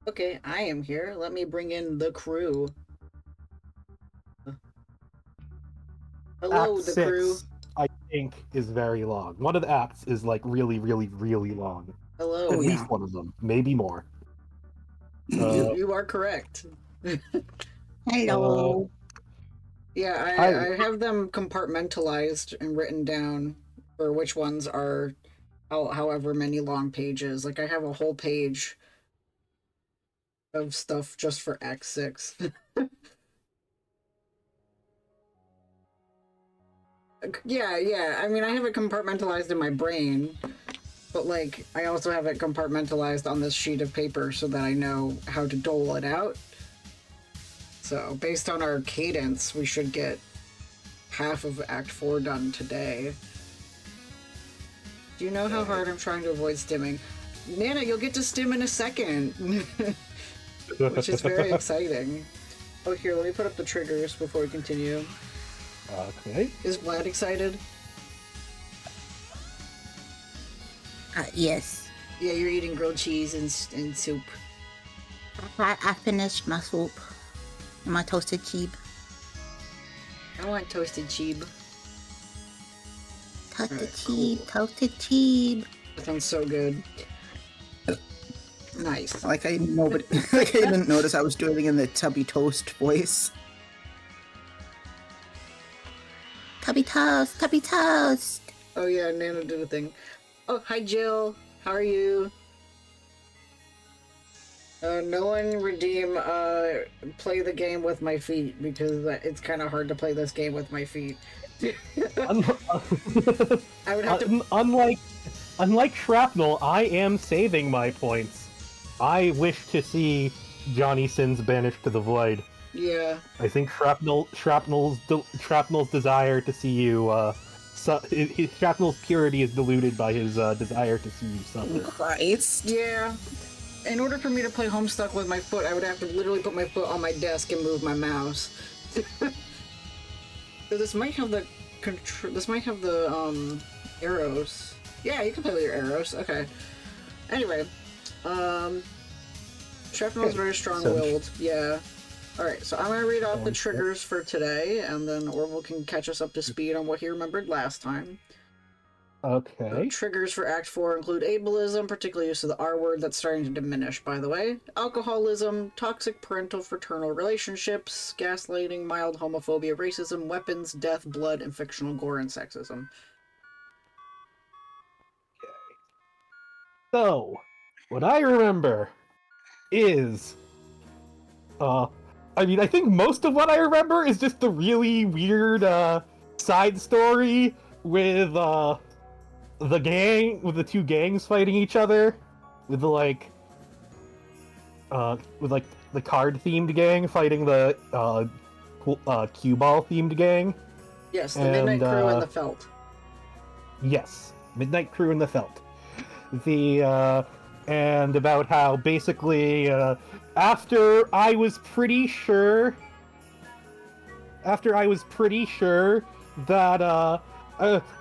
Okay, I am here. Let me bring in the crew. Act Hello, the crew. 6, I think, is very long. One of the acts is like really, really, really long. Oh At Hello. yeah. least one of them, maybe more. You Uh, you are correct. uh, Hello. Yeah, I I have them compartmentalized and written down for which ones are however many long pages. Like I have a whole page of stuff just for Act 6. Yeah. I mean, I have it compartmentalized in my brain, but like I also have it compartmentalized on this sheet of paper so that I know how to dole it out. So, based on our cadence, we should get half of Act 4 done today. Do you know how hard I'm trying to avoid stimming? Nana, you'll get to stim in a second, which is very exciting. Oh, here, let me put up the triggers before we continue. okay. Is Vlad excited? Yes. Yeah, you're eating grilled cheese and soup. I finished my soup and my toasted cheese. I want toasted cheese. Toasted Alright, cheese, cool. toasted cheese. That sounds so good. Nice. Like I nobody like I didn't notice I was doing it in the tubby toast voice. Tubby toast, tubby toast. Oh yeah, Nana did a thing. Oh, hi Jill. How are you? No one redeem play the game with my feet because it's kind of hard to play this game with my feet. I would have to. Unlike Shrapnel, I am saving my points. I wish to see Johnny Sins banished to the void. Yeah. I think Shrapnel's desire to see you, Shrapnel's purity is diluted by his desire to see you suffer. Christ. Yeah. In order for me to play Homestuck with my foot, I would have to literally put my foot on my desk and move my mouse. So this might have the This might have the arrows. Yeah, you can play with your arrows. Okay. Anyway, Shrapnel's very strong-willed. Yeah. Alright, so I'm gonna read off the triggers for today, and then Orville can catch us up to speed on what he remembered last time. Okay. Triggers for Act 4 include ableism, particularly use of the R word that's starting to diminish, by the way, alcoholism, toxic parental fraternal relationships, gaslighting, mild homophobia, racism, weapons, death, blood, and fictional gore and sexism. So, what I remember is, I think most of what I remember is just the really weird, side story with, the gang, with the two gangs fighting each other, with the, the card-themed gang fighting the, cue ball-themed gang. Yes, the Midnight Crew and the Felt. Yes, Midnight Crew and the Felt. And about how basically, after I was pretty sure that,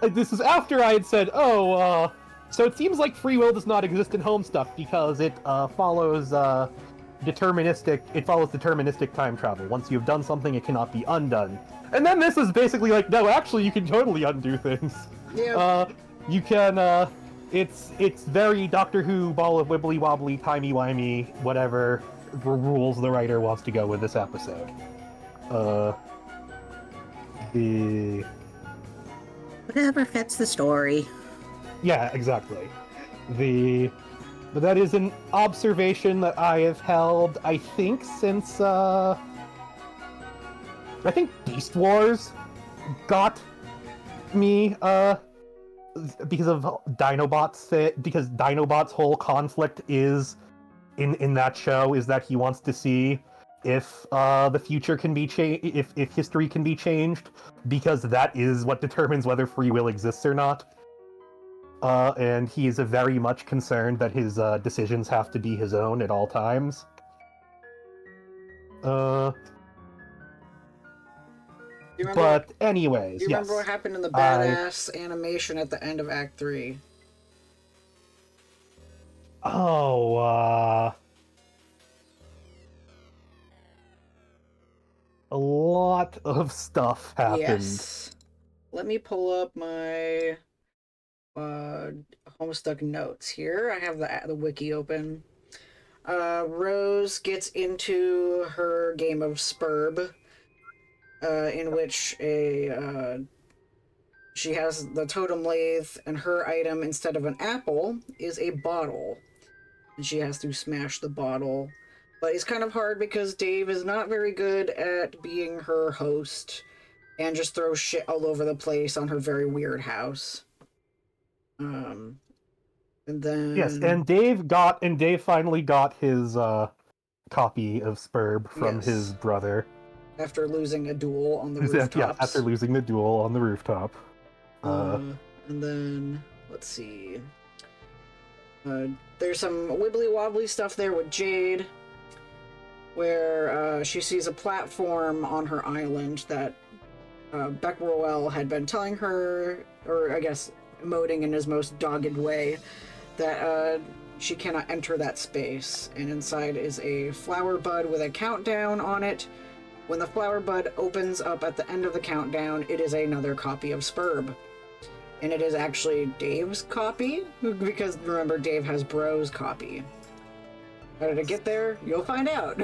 this is after I had said, so it seems like free will does not exist in Homestuck because it follows deterministic time travel. Once you've done something, it cannot be undone. And then this is basically like, no, actually, you can totally undo things. Yeah. You can, it's very Doctor Who, ball of wibbly wobbly, timey wimey, whatever rules the writer wants to go with this episode. Whatever fits the story. Yeah, exactly. But that is an observation that I have held, I think, since, I think Beast Wars got me, because of Dinobot's, because Dinobot's whole conflict is, in that show, is that he wants to see if the future can be if history can be changed, because that is what determines whether free will exists or not. And he is very much concerned that his decisions have to be his own at all times. But anyways, do you remember what happened in the badass animation at the end of Act 3? a lot of stuff happened. Yes. Let me pull up my Homestuck notes here. I have the wiki open. Rose gets into her game of Spurb, in which she has the totem lathe, and her item, instead of an apple, is a bottle. And she has to smash the bottle. But it's kind of hard because Dave is not very good at being her host and just throws shit all over the place on her very weird house. And then... Yes, and Dave finally got his copy of Spurb from his brother. After losing a duel on the rooftops. Yeah, after losing the duel on the rooftop. And then, let's see. There's some wibbly-wobbly stuff there with Jade, where she sees a platform on her island that Beckwell had been telling her, or I guess emoting in his most dogged way, that she cannot enter that space. And inside is a flower bud with a countdown on it. When the flower bud opens up at the end of the countdown, it is another copy of Spurb. And it is actually Dave's copy, because remember, Dave has Bro's copy. How did it get there? You'll find out.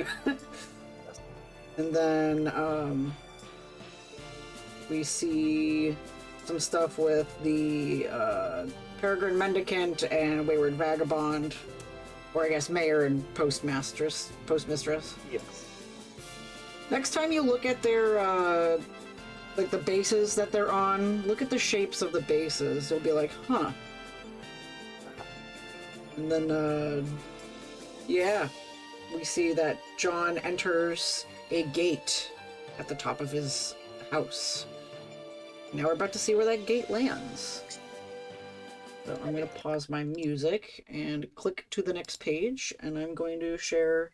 And then we see some stuff with the Peregrine Mendicant and Wayward Vagabond, or I guess Mayor and Postmistress. Yes. Next time you look at their like the bases that they're on, look at the shapes of the bases. You'll be like, huh. And then yeah, we see that John enters a gate at the top of his house. Now we're about to see where that gate lands. So I'm going to pause my music and click to the next page, and I'm going to share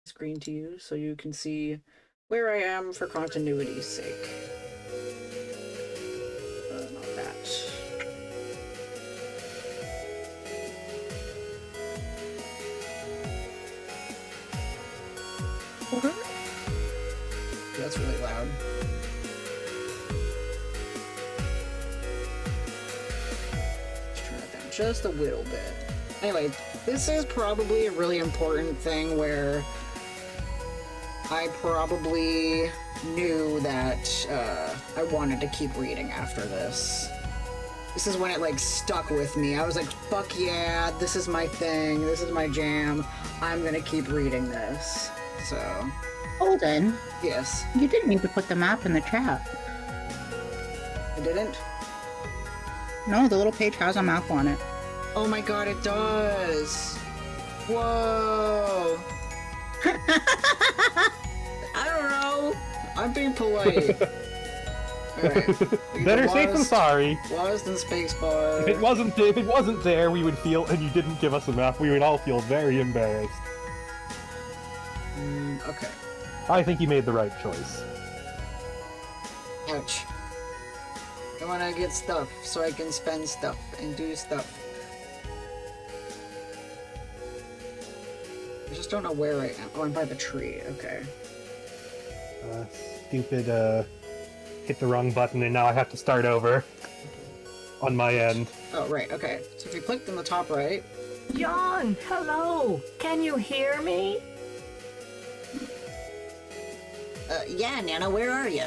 the screen to you so you can see where I am for continuity's sake. Not that. That's really loud. Let's turn it down just a little bit. Anyway, this is probably a really important thing where I probably knew that I wanted to keep reading after this. This is when it like stuck with me. I was like, fuck yeah, this is my thing, this is my jam. I'm gonna keep reading this. So... Holden, Yes. you didn't need to put the map in the chat. I didn't? No, the little page has a map on it. Oh my god, it does! Whoa! I don't know. I'm being polite. Alright. Better safe than sorry. Lost in spacebar. If it wasn't there, we would feel, and you didn't give us a map, we would all feel very embarrassed. Okay. I think you made the right choice. Ouch. I wanna get stuff so I can spend stuff and do stuff. I just don't know where I am. Oh, I'm by the tree. Okay. Stupid, hit the wrong button and now I have to start over. On my end. Oh, right. Okay. So if you clicked in the top right... John, hello! Can you hear me? Yeah, Nana, where are you?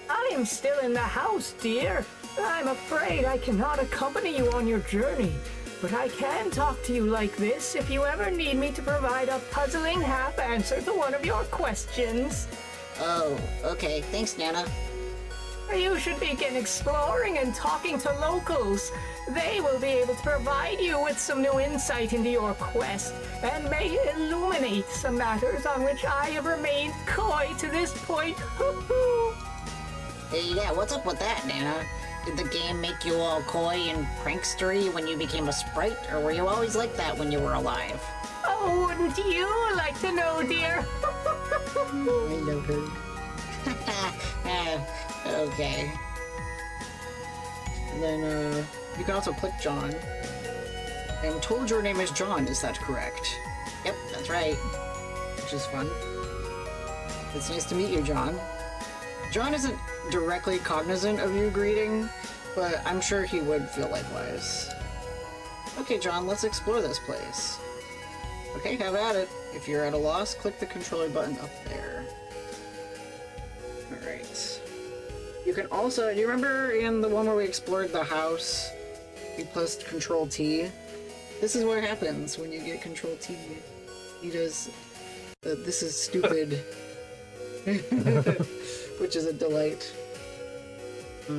I am still in the house, dear. I'm afraid I cannot accompany you on your journey, but I can talk to you like this if you ever need me to provide a puzzling half answer to one of your questions. Oh, okay. Thanks, Nana. You should begin exploring and talking to locals. They will be able to provide you with some new insight into your quest and may illuminate some matters on which I have remained coy to this point. Yeah, what's up with that, Nana? Did the game make you all coy and prankstery when you became a sprite, or were you always like that when you were alive? Oh, wouldn't you like to know, dear? I love her. Okay. And then, you can also click John. I'm told your name is John, is that correct? Yep, that's right. Which is fun. It's nice to meet you, John. John isn't directly cognizant of you greeting, but I'm sure he would feel likewise. Okay, John, let's explore this place. Okay, have at it. If you're at a loss, click the controller button up there. Alright. You can also, do you remember in the one where we explored the house, we pressed Control T? This is what happens when you get Control T. He does, this is stupid. Which is a delight. I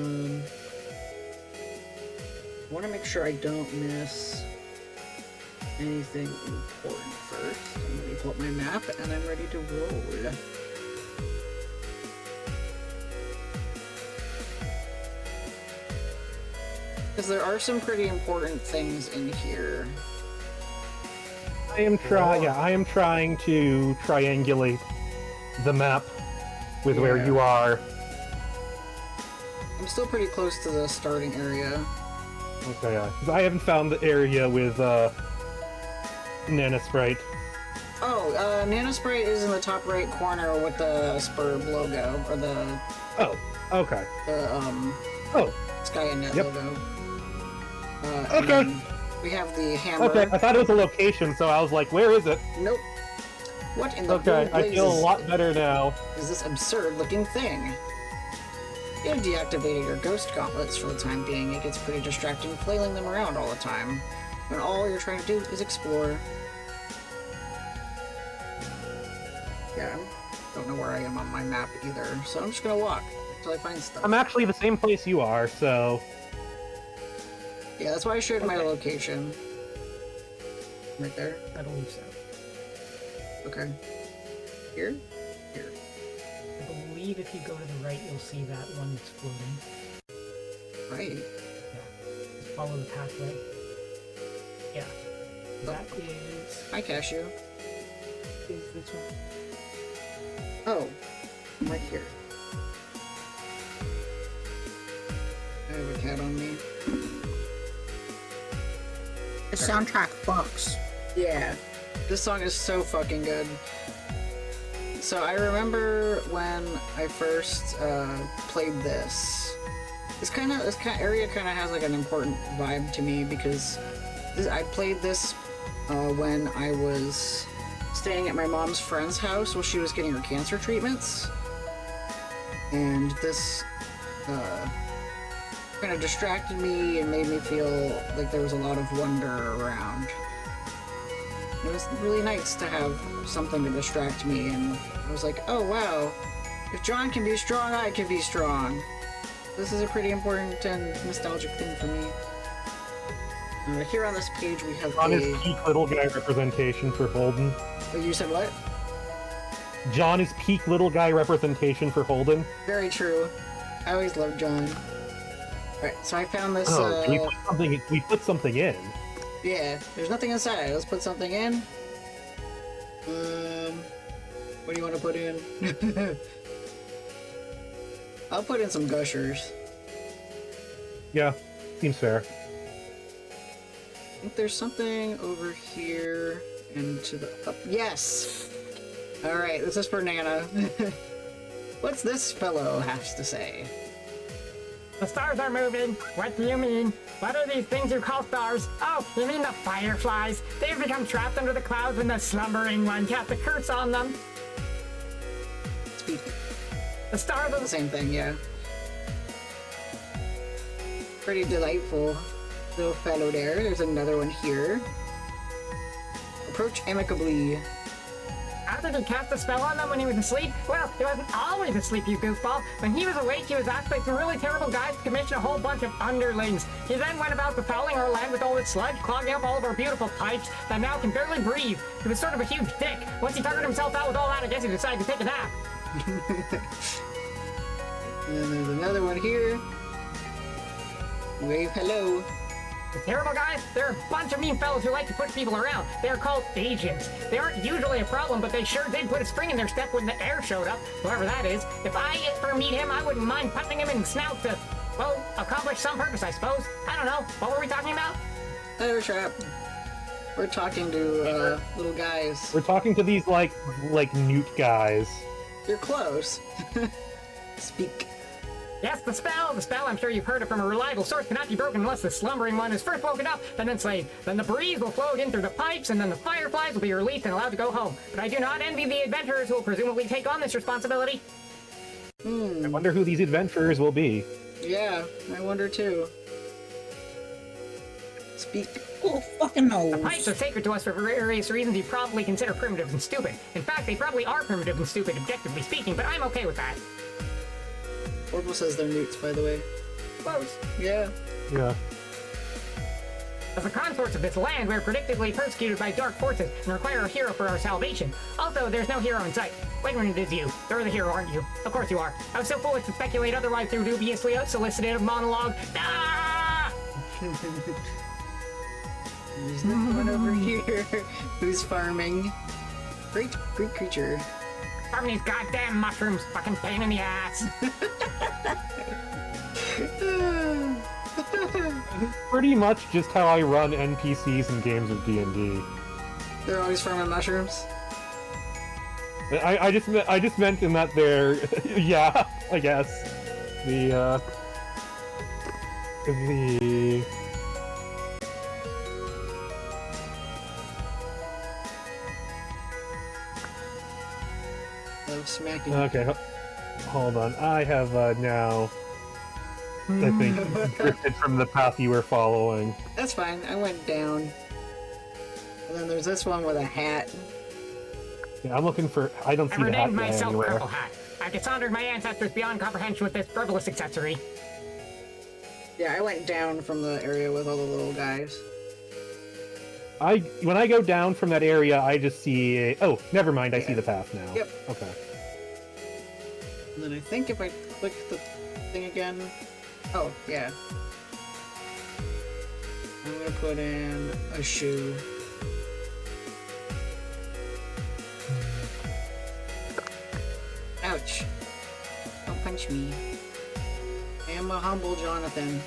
want to make sure I don't miss anything important first. Let me pull up my map and I'm ready to roll. Because there are some pretty important things in here. I am trying to triangulate the map with where you are. I'm still pretty close to the starting area. Okay, yeah. 'Cause I haven't found the area with Nana Sprite. Oh, Nano Sprite is in the top right corner with the Spurb logo, or the Okay. Sky and Net logo. Okay. And we have the hammer. Okay, I thought it was a location, so I was like, where is it? Nope. What in the Okay, I feel a lot better now. Is this absurd-looking thing? You have deactivated your ghost gauntlets for the time being. It gets pretty distracting flailing them around all the time, when all you're trying to do is explore. Yeah, I don't know where I am on my map either, so I'm just gonna walk until I find stuff. I'm actually the same place you are, so... Yeah, that's why I showed my location. Right there? I believe so. Okay. Here? Here. I believe if you go to the right, you'll see that one that's floating. Right. Yeah. Just follow the pathway. Yeah. That is Hi, Cashew. this one. Oh. Right here. I have a cat on me. The soundtrack fucks. Yeah. This song is so fucking good. So I remember when I first played this. This area kind of has like an important vibe to me because I played this when I was staying at my mom's friend's house while she was getting her cancer treatments, and this kind of distracted me and made me feel like there was a lot of wonder around. It was really nice to have something to distract me, and I was like, oh wow, if John can be strong, I can be strong. This is a pretty important and nostalgic thing for me. Here on this page we have John is peak little guy representation for Holden. Oh, you said what? John is peak little guy representation for Holden. Very true. I always loved John. Alright, so I found this, we put something in. Yeah, there's nothing inside. Let's put something in. What do you want to put in? I'll put in some gushers. Yeah, seems fair. I think there's something over here and to the up. Yes! Alright, this is for Nana. What's this fellow has to say? The stars are moving. What do you mean? What are these things you call stars? Oh, you mean the fireflies? They've become trapped under the clouds when the slumbering one cast a curse on them. Speak. The stars are The same thing, yeah. Pretty delightful little fellow there. There's another one here. Approach amicably. After he cast a spell on them when he was asleep? Well, he wasn't always asleep, you goofball. When he was awake, he was acting like some really terrible guys to commission a whole bunch of underlings. He then went about befouling our land with all this sludge, clogging up all of our beautiful pipes that now can barely breathe. He was sort of a huge dick. Once he tuckered himself out with all that, I guess he decided to take a nap. And then there's another one here. Wave hello. The terrible guys, they're a bunch of mean fellows who like to push people around. They're called agents. They aren't usually a problem, but they sure did put a spring in their step when the air showed up, whoever that is. If I ever meet him, I wouldn't mind punching him in the snout to, well, accomplish some purpose, I suppose. I don't know. What were we talking about? Hello, Trap. We're talking to little guys. We're talking to these like newt guys. You're close. Speak. Yes, the spell! The spell, I'm sure you've heard it from a reliable source, cannot be broken unless the slumbering one is first woken up and then slain. Then the breeze will flow in through the pipes, and then the fireflies will be released and allowed to go home. But I do not envy the adventurers who will presumably take on this responsibility. I wonder who these adventurers will be. Yeah, I wonder too. Speak. Oh, fucking knows. The pipes are sacred to us for various reasons you probably consider primitive and stupid. In fact, they probably are primitive and stupid, objectively speaking, but I'm okay with that. Orville says they're newts, by the way. Close. Yeah. Yeah. As the consorts of this land, we're predictably persecuted by dark forces and require a hero for our salvation. Also, there's no hero in sight. Wait a minute, it is you. You're the hero, aren't you? Of course you are. I was so foolish to speculate otherwise through dubiously solicited monologue. Ah! There's no one over here who's farming. Great creature. Farming these goddamn mushrooms. Fucking pain in the ass. Pretty much just how I run NPCs in games of D&D. They're always farming mushrooms. I just meant in that they're yeah, I guess. The Love smacking. Okay, hold on. I have now, I think, drifted from the path you were following. That's fine. I went down. And then there's this one with a hat. Yeah, I'm looking for. I don't see I the hat renamed guy myself anywhere. Purple Hat. I've dishonored my ancestors beyond comprehension with this frivolous accessory. Yeah, I went down from the area with all the little guys. When I go down from that area, I just see. Oh, never mind. I see the path now. Yep. Okay. And then I think if I click the thing again. Oh, yeah. I'm gonna put in a shoe. Ouch. Don't punch me. I am a humble Jonathan.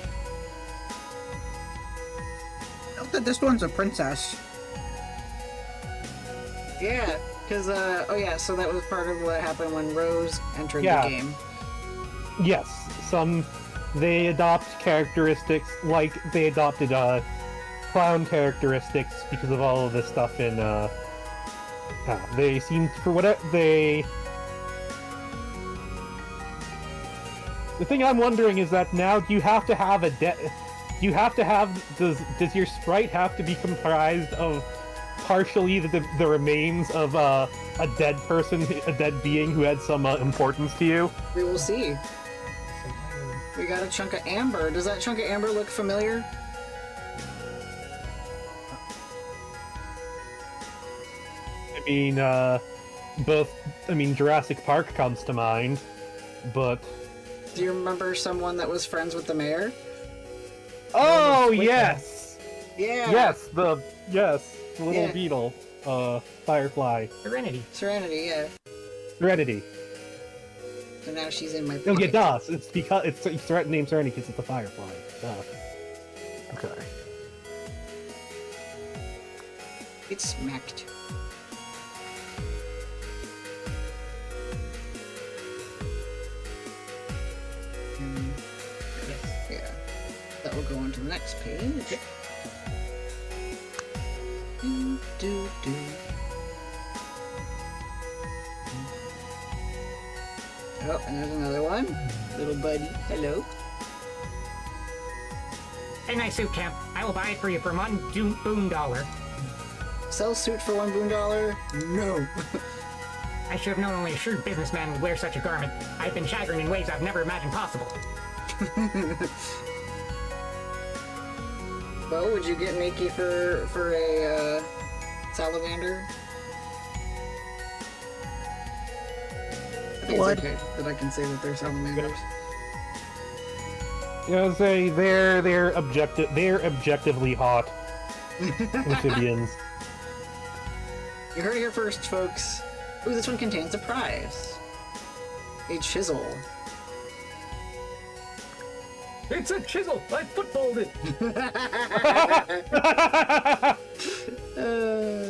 Note that this one's a princess. Yeah, because, oh yeah, so that was part of what happened when Rose entered Yeah. the game. Yes, they adopt characteristics like they adopted clown characteristics because of all of this stuff in they seem for whatever they. The thing I'm wondering is that now do you have to have does your sprite have to be comprised of partially the remains of a dead person, a dead being who had some importance to you? We will see. We got a chunk of amber. Does that chunk of amber look familiar? I mean, Jurassic Park comes to mind, but... Do you remember someone that was friends with the mayor? Oh, yes! Yeah. Yes, the little Yeah. beetle, Firefly. Serenity. Serenity, yeah. Serenity. So now she's in my No, pocket. it does. It's because it's named Serenity because it's a firefly. Duh. Okay. It's smacked. And, yeah. That will go on to the next page. Do, do, do. Oh, and there's another one. Little buddy. Hello. A nice suit, Camp. I will buy it for you for $1 dollar. Sell suit for $1 boon dollar? No. I should have known only a shrewd businessman would wear such a garment. I've been chagrined in ways I've never imagined possible. Well, would you get Mickey for a salamander? I think What? it's okay that I can say that they're salamanders. Yeah, I'd say they're objectively hot amphibians. You heard it here first, folks. Ooh, this one contains a prize. A chisel. It's a chisel! I footballed it!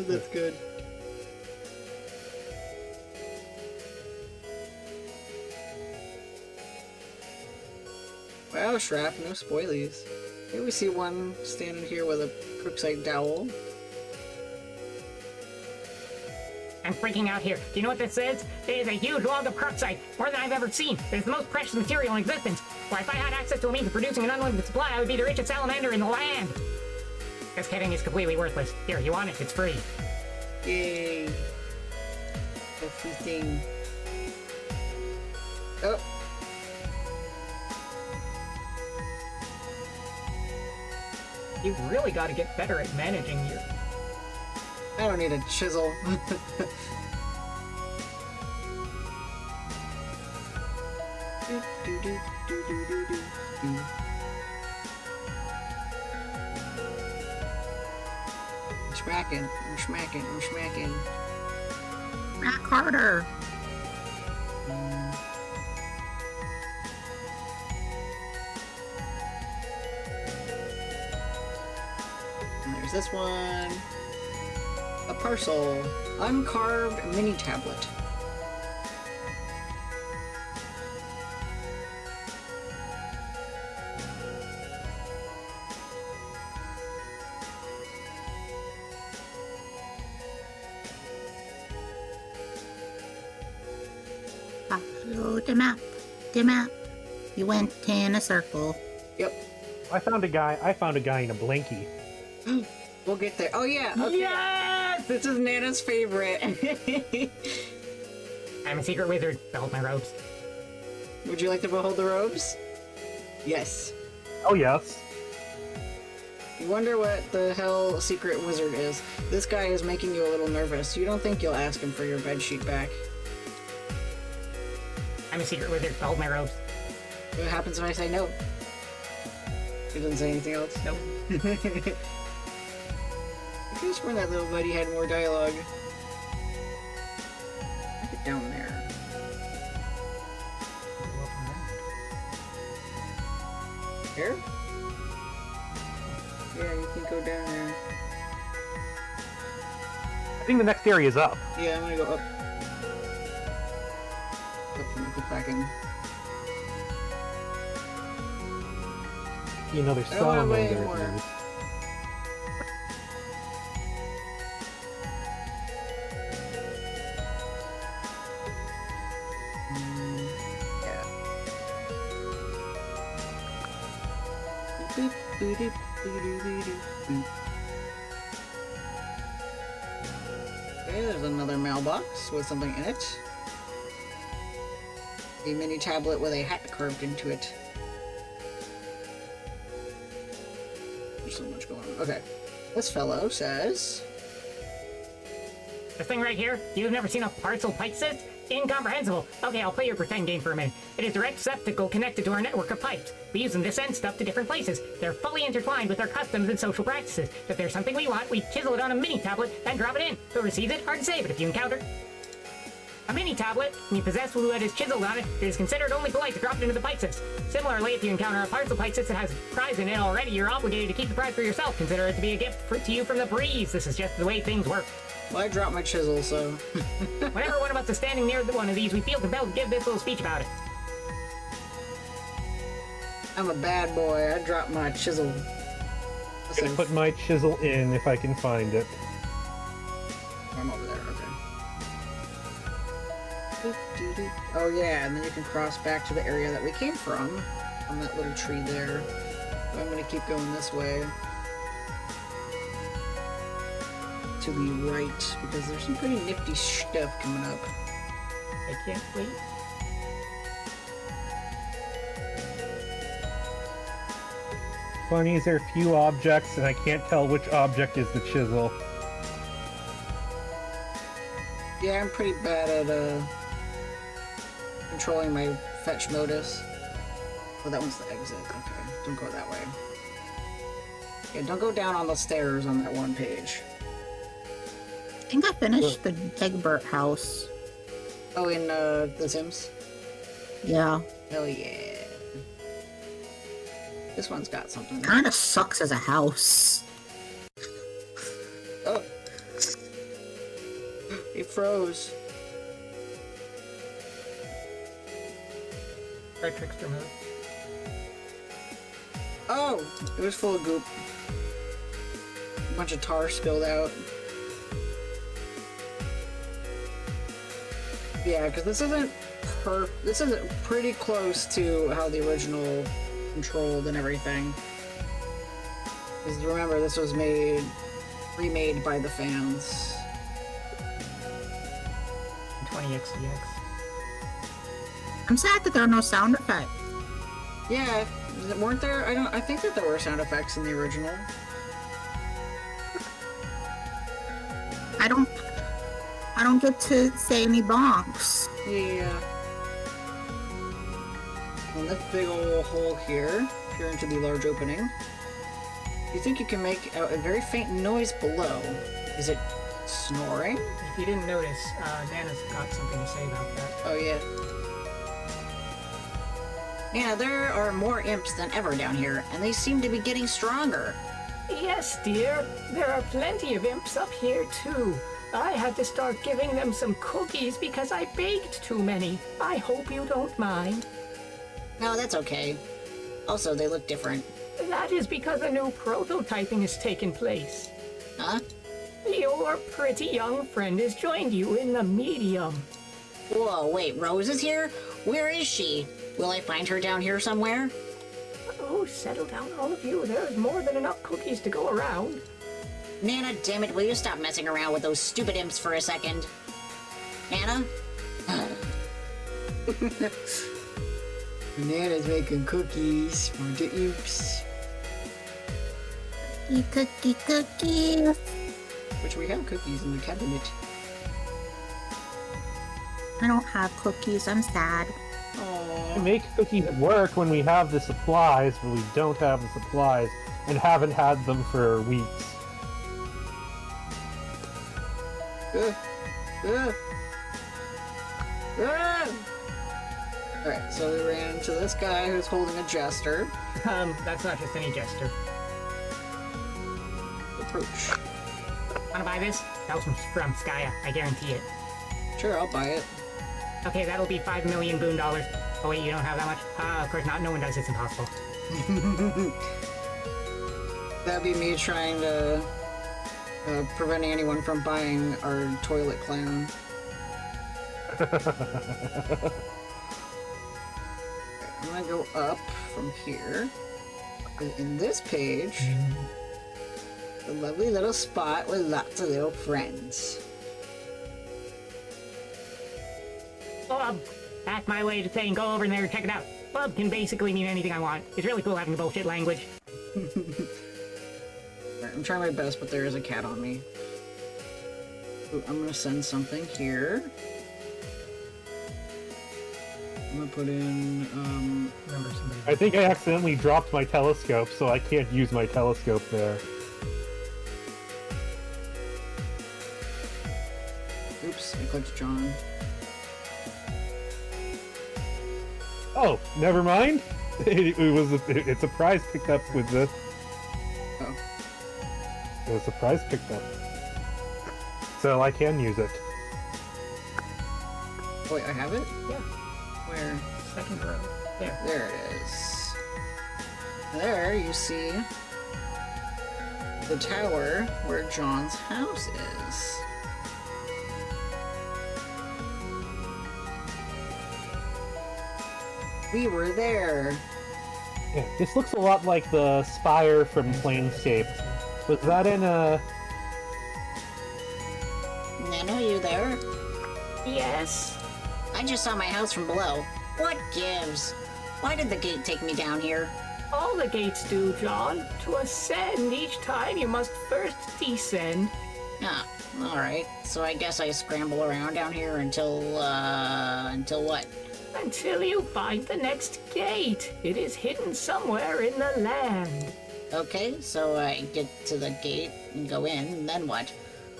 That's good. Wow, Shrap, no spoilies. Here we see one standing here with a crookside dowel. I'm freaking out here. Do you know what this is? It is a huge log of crooksite, more than I've ever seen. It is the most precious material in existence. Why, if I had access to a means of producing an unlimited supply, I would be the richest salamander in the land. Just kidding, it's completely worthless. Here, you want it? It's free. Yay. A free thing. Oh. You've really got to get better at managing your... I don't need a chisel. I'm smacking, I'm smacking, I'm smacking. Smack harder. And there's this one. A parcel. Uncarved mini tablet. Follow the map. The map. You went in a circle. Yep. I found a guy in a blankie. We'll get there. Oh yeah. Okay. Yes! This is Nana's favorite. I'm a secret wizard. Behold my robes. Would you like to behold the robes? Yes. Oh yes. You wonder what the hell secret wizard is. This guy is making you a little nervous. You don't think you'll ask him for your bedsheet back. I'm a secret wizard. Behold my robes. What happens if I say no? He doesn't say anything else? Nope. I could have sworn that little buddy had more dialogue. Look it down there. Here? Yeah, you can go down there. I think the next area is up. Yeah, I'm gonna go up. Up from the back in. See another I don't wanna wait salamander. anymore. here. Yeah. Okay, there's another mailbox with something in it. A mini tablet with a hat carved into it. There's so much going on. Okay. This fellow says... This thing right here? You've never seen a parcel pipe system? Incomprehensible. Okay, I'll play your pretend game for a minute. It is a receptacle connected to our network of pipes. We use them to send stuff to different places. They're fully intertwined with our customs and social practices. If there's something we want, we chisel it on a mini tablet, then drop it in. Who receives it, hard to say, but if you encounter a mini tablet, and you possess what is chiseled on it, it is considered only polite to drop it into the pipe system. Similarly, if you encounter a parcel pipe system that has a prize in it already, you're obligated to keep the prize for yourself. Consider it to be a gift to you from the breeze. This is just the way things work. Well, I dropped my chisel, so... Whenever one of us is standing near one of these, we feel compelled to give this little speech about it. I'm a bad boy. I dropped my chisel. I'm Listen, gonna put my chisel in if I can find it. I'm over there, okay. Oh yeah, and then you can cross back to the area that we came from. On that little tree there. But I'm gonna keep going this way. To the right, because there's some pretty nifty stuff coming up. I can't wait. Funny is there are few objects, and I can't tell which object is the chisel. Yeah, I'm pretty bad at controlling my fetch modus. Oh, that one's the exit. Okay, don't go that way. Yeah, don't go down on the stairs on that one page. I think I finished the Egbert house. Oh, in The Sims? Yeah. Hell yeah. This one's got something. Kinda sucks as a house. Oh. It froze. Red trickster mode. Oh, it was full of goop. A bunch of tar spilled out. Yeah, because this isn't pretty close to how the original controlled and everything. Because remember, this was remade by the fans. 20xdx. I'm sad that there are no sound effects. Yeah, weren't there? I think that there were sound effects in the original. I don't get to say any bonks. Yeah. And this big old hole here, peer into the large opening. You think you can make out a very faint noise below. Is it snoring? If you didn't notice, Nana's got something to say about that. Oh, yeah. Yeah, there are more imps than ever down here, and they seem to be getting stronger. Yes, dear. There are plenty of imps up here, too. I had to start giving them some cookies because I baked too many. I hope you don't mind. No, that's okay. Also, they look different. That is because a new prototyping has taken place. Huh? Your pretty young friend has joined you in the medium. Whoa, wait, Rose is here? Where is she? Will I find her down here somewhere? Oh, settle down, all of you. There's more than enough cookies to go around. Nana, damn it, will you stop messing around with those stupid imps for a second? Nana? Banana's making cookies for the imps. Cookies. Which we have cookies in the cabinet. I don't have cookies. I'm sad. We make cookies at work when we have the supplies, but we don't have the supplies and haven't had them for weeks. Alright, so we ran into this guy who's holding a jester. That's not just any jester. Approach. Wanna buy this? That was from Skya, I guarantee it. Sure, I'll buy it. Okay, that'll be 5 million boon dollars. Oh wait, you don't have that much? Of course not, no one does, it's impossible. That'd be me trying to preventing anyone from buying our toilet clown. I'm gonna go up from here. In this page, a lovely little spot with lots of little friends. Bub! That's my way of saying go over there and check it out. Bub can basically mean anything I want. It's really cool having a bullshit language. Alright, I'm trying my best, but there is a cat on me. Ooh, I'm gonna send something here. I'm gonna put in, Remember somebody. I think I accidentally dropped my telescope, so I can't use my telescope there. oops, I clicked John. Oh, never mind. It's a prize picked up with this. Oh. It was a prize picked up. So I can use it. Wait, I have it? Yeah, Where? second row. There. There it is. There you see the tower where John's house is. We were there. Yeah, this looks a lot like the spire from Planescape. Was that in a... Nana, you there? Yes. I just saw my house from below. What gives? Why did the gate take me down here? All the gates do, John. To ascend each time, you must first descend. Ah, alright. So I guess I scramble around down here until what? Until you find the next gate. It is hidden somewhere in the land. Okay, so I get to the gate and go in, and then what?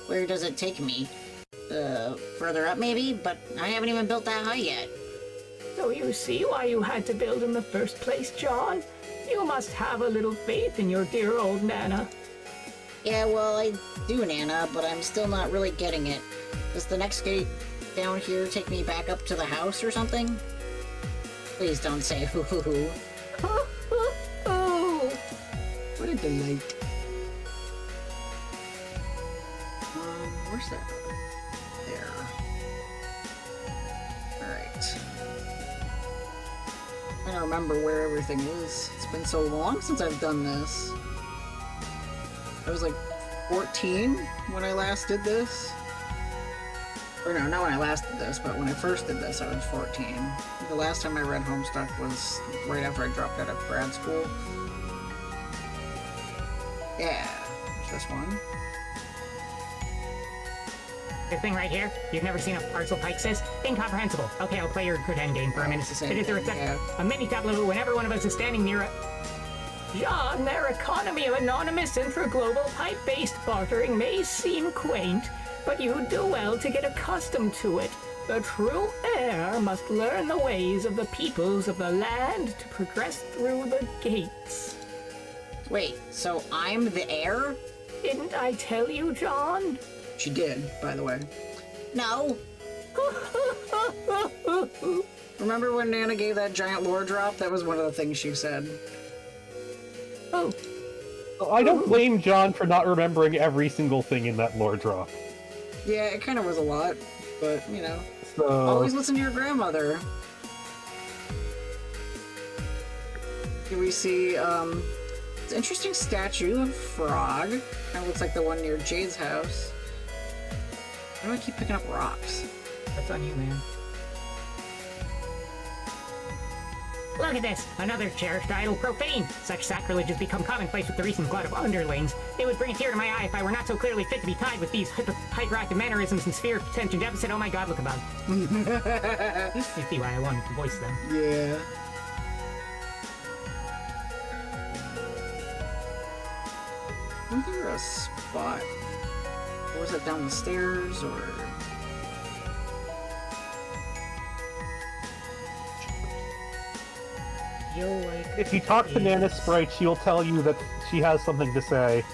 Where does it take me? Further up maybe? But I haven't even built that high yet. So you see why you had to build in the first place, John? You must have a little faith in your dear old Nana. Yeah, well, I do, Nana, but I'm still not really getting it. Does the next gate down here take me back up to the house or something? Please don't say hoo hoo hoo. Oh, delight. Where's that? There. Alright. I don't remember where everything is. It's been so long since I've done this. I was like 14 when I last did this. Or no, not when I last did this, but when I first did this, I was 14. The last time I read Homestuck was right after I dropped out of grad school. Yeah, there's this one. This thing right here, you've never seen a parcel pike says? Incomprehensible. Okay, I'll play your pretend game for a minute. It's the same It is thing, yeah. a mini tableau whenever one of us is standing near a... John, their economy of anonymous intra-global pipe-based bartering may seem quaint, but you do well to get accustomed to it. The true heir must learn the ways of the peoples of the land to progress through the gates. Wait, so I'm the heir? Didn't I tell you, John? She did, by the way. No. Remember when Nana gave that giant lore drop? That was one of the things she said. Oh, I don't blame John for not remembering every single thing in that lore drop. Yeah, it kind of was a lot, but, you know. So... Always listen to your grandmother. Here we see, it's an interesting statue of frog. Kind of looks like the one near Jade's house. Why do I keep picking up rocks? That's on you, man. Look at this! Another cherished idol profane! Such sacrilege has become commonplace with the recent glut of underlings. It would bring a tear to my eye if I were not so clearly fit to be tied with these hyperactive mannerisms and sphere of attention deficit. Oh my god, look above. You see why I wanted to voice them. Yeah. Isn't there a spot? Or was it down the stairs, or... If you talk to Nana Sprite, she'll tell you that she has something to say.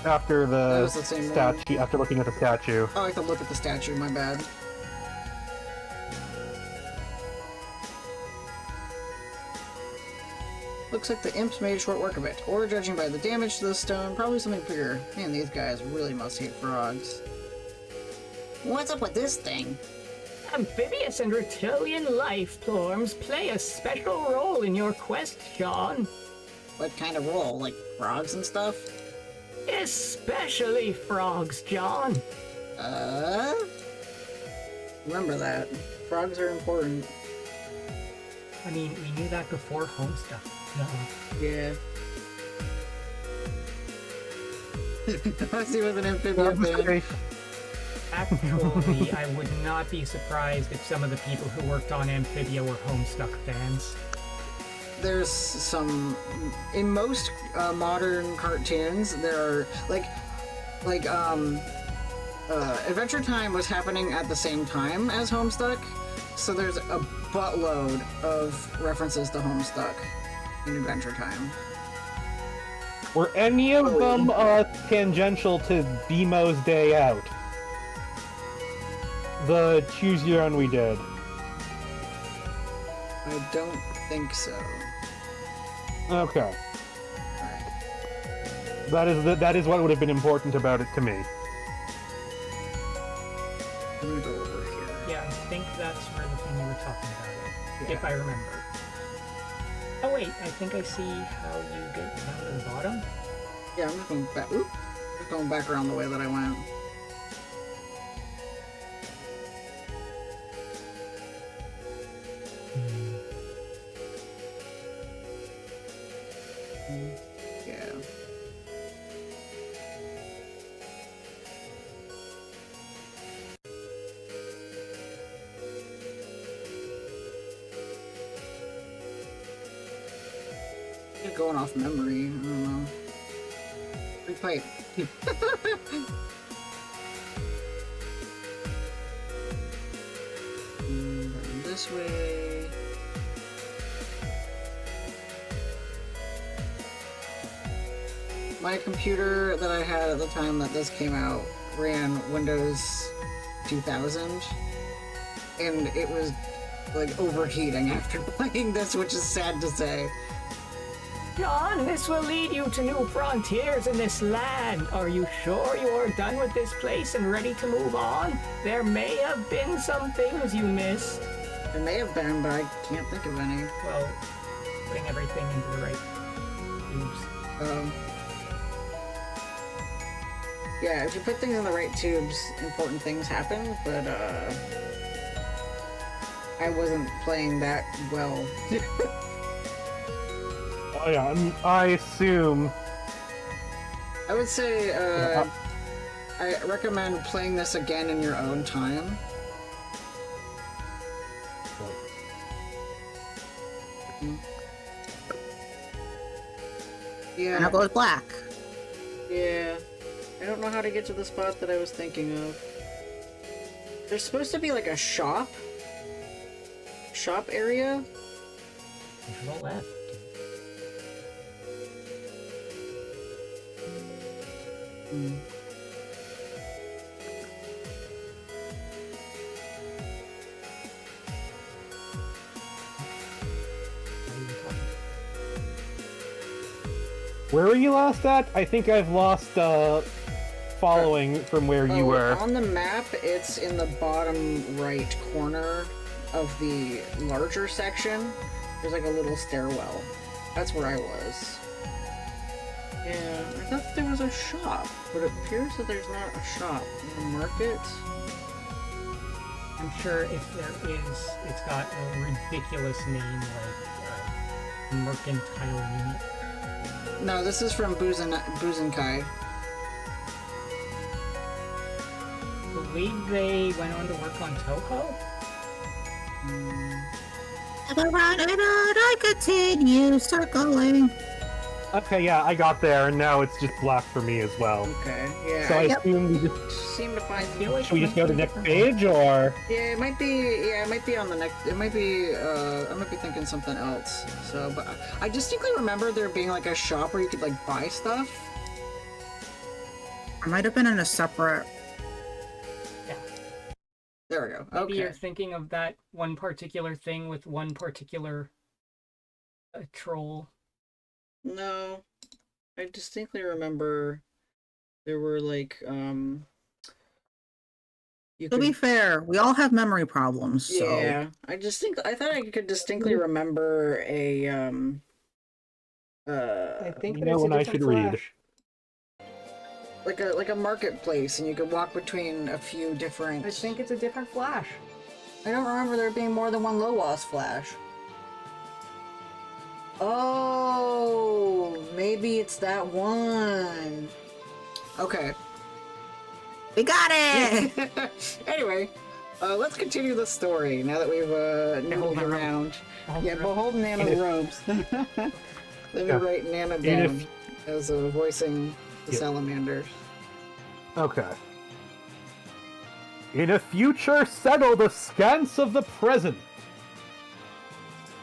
After That the was the same statue, after looking at the statue. Oh, I have to look at the statue, my bad. Looks like the imps made short work of it. Or, judging by the damage to the stone, probably something bigger. Man, these guys really must hate frogs. What's up with this thing? amphibious and reptilian life forms play a special role in your quest, John. What kind of role? Like frogs and stuff? Especially frogs, John. Remember that. Frogs are important. I mean, we knew that before Homestuck. Yeah. He was an amphibian fan. Actually, I would not be surprised if some of the people who worked on Amphibia were Homestuck fans. There's some... In most modern cartoons, there are, Adventure Time was happening at the same time as Homestuck, so there's a buttload of references to Homestuck in Adventure Time. Were any of them tangential to Demo's Day Out? The Choose Your Own we did. I don't think so. Okay. Alright. That is what would have been important about it to me. I'm gonna go over here. Yeah, I think that's where the thing you were talking about, Yeah. if I remember. Oh wait, I think I see how you get down to the bottom. Yeah, I'm just going back. Oop! Just going back around the way that I went. Yeah. You're going off memory. I don't know. Free pipe. This way. My computer that I had at the time that this came out ran Windows 2000, and it was like overheating after playing this, which is sad to say. John, this will lead you to new frontiers in this land. Are you sure you are done with this place and ready to move on? There may have been some things you missed. It may have been, but I can't think of any. Well, putting everything into the right tubes. Yeah, if you put things in the right tubes, important things happen, but I wasn't playing that well. Oh yeah, I assume. I would say, I recommend playing this again in your own time. Yeah. And it goes black. Yeah. I don't know how to get to the spot that I was thinking of. There's supposed to be like a shop area. Control left. Where were you last at? I think I've lost following from where you were. On the map, it's in the bottom right corner of the larger section. There's like a little stairwell. That's where I was. Yeah, I thought there was a shop, but it appears that there's not a shop. In the market? I'm sure if there is, it's got a ridiculous name like Mercantile Unit. No, this is from Buzenkai. Believe they went on to work on Toho? Around and on, I continue circling. Okay, yeah, I got there, and now it's just black for me as well. Okay, yeah. So I Yep. assume we just seem to find. should we just go to the next page, or Yeah, it might be. Yeah, it might be on the next. It might be. I might be thinking something else. So, but I distinctly remember there being like a shop where you could like buy stuff. I might have been in a separate. There we go. Maybe Okay. you're thinking of that one particular thing with one particular troll. No, I distinctly remember there were like you To be could. fair, we all have memory problems, so. Yeah, I thought I could distinctly remember a I think you that know it's a when I different should read? Flash. like a marketplace, and you could walk between a few different. I think it's a different Flash. I don't remember there being more than one Lowas Flash. Oh, maybe it's that one. Okay. We got it! Anyway, let's continue the story now that we've noodled around. Yeah, behold Nana's robes. Let me write Nana down as voicing the salamanders. Okay. In a future settled askance of the present,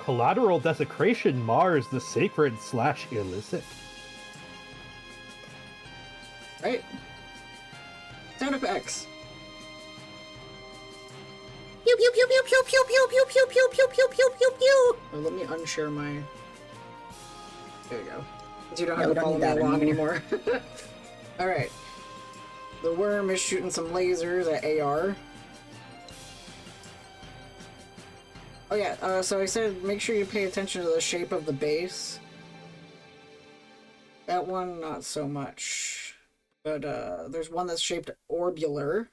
collateral desecration mars the sacred / illicit. Right? Sound effects. Pew pew pew pew pew pew pew pew pew pew pew pew pew pew pew. Oh, let me unshare my. There you go. 'Cause you don't have we to don't follow need me that along anymore. Alright. The worm is shooting some lasers at AR. Oh yeah, so I said make sure you pay attention to the shape of the base. That one, not so much. But there's one that's shaped orbular.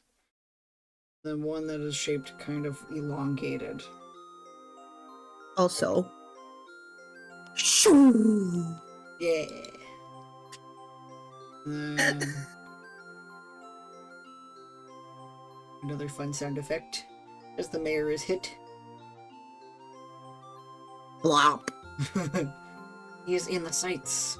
Then one that is shaped kind of elongated. Also. Shoo! Yeah. Another fun sound effect as the mayor is hit. Blop. He is in the sights.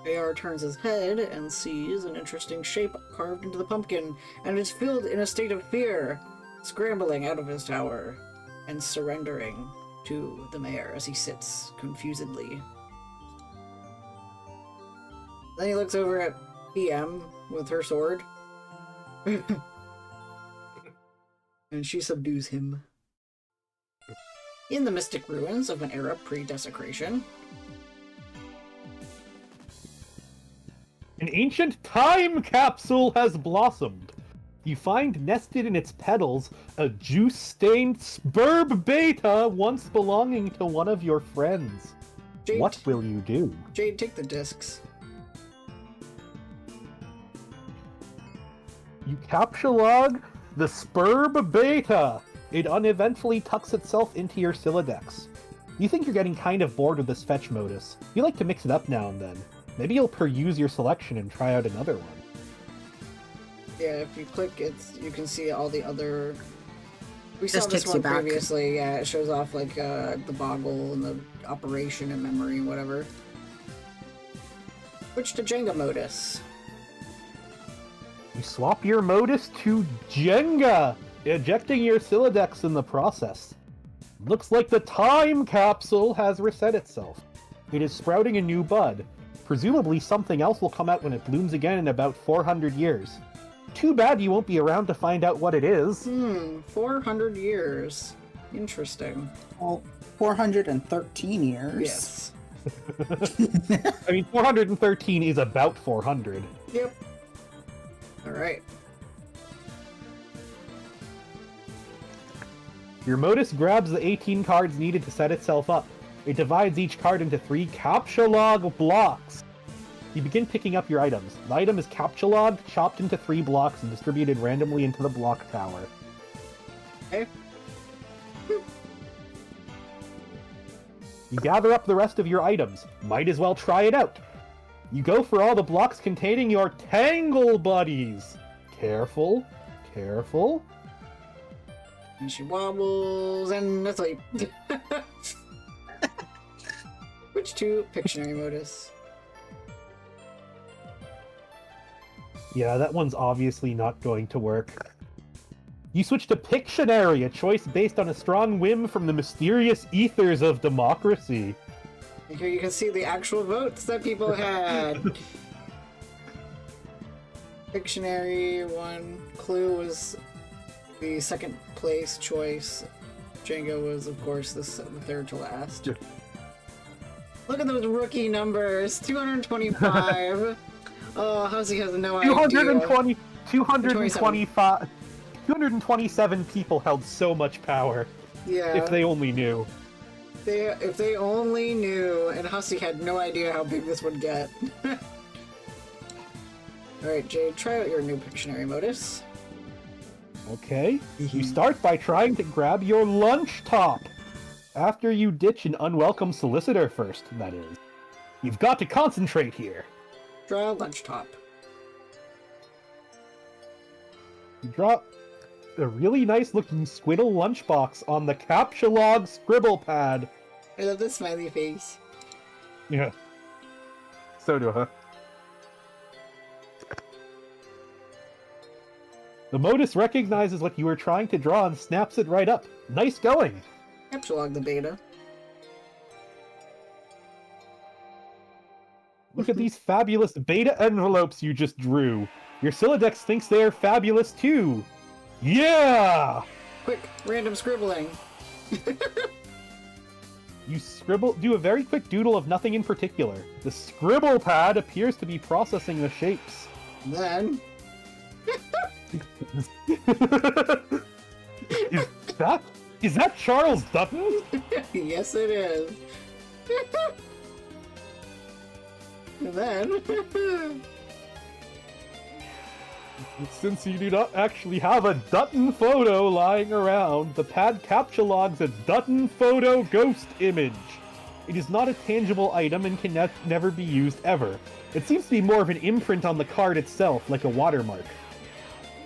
AR turns his head and sees an interesting shape carved into the pumpkin, and is filled in a state of fear, scrambling out of his tower and surrendering to the mayor as he sits confusedly. Then he looks over at PM with her sword. And And she subdues him. In the mystic ruins of an era pre-desecration. An ancient time capsule has blossomed. You find nested in its petals a juice-stained spurb beta once belonging to one of your friends. Jade, What will you do? Jade, take the discs. You captulog the spurb beta. It uneventfully tucks itself into your Silodex. You think you're getting kind of bored with this fetch modus. You like to mix it up now and then. Maybe you'll peruse your selection and try out another one. Yeah, if you click it, you can see all the other... We saw Just this takes you one back. previously, yeah, it shows off, like, the boggle and the operation and memory and whatever. Switch to Jenga modus. You swap your modus to Jenga, ejecting your Silodex in the process. Looks like the time capsule has reset itself. It is sprouting a new bud. Presumably something else will come out when it blooms again in about 400 years. Too bad you won't be around to find out what it is. 400 years. Interesting. Well, 413 years. Yes. I mean, 413 is about 400. Yep. Alright. Your modus grabs the 18 cards needed to set itself up. It divides each card into 3 captulog blocks. You begin picking up your items. The item is captulogged, chopped into 3 blocks, and distributed randomly into the block tower. Okay. You gather up the rest of your items. Might as well try it out. You go for all the blocks containing your Tangle Buddies. Careful, careful. And she wobbles and asleep. Switch to Pictionary modus. Yeah, that one's obviously not going to work. You switch to Pictionary, a choice based on a strong whim from the mysterious ethers of democracy. And here you can see the actual votes that people had. Pictionary one. Clue was the second place choice. Jenga was, of course, the third to last. Look at those rookie numbers. 225. Oh, Huzzy has no idea. 225... 227 people held so much power. Yeah. If they only knew. If they only knew, and Hussey had no idea how big this would get. Alright, Jade, try out your new Pictionary modus. Okay. You start by trying to grab your lunch top. After you ditch an unwelcome solicitor first, that is. You've got to concentrate here. Draw lunch top. You drop a really nice looking squiddle lunchbox on the Captulog scribble pad. I love the smiley face. Yeah. So do I. The modus recognizes what you were trying to draw and snaps it right up. Nice going! Capsulog the beta. Look at these fabulous beta envelopes you just drew. Your Silodex thinks they are fabulous too. Yeah! Quick, random scribbling. You do a very quick doodle of nothing in particular. The scribble pad appears to be processing the shapes. Then... Is that Charles Dutton? Yes, it is. And then... Since you do not actually have a Dutton photo lying around, the pad captulogs a Dutton photo ghost image. It is not a tangible item and can never be used ever. It seems to be more of an imprint on the card itself, like a watermark.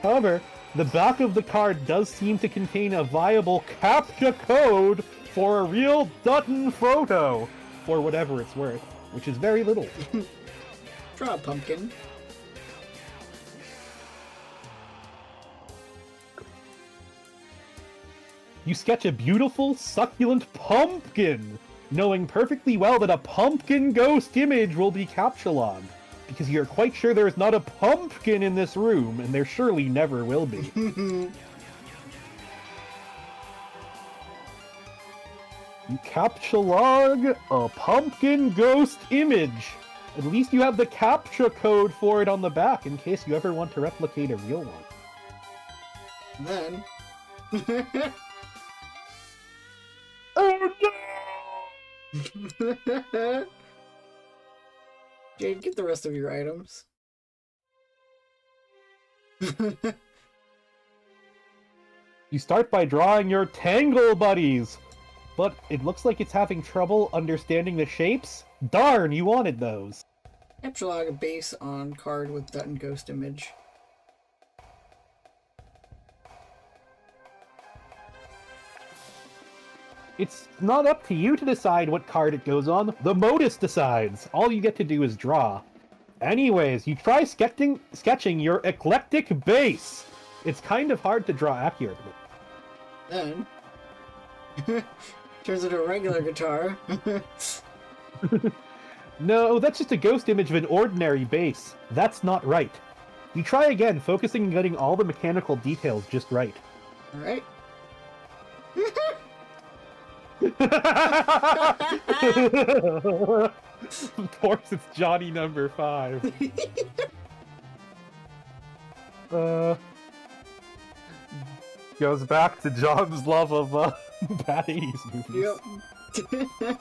However, the back of the card does seem to contain a viable CAPTCHA code for a real Dutton photo, for whatever it's worth, which is very little. Draw a pumpkin. You sketch a beautiful, succulent pumpkin, knowing perfectly well that a pumpkin ghost image will be captulogged, because you're quite sure there is not a pumpkin in this room, and there surely never will be. You captcha a pumpkin ghost image. At least you have the captcha code for it on the back in case you ever want to replicate a real one. And then... Oh no! Jade, get the rest of your items. You start by drawing your Tangle buddies, but it looks like it's having trouble understanding the shapes. Darn, you wanted those. Capture a base on card with Dutton Ghost image. It's not up to you to decide what card it goes on. The modus decides. All you get to do is draw. Anyways, you try sketching your eclectic base. It's kind of hard to draw accurately. Then... turns into a regular guitar. No, that's just a ghost image of an ordinary base. That's not right. You try again, focusing on getting all the mechanical details just right. Alright. Of course, it's Johnny number 5. Goes back to John's love of bad 80s movies. Yep.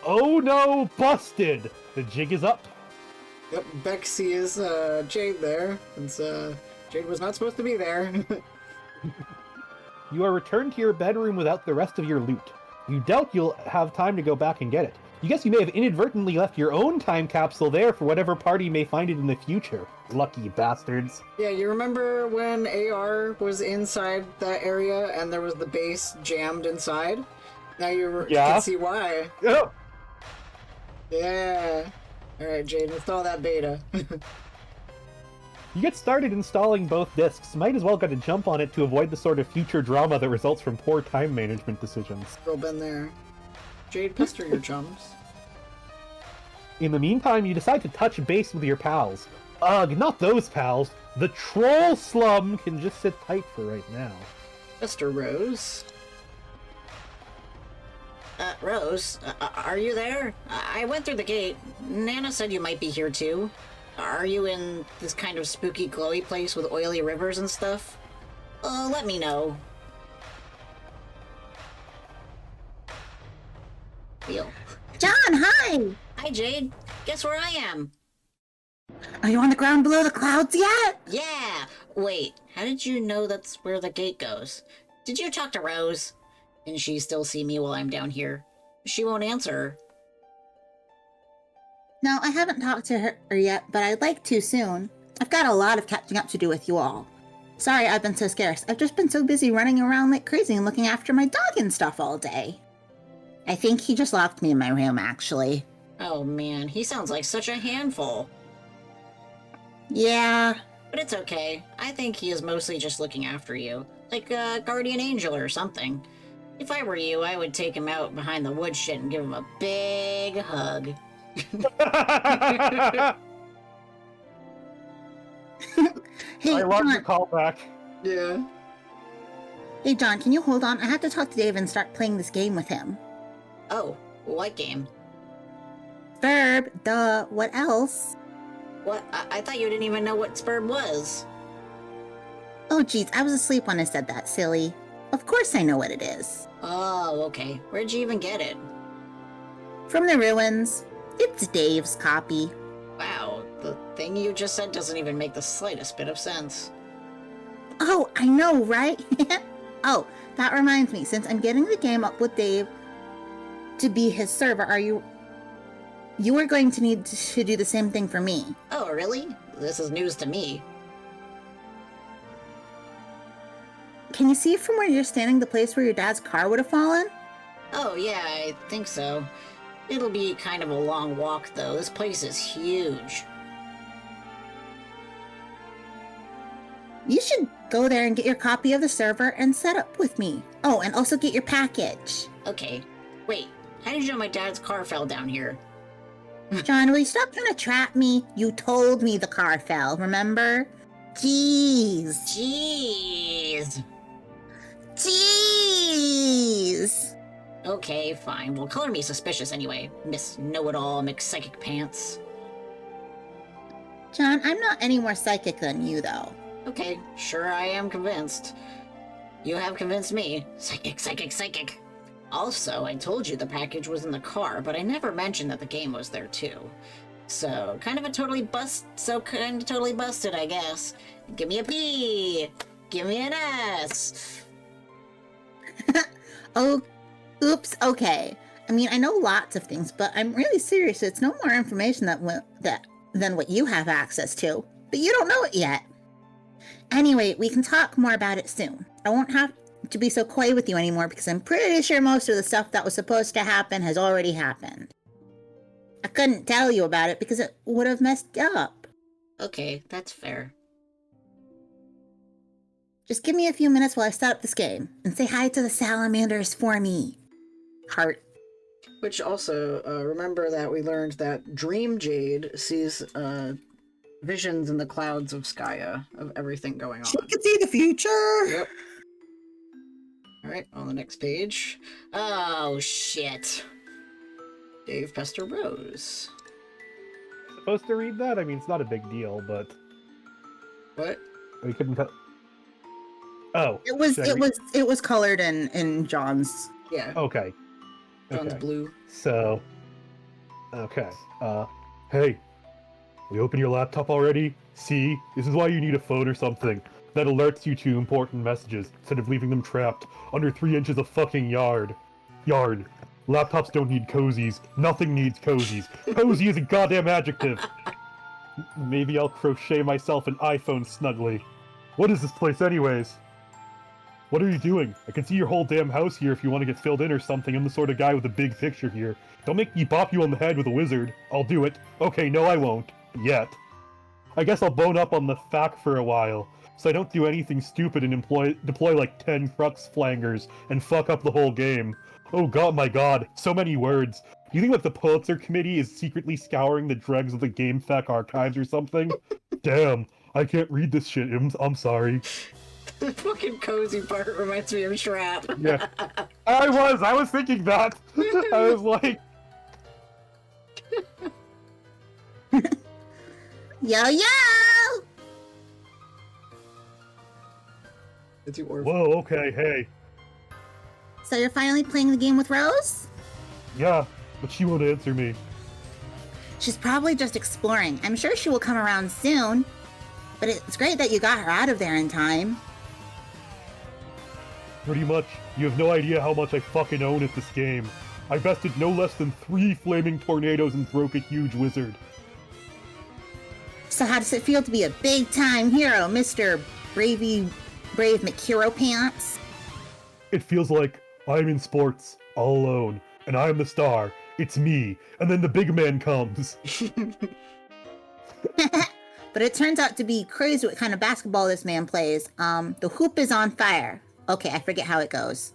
Oh no, busted! The jig is up. Yep, Beck sees Jade there, since Jade was not supposed to be there. You are returned to your bedroom without the rest of your loot. You doubt you'll have time to go back and get it. You guess you may have inadvertently left your own time capsule there for whatever party may find it in the future. Lucky bastards. Yeah, you remember when AR was inside that area and there was the base jammed inside? Now you can see why. Oh. Yeah. Alright, Jade, install that beta. You get started installing both discs. Might as well get a jump on it to avoid the sort of future drama that results from poor time management decisions. Girl, been there. Jade, pester your chums. In the meantime, you decide to touch base with your pals. Ugh, not those pals. The troll slum can just sit tight for right now. Pester Rose. Rose, are you there? I went through the gate. Nana said you might be here too. Are you in this kind of spooky glowy place with oily rivers and stuff? Let me know. Deal. John, hi! Hi, Jade. Guess where I am? Are you on the ground below the clouds yet? Yeah! Wait, how did you know that's where the gate goes? Did you talk to Rose? Can she still see me while I'm down here? She won't answer. No, I haven't talked to her yet, but I'd like to soon. I've got a lot of catching up to do with you all. Sorry I've been so scarce. I've just been so busy running around like crazy and looking after my dog and stuff all day. I think he just locked me in my room, actually. Oh man, he sounds like such a handful. Yeah. But it's okay. I think he is mostly just looking after you. Like a guardian angel or something. If I were you, I would take him out behind the woodshed and give him a big hug. Hey, I love John. the callback. Yeah. Hey, John, can you hold on? I have to talk to Dave and start playing this game with him. Oh, what game? Verb, duh, what else? What? I thought you didn't even know what Spurb was. Oh, geez, I was asleep when I said that, silly. Of course I know what it is. Oh, okay. Where'd you even get it? From the ruins. It's Dave's copy. Wow, the thing you just said doesn't even make the slightest bit of sense. Oh, I know, right? Oh, that reminds me, since I'm getting the game up with Dave to be his server, you are going to need to do the same thing for me. Oh, really? This is news to me. Can you see from where you're standing the place where your dad's car would have fallen? Oh, yeah, I think so. It'll be kind of a long walk, though. This place is huge. You should go there and get your copy of the server and set up with me. Oh, and also get your package. Okay. Wait, how did you know my dad's car fell down here? John, will you stop trying to trap me? You told me the car fell, remember? Jeez. Jeez. Jeez. please. Okay, fine. Well, color me suspicious anyway, Miss Know-It-All McPsychic Pants. John, I'm not any more psychic than you, though. Okay, sure I am convinced. You have convinced me. Psychic, psychic, psychic. Also, I told you the package was in the car, but I never mentioned that the game was there too. So, kind of totally busted, I guess. Give me a B! Give me an S! Oh, oops, okay. I mean, I know lots of things, but I'm really serious. It's no more information than what you have access to. But you don't know it yet. Anyway, we can talk more about it soon. I won't have to be so coy with you anymore because I'm pretty sure most of the stuff that was supposed to happen has already happened. I couldn't tell you about it because it would have messed up. Okay, that's fair. Just give me a few minutes while I set up this game, and say hi to the salamanders for me. Heart. Which also, remember that we learned that Dream Jade sees visions in the clouds of Skya, of everything going on. She can see the future. Yep. Alright, on the next page. Oh, shit. Dave Pester Rose. Supposed to read that? I mean, it's not a big deal, but What? we couldn't cut. Oh, It was colored in John's. Yeah, okay. John's Okay. blue. So, okay. Hey, we open your laptop already? See, this is why you need a phone or something that alerts you to important messages instead of leaving them trapped under 3 inches of fucking yard. Laptops don't need cozies. Nothing needs cozies. Cozy is a goddamn adjective. Maybe I'll crochet myself an iPhone snugly. What is this place anyways? What are you doing? I can see your whole damn house here if you want to get filled in or something. I'm the sort of guy with a big picture here. Don't make me bop you on the head with a wizard. I'll do it. Okay, no I won't. Yet. I guess I'll bone up on the fact for a while, so I don't do anything stupid and deploy like 10 crux flangers and fuck up the whole game. Oh god, my god, so many words. Do you think like the Pulitzer Committee is secretly scouring the dregs of the GameFAQ archives or something? Damn, I can't read this shit, I'm sorry. The fucking cozy part reminds me of Shrap. Yeah. I was thinking that. I was like... Yo, yo! It's you, Orv. Whoa, okay, hey. So you're finally playing the game with Rose? Yeah, but she won't answer me. She's probably just exploring. I'm sure she will come around soon. But it's great that you got her out of there in time. Pretty much. You have no idea how much I fucking own at this game. I bested no less than 3 flaming tornadoes and broke a huge wizard. So how does it feel to be a big-time hero, Mr. Brave McHero Pants? It feels like I'm in sports, all alone, and I'm the star. It's me, and then the big man comes. But it turns out to be crazy what kind of basketball this man plays. The hoop is on fire. Okay, I forget how it goes.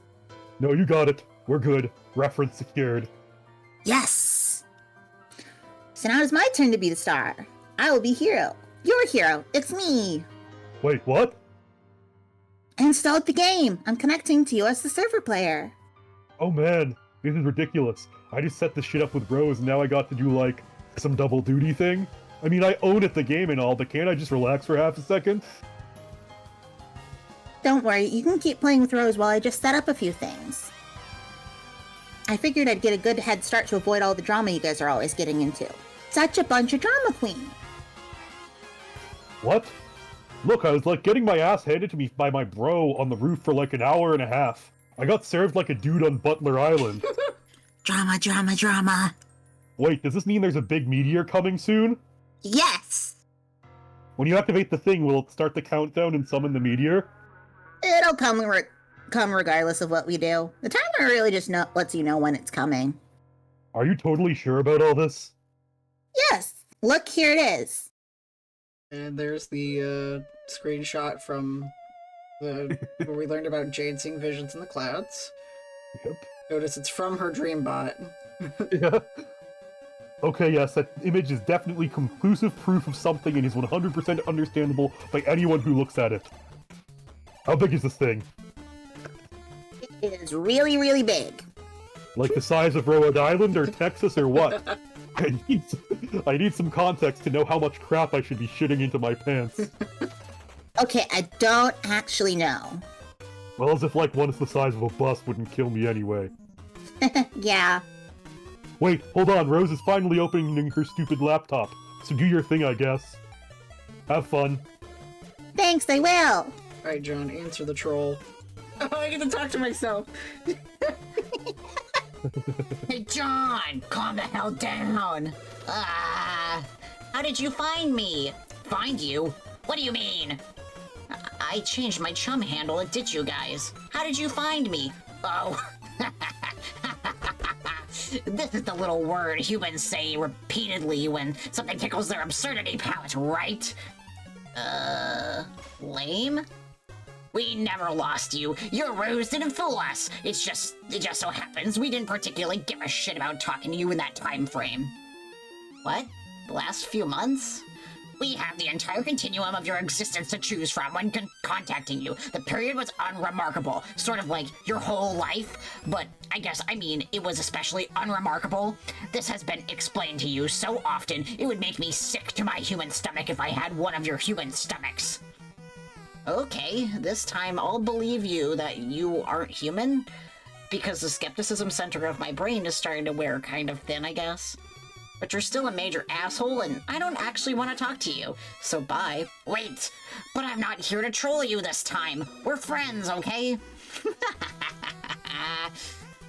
No, you got it. We're good. Reference secured. Yes! So now it's my turn to be the star. I will be hero. You're a hero. It's me. Wait, what? I installed the game. I'm connecting to you as the server player. Oh man, this is ridiculous. I just set this shit up with Rose and now I got to do like some double duty thing. I mean, I own it the game and all, but can't I just relax for half a second? Don't worry, you can keep playing with Rose while I just set up a few things. I figured I'd get a good head start to avoid all the drama you guys are always getting into. Such a bunch of drama queen. What? Look, I was like getting my ass handed to me by my bro on the roof for like an hour and a half. I got served like a dude on Butler Island. Drama, drama, drama. Wait, does this mean there's a big meteor coming soon? Yes! When you activate the thing, will it start the countdown and summon the meteor? It'll come regardless of what we do. The timer really just lets you know when it's coming. Are you totally sure about all this? Yes! Look, here it is. And there's the screenshot from where we learned about Jade seeing visions in the clouds. Yep. Notice it's from her dream bot. Yeah. Okay, yes, that image is definitely conclusive proof of something and is 100% understandable by anyone who looks at it. How big is this thing? It is really, really big. Like the size of Rhode Island or Texas or what? I need some context to know how much crap I should be shitting into my pants. Okay, I don't actually know. Well, as if like one is the size of a bus wouldn't kill me anyway. Yeah. Wait, hold on, Rose is finally opening her stupid laptop. So do your thing, I guess. Have fun. Thanks, I will. Alright, John, answer the troll. Oh, I get to talk to myself. Hey, John, calm the hell down. How did you find me? Find you? What do you mean? I changed my chum handle at Ditch You Guys. How did you find me? Oh. This is the little word humans say repeatedly when something tickles their absurdity palate, right? Lame? We never lost you. Your ruse didn't fool us. It just so happens we didn't particularly give a shit about talking to you in that time frame. What? The last few months? We have the entire continuum of your existence to choose from when contacting you. The period was unremarkable, sort of like your whole life, but I mean, it was especially unremarkable. This has been explained to you so often, it would make me sick to my human stomach if I had one of your human stomachs. Okay, this time I'll believe you that you aren't human, because the skepticism center of my brain is starting to wear kind of thin, I guess. But you're still a major asshole, and I don't actually want to talk to you, so bye. Wait, but I'm not here to troll you this time. We're friends, okay?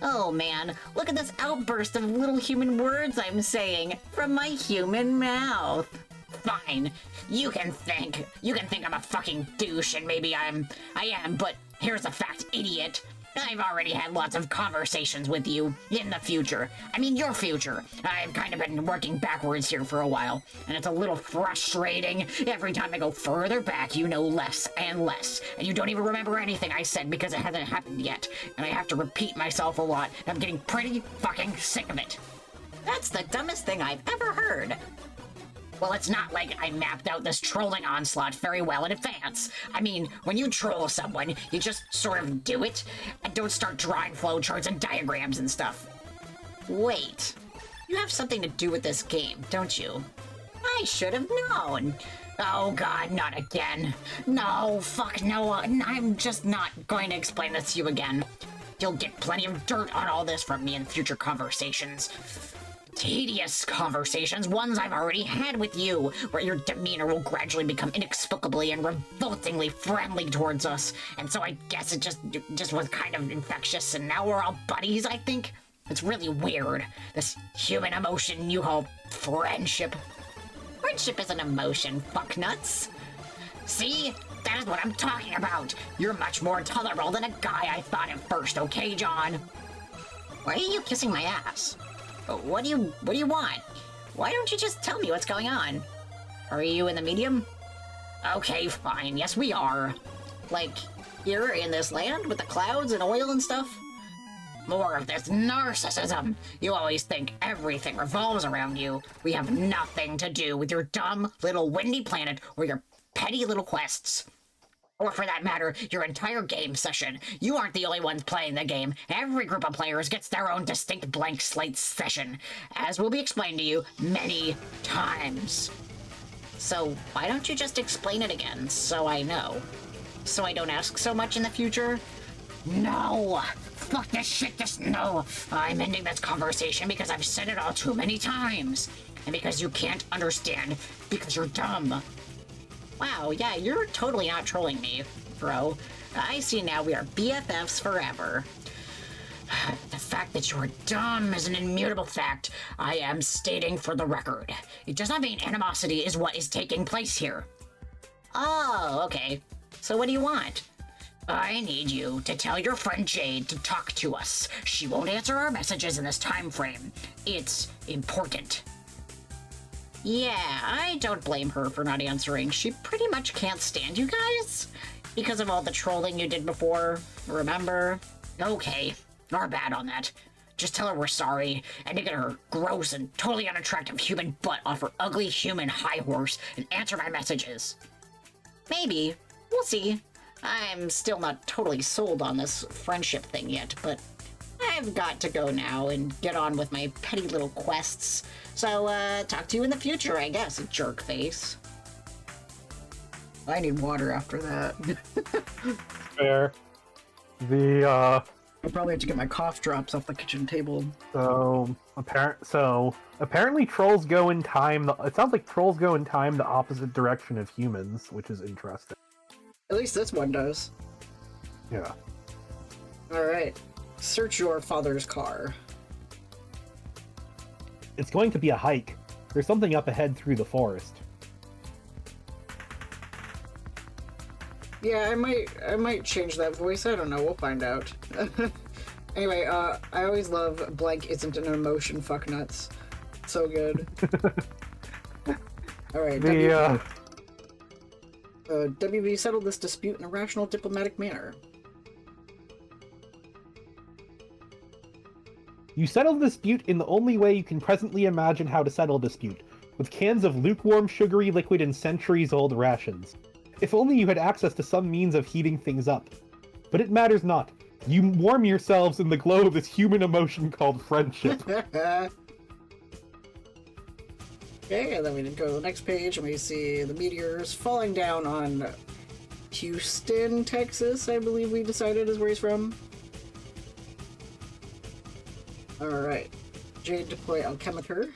Oh man, look at this outburst of little human words I'm saying from my human mouth. Fine, you can think I'm a fucking douche, and maybe I am, but here's the fact, idiot. I've already had lots of conversations with you in the future. I mean, your future. I've kind of been working backwards here for a while, and it's a little frustrating. Every time I go further back, you know less and less, and you don't even remember anything I said because it hasn't happened yet, and I have to repeat myself a lot, and I'm getting pretty fucking sick of it. That's the dumbest thing I've ever heard. Well, it's not like I mapped out this trolling onslaught very well in advance. I mean, when you troll someone, you just sort of do it, and don't start drawing flowcharts and diagrams and stuff. Wait, you have something to do with this game, don't you? I should have known. Oh god, not again. No, fuck no, I'm just not going to explain this to you again. You'll get plenty of dirt on all this from me in future conversations. Tedious conversations, ones I've already had with you, where your demeanor will gradually become inexplicably and revoltingly friendly towards us, and so I guess it just was kind of infectious, and now we're all buddies, I think? It's really weird, this human emotion you call friendship. Friendship is an emotion, fucknuts. See? That is what I'm talking about. You're much more tolerable than a guy I thought at first, okay, John? Why are you kissing my ass? What do you want? Why don't you just tell me what's going on? Are you in the medium? Okay, fine. Yes, we are. Like, here in this land with the clouds and oil and stuff? More of this narcissism. You always think everything revolves around you. We have nothing to do with your dumb little windy planet or your petty little quests. Or for that matter, your entire game session. You aren't the only ones playing the game. Every group of players gets their own distinct blank slate session, as will be explained to you many times. So why don't you just explain it again, so I know? So I don't ask so much in the future? No! Fuck this shit, just no! I'm ending this conversation because I've said it all too many times. And because you can't understand, because you're dumb. Wow, yeah, you're totally not trolling me, bro. I see now we are BFFs forever. The fact that you're dumb is an immutable fact I am stating for the record. It does not mean animosity is what is taking place here. Oh, okay. So what do you want? I need you to tell your friend Jade to talk to us. She won't answer our messages in this time frame. It's important. Yeah, I don't blame her for not answering. She pretty much can't stand you guys. Because of all the trolling you did before, remember? Okay, our bad on that. Just tell her we're sorry, and to get her gross and totally unattractive human butt off her ugly human high horse and answer my messages. Maybe. We'll see. I'm still not totally sold on this friendship thing yet, but I've got to go now and get on with my petty little quests. So, talk to you in the future, I guess, jerk face. I need water after that. Fair. I'll probably have to get my cough drops off the kitchen table. So apparently trolls go in time. It sounds like trolls go in time the opposite direction of humans, which is interesting. At least this one does. Yeah. Alright. Search your father's car. It's going to be a hike. There's something up ahead through the forest. Yeah, I might change that voice. I don't know. We'll find out. Anyway, I always love blank isn't an emotion fucknuts. So good. Alright, WB settled this dispute in a rational diplomatic manner. You settle the dispute in the only way you can presently imagine how to settle a dispute, with cans of lukewarm sugary liquid and centuries-old rations. If only you had access to some means of heating things up. But it matters not. You warm yourselves in the glow of this human emotion called friendship. Okay, and then we go to the next page and we see the meteors falling down on Houston, Texas, I believe we decided is where he's from. Alright. Jade deploy alchemitor.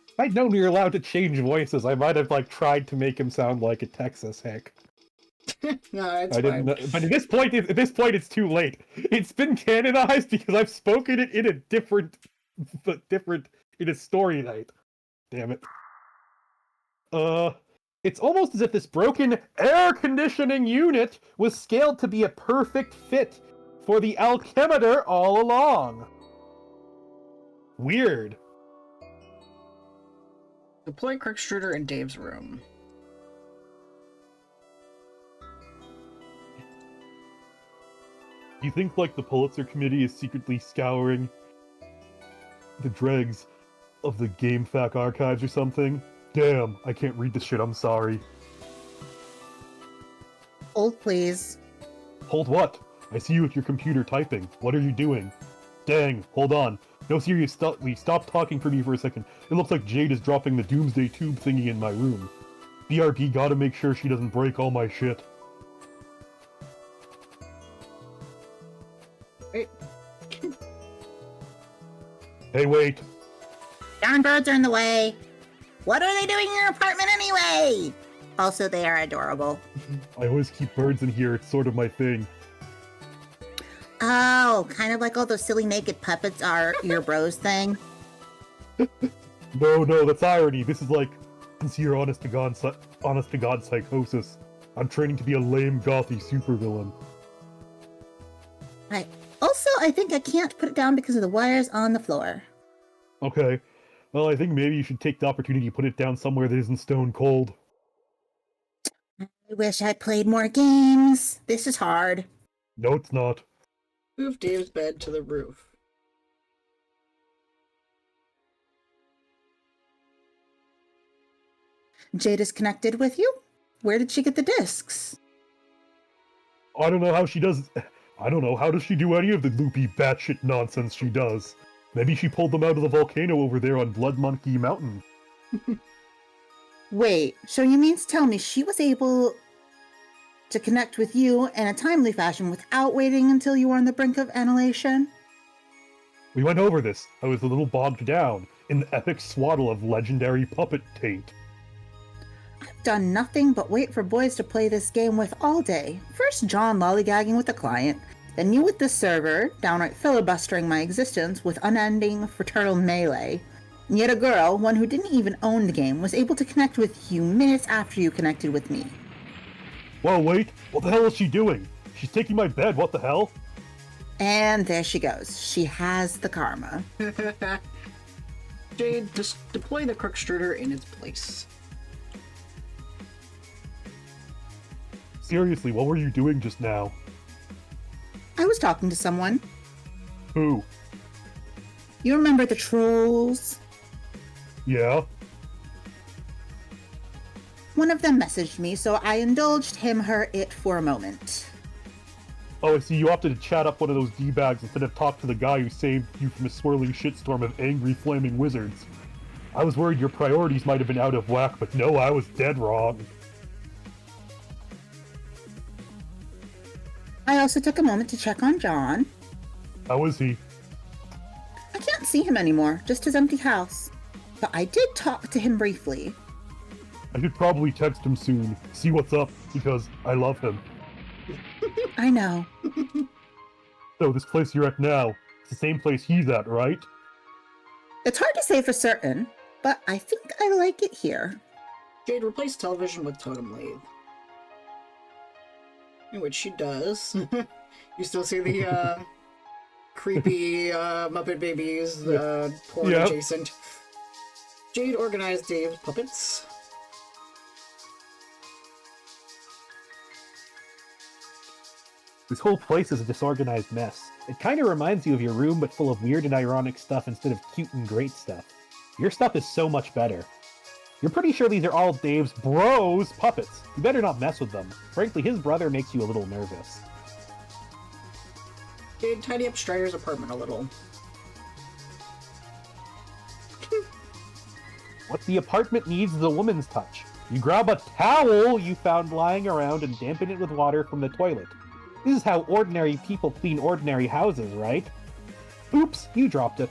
If I'd known you're allowed to change voices, I might have tried to make him sound like a Texas hick. No, it's I fine. didn't know, but at this point, it's too late. It's been canonized because I've spoken it in a different in a story night. Damn it. It's almost as if this broken air conditioning unit was scaled to be a perfect fit for the alchemitor all along. Weird. Deploy Crookstruder in Dave's room. You think the Pulitzer Committee is secretly scouring the dregs of the GameFAQ archives or something? Damn, I can't read this shit, I'm sorry. Hold, please. Hold what? I see you at your computer typing. What are you doing? Dang, hold on. No, serious, stop talking for me for a second. It looks like Jade is dropping the Doomsday Tube thingy in my room. BRB gotta make sure she doesn't break all my shit. Wait. Hey, wait. Darn birds are in the way. What are they doing in your apartment anyway? Also, they are adorable. I always keep birds in here, it's sort of my thing. Oh, kind of like all those silly naked puppets are your bros thing. No, that's irony. This is sincere, honest to God psychosis. I'm training to be a lame, gothy supervillain. Right. Also, I think I can't put it down because of the wires on the floor. Okay. Well, I think maybe you should take the opportunity to put it down somewhere that isn't stone cold. I wish I played more games. This is hard. No, it's not. Move Dave's bed to the roof. Jade is connected with you? Where did she get the discs? I don't know how she does... I don't know, how does she do any of the loopy batshit nonsense she does? Maybe she pulled them out of the volcano over there on Blood Monkey Mountain. Wait, so you mean to tell me she was able to connect with you in a timely fashion without waiting until you were on the brink of annihilation? We went over this. I was a little bogged down in the epic swaddle of legendary puppet taint. I've done nothing but wait for boys to play this game with all day. First John lollygagging with the client, then you with the server, downright filibustering my existence with unending fraternal melee. And yet a girl, one who didn't even own the game, was able to connect with you minutes after you connected with me. Whoa, wait! What the hell is she doing? She's taking my bed, what the hell? And there she goes. She has the karma. Jade, just deploy the Crookstruder in its place. Seriously, what were you doing just now? I was talking to someone. Who? You remember the trolls? Yeah? One of them messaged me, so I indulged it for a moment. Oh, I see you opted to chat up one of those D-bags instead of talk to the guy who saved you from a swirling shitstorm of angry flaming wizards. I was worried your priorities might have been out of whack, but no, I was dead wrong. I also took a moment to check on John. How is he? I can't see him anymore, just his empty house. But I did talk to him briefly. I should probably text him soon, see what's up, because I love him. I know. So this place you're at now, it's the same place he's at, right? It's hard to say for certain, but I think I like it here. Jade, replace television with totem lathe. In which she does. You still see the creepy Muppet Babies porn adjacent. Jade organized Dave's puppets. This whole place is a disorganized mess. It kind of reminds you of your room, but full of weird and ironic stuff instead of cute and great stuff. Your stuff is so much better. You're pretty sure these are all Dave's bros' puppets. You better not mess with them. Frankly, his brother makes you a little nervous. Jade, tidy up Strider's apartment a little. What the apartment needs is a woman's touch. You grab a towel you found lying around and dampen it with water from the toilet. This is how ordinary people clean ordinary houses, right? Oops, you dropped it.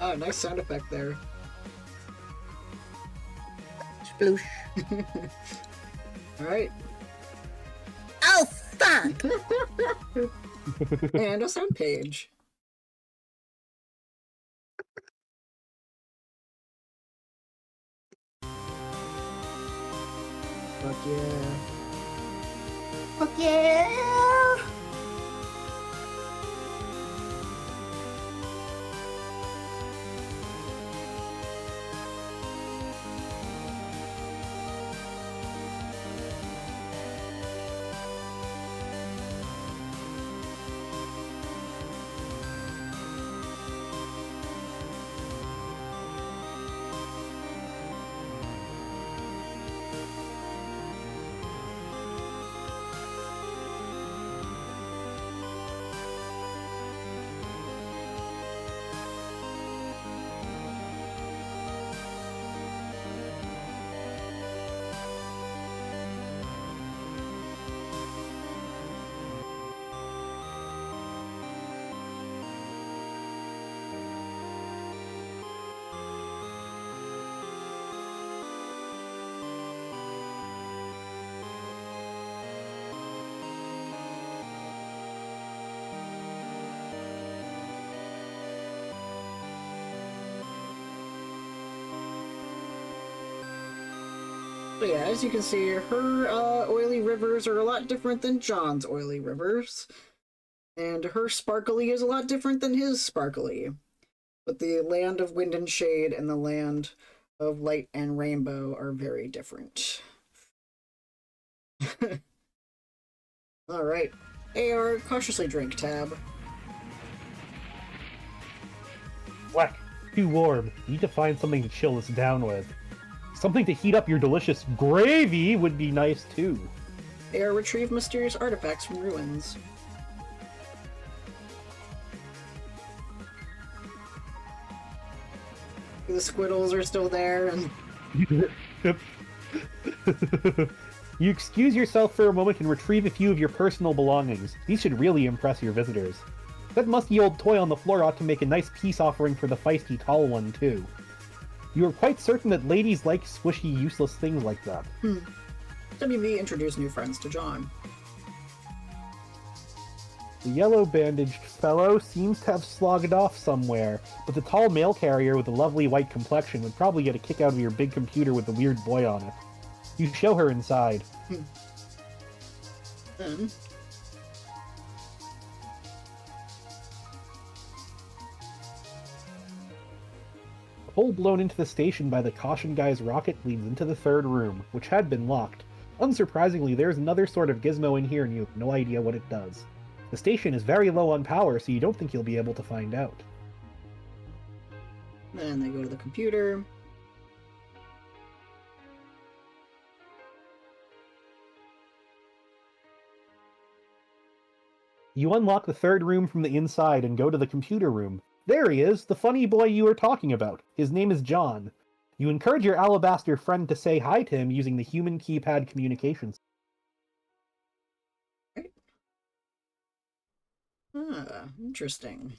Oh, nice sound effect there. Sploosh. Alright. Oh, fuck! And a sound page. Fuck yeah. Fuck yeah! But yeah, as you can see, her oily rivers are a lot different than John's oily rivers. And her sparkly is a lot different than his sparkly. But the land of wind and shade and the land of light and rainbow are very different. Alright. AR cautiously drink tab. Whack. Too warm. Need to find something to chill us down with. Something to heat up your delicious gravy would be nice too. AR retrieve mysterious artifacts from ruins. The squiddles are still there, and You excuse yourself for a moment and retrieve a few of your personal belongings. These should really impress your visitors. That musty old toy on the floor ought to make a nice peace offering for the feisty tall one, too. You are quite certain that ladies like squishy, useless things like that. WV introduced new friends to John. The yellow-bandaged fellow seems to have slogged off somewhere, but the tall mail carrier with the lovely white complexion would probably get a kick out of your big computer with the weird boy on it. You show her inside. A hole blown into the station by the caution guy's rocket leads into the third room, which had been locked. Unsurprisingly, there's another sort of gizmo in here and you have no idea what it does. The station is very low on power, so you don't think you'll be able to find out. Then they go to the computer. You unlock the third room from the inside and go to the computer room. There he is, the funny boy you were talking about. His name is John. You encourage your alabaster friend to say hi to him using the human keypad communications. Ah, interesting.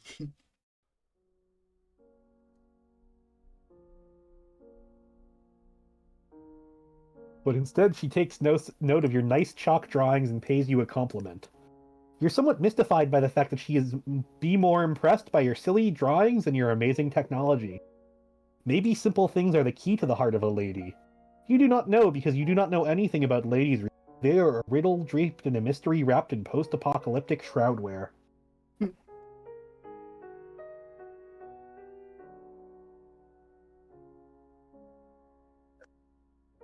But instead she takes note of your nice chalk drawings and pays you a compliment. You're somewhat mystified by the fact that she is more impressed by your silly drawings and your amazing technology. Maybe simple things are the key to the heart of a lady. You do not know because you do not know anything about ladies. They are a riddle draped in a mystery wrapped in post-apocalyptic shroudwear.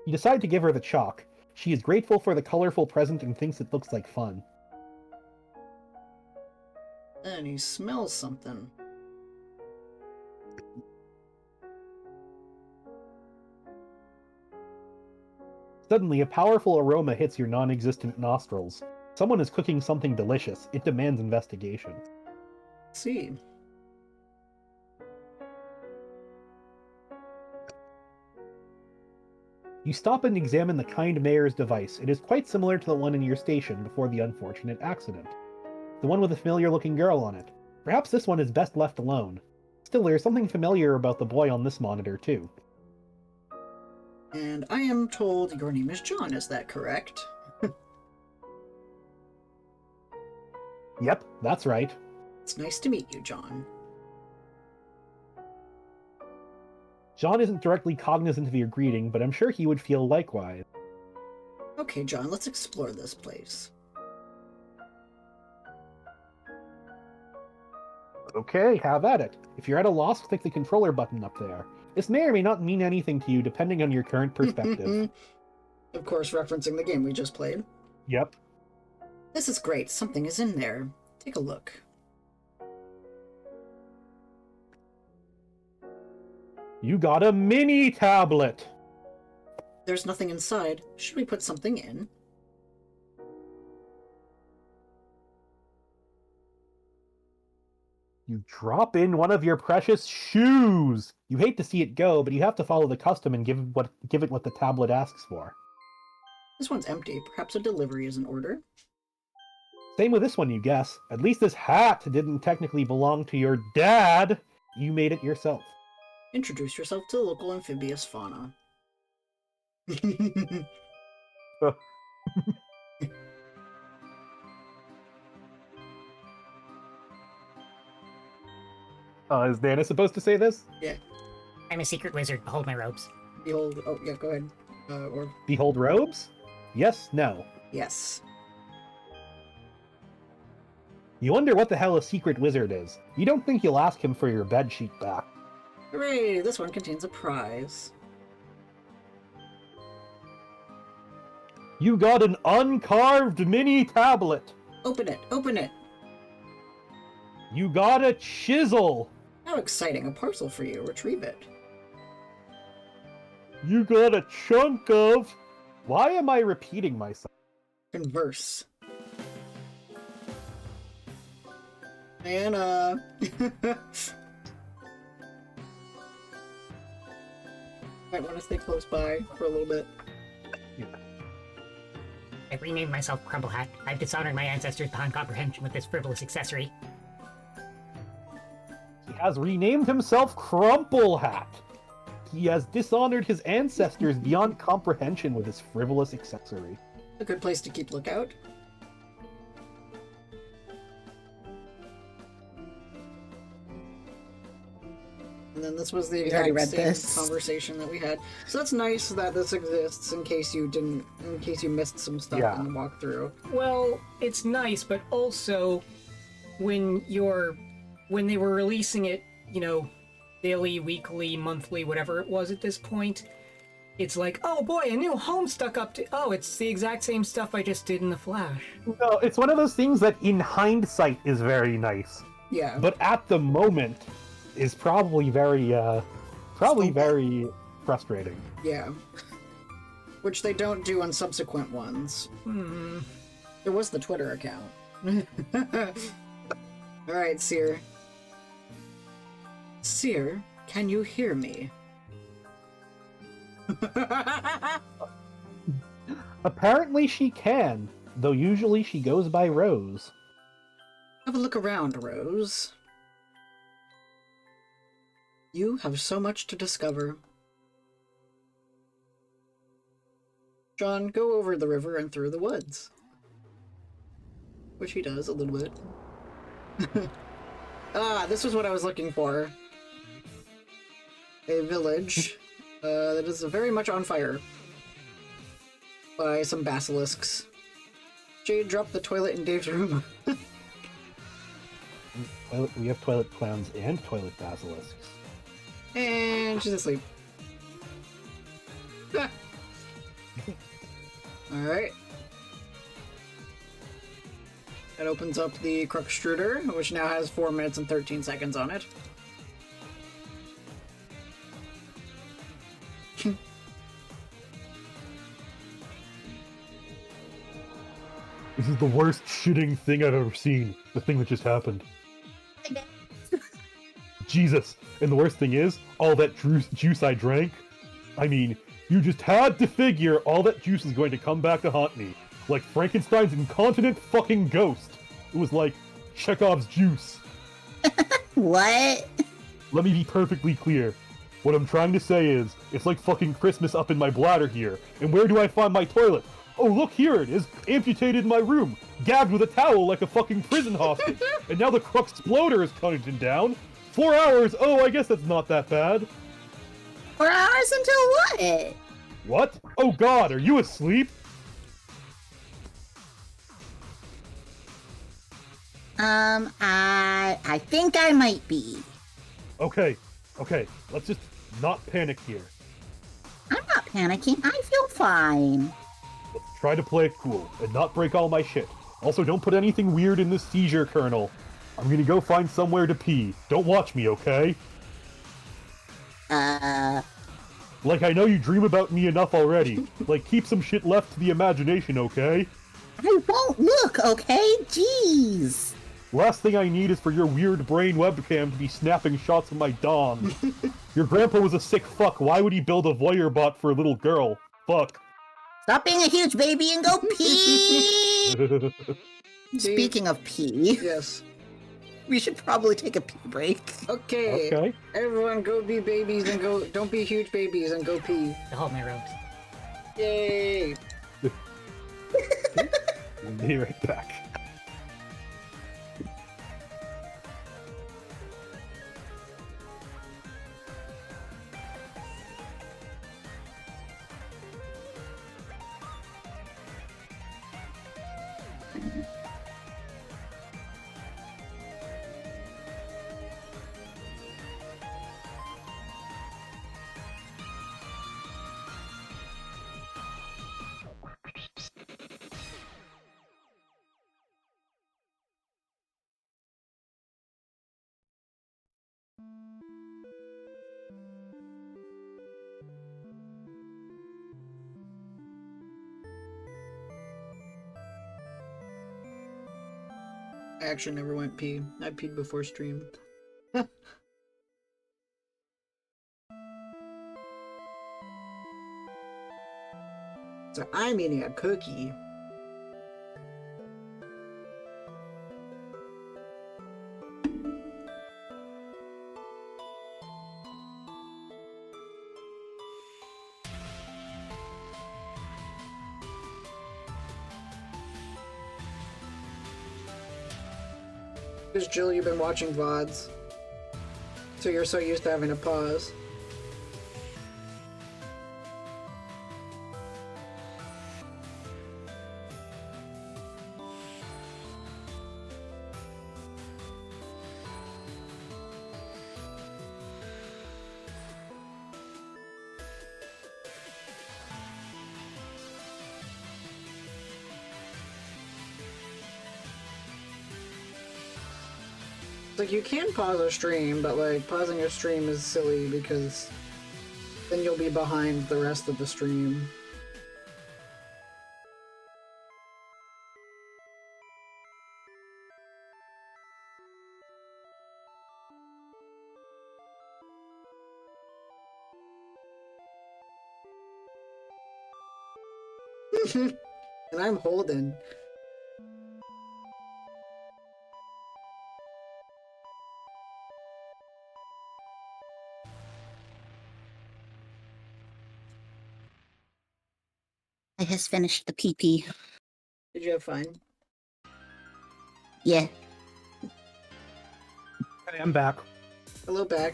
You decide to give her the chalk. She is grateful for the colorful present and thinks it looks like fun. And he smells something. Suddenly, a powerful aroma hits your non-existent nostrils. Someone is cooking something delicious. It demands investigation. Let's see. You stop and examine the kind mayor's device. It is quite similar to the one in your station before the unfortunate accident. The one with the familiar-looking girl on it. Perhaps this one is best left alone. Still, there's something familiar about the boy on this monitor, too. And I am told your name is John, is that correct? Yep, that's right. It's nice to meet you, John. John isn't directly cognizant of your greeting, but I'm sure he would feel likewise. Okay, John, let's explore this place. Okay, have at it. If you're at a loss, click the controller button up there. This may or may not mean anything to you, depending on your current perspective. Of course, referencing the game we just played. Yep. This is great. Something is in there. Take a look. You got a mini tablet! There's nothing inside. Should we put something in? You drop in one of your precious shoes! You hate to see it go, but you have to follow the custom and give it what the tablet asks for. This one's empty. Perhaps a delivery is in order. Same with this one, you guess. At least this hat didn't technically belong to your dad. You made it yourself. Introduce yourself to the local amphibious fauna. Is Dana supposed to say this? Yeah. I'm a secret wizard. Behold my robes. Behold. Oh, yeah, go ahead. Or. Behold robes? Yes, no. Yes. You wonder what the hell a secret wizard is. You don't think you'll ask him for your bedsheet back. Hooray! This one contains a prize. You got an uncarved mini tablet! Open it! Open it! You got a chisel! How exciting! A parcel for you. Retrieve it. You got a chunk of... Why am I repeating myself? Converse. And, might want to stay close by for a little bit. Yeah. I've renamed myself Crumble Hat. I've dishonored my ancestors beyond comprehension with this frivolous accessory. He has renamed himself Crumple Hat. He has dishonored his ancestors beyond comprehension with his frivolous accessory. A good place to keep lookout. And then this was the We already exact read same this. conversation that we had. So that's nice that this exists in case you missed some stuff Yeah. in the walkthrough. Well, it's nice, but also when they were releasing it, daily, weekly, monthly, whatever it was at this point, it's like, oh boy, a new Homestuck update. Oh, it's the exact same stuff I just did in the Flash. No, it's one of those things that in hindsight is very nice. Yeah. But at the moment is probably very very frustrating. Yeah. Which they don't do on subsequent ones. There was the Twitter account. Alright, Seer. Seer, can you hear me? Apparently she can, though usually she goes by Rose. Have a look around, Rose. You have so much to discover. John, go over the river and through the woods. Which he does a little bit. This was what I was looking for. A village that is very much on fire by some basilisks. Jade dropped the toilet in Dave's room. We have toilet clowns and toilet basilisks. And she's asleep. Alright. That opens up the Kruckstruder, which now has 4 minutes and 13 seconds on it. This is the worst shitting thing I've ever seen. The thing that just happened. Jesus. And the worst thing is, all that juice I drank, I mean, you just had to figure all that juice is going to come back to haunt me. Like Frankenstein's incontinent fucking ghost. It was like Chekhov's juice. What? Let me be perfectly clear. What I'm trying to say is, it's like fucking Christmas up in my bladder here. And where do I find my toilet? Oh, look, here it is, amputated in my room, gagged with a towel like a fucking prison hostage. And now the Krucksploder is counting down. 4 hours, oh, I guess that's not that bad. 4 hours until what? What? Oh god, are you asleep? I think I might be. Okay, let's just not panic here. I'm not panicking. I feel fine. Let's try to play it cool, and not break all my shit. Also, don't put anything weird in the seizure kernel. I'm gonna go find somewhere to pee. Don't watch me, okay? Like, I know you dream about me enough already. Like, keep some shit left to the imagination, okay? I won't look, okay? Jeez. Last thing I need is for your weird brain webcam to be snapping shots of my dong. Your grandpa was a sick fuck. Why would he build a voyeur bot for a little girl? Fuck. Stop being a huge baby and go pee! Speaking of pee, Yes. we should probably take a pee break. Okay. Okay. Everyone go be babies and go, don't be huge babies and go pee. Hold my robes. Yay! We'll be right back. I actually never went pee. I peed before stream. So I'm eating a cookie. Because Jill, you've been watching VODs, so you're so used to having to pause. Like, you can pause a stream, but like pausing a stream is silly because then you'll be behind the rest of the stream. And I'm Holden. I has finished the pee-pee. Did you have fun? Yeah. Hey, I'm back. Hello, back.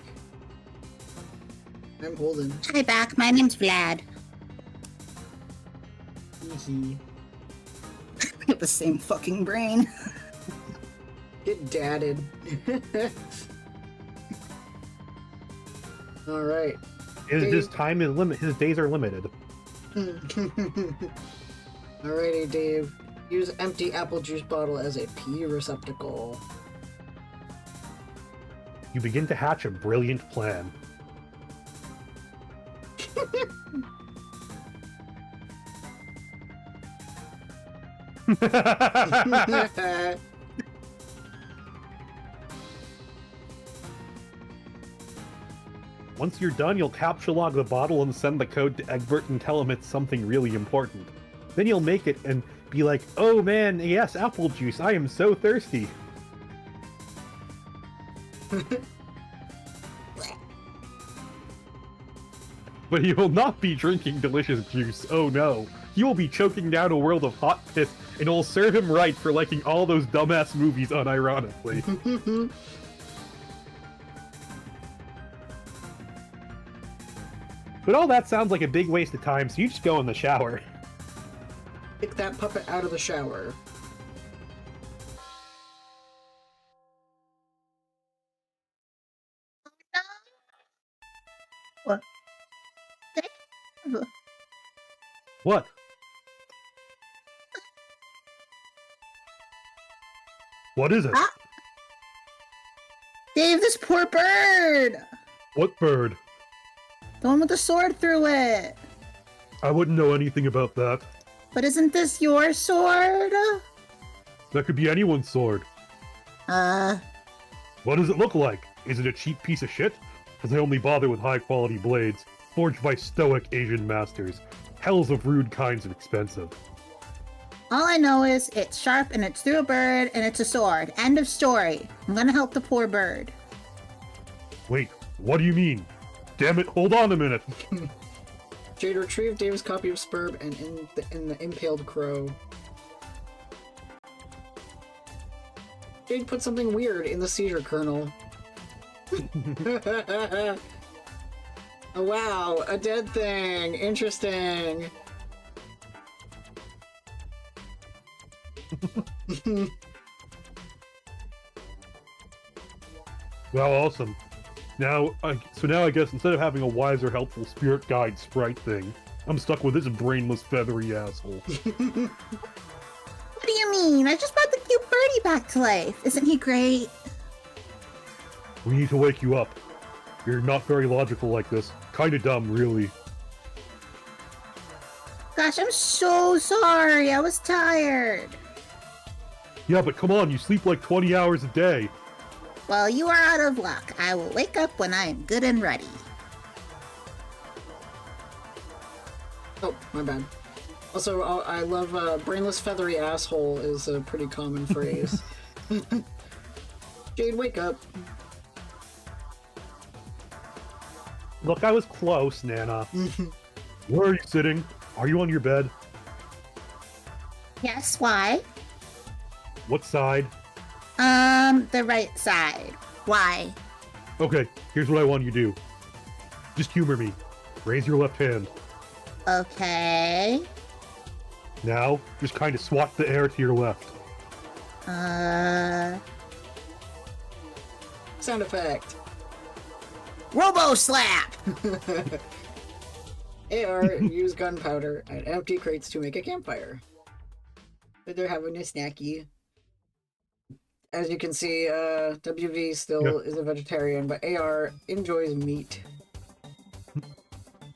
I'm Holden. Hi, back. My name's Vlad. Hee We have the same fucking brain. Get dadded. Alright. His time is limit. His days are limited. Alrighty, Dave. Use empty apple juice bottle as a pee receptacle. You begin to hatch a brilliant plan. Once you're done, you'll capture log the bottle and send the code to Egbert and tell him it's something really important. Then you'll make it and be like, "Oh man, yes, apple juice, I am so thirsty." But he will not be drinking delicious juice, oh no. He will be choking down a world of hot piss, and it'll serve him right for liking all those dumbass movies unironically. But all that sounds like a big waste of time, so you just go in the shower. Kick that puppet out of the shower. What? What? What is it? Ah! Dave, this poor bird! What bird? The one with the sword through it. I wouldn't know anything about that. But isn't this your sword? That could be anyone's sword. What does it look like? Is it a cheap piece of shit? Because I only bother with high-quality blades, forged by stoic Asian masters. Hells of rude kinds of expensive. All I know is it's sharp and it's through a bird and it's a sword. End of story. I'm gonna help the poor bird. Wait, what do you mean? Damn it, hold on a minute. Jade, retrieve Dave's copy of Spurb and in the impaled crow. Jade put something weird in the seizure kernel. Oh, wow, a dead thing. Interesting. Well, awesome. Now I guess instead of having a wise or helpful spirit guide sprite thing, I'm stuck with this brainless feathery asshole. What do you mean? I just brought the cute birdie back to life. Isn't he great? We need to wake you up. You're not very logical like this. Kinda dumb, really. Gosh, I'm so sorry. I was tired. Yeah, but come on, you sleep like 20 hours a day. Well, you are out of luck. I will wake up when I am good and ready. Oh, my bad. Also, I love brainless feathery asshole is a pretty common phrase. Jade, wake up. Look, I was close, Nana. Where are you sitting? Are you on your bed? Yes, why? What side? The right side. Why? Okay, here's what I want you to do. Just humor me. Raise your left hand. Okay. Now, just kind of swat the air to your left. Sound effect. Robo slap! AR, use gunpowder and empty crates to make a campfire. But they're having a snacky. As you can see, WV still is a vegetarian, but AR enjoys meat.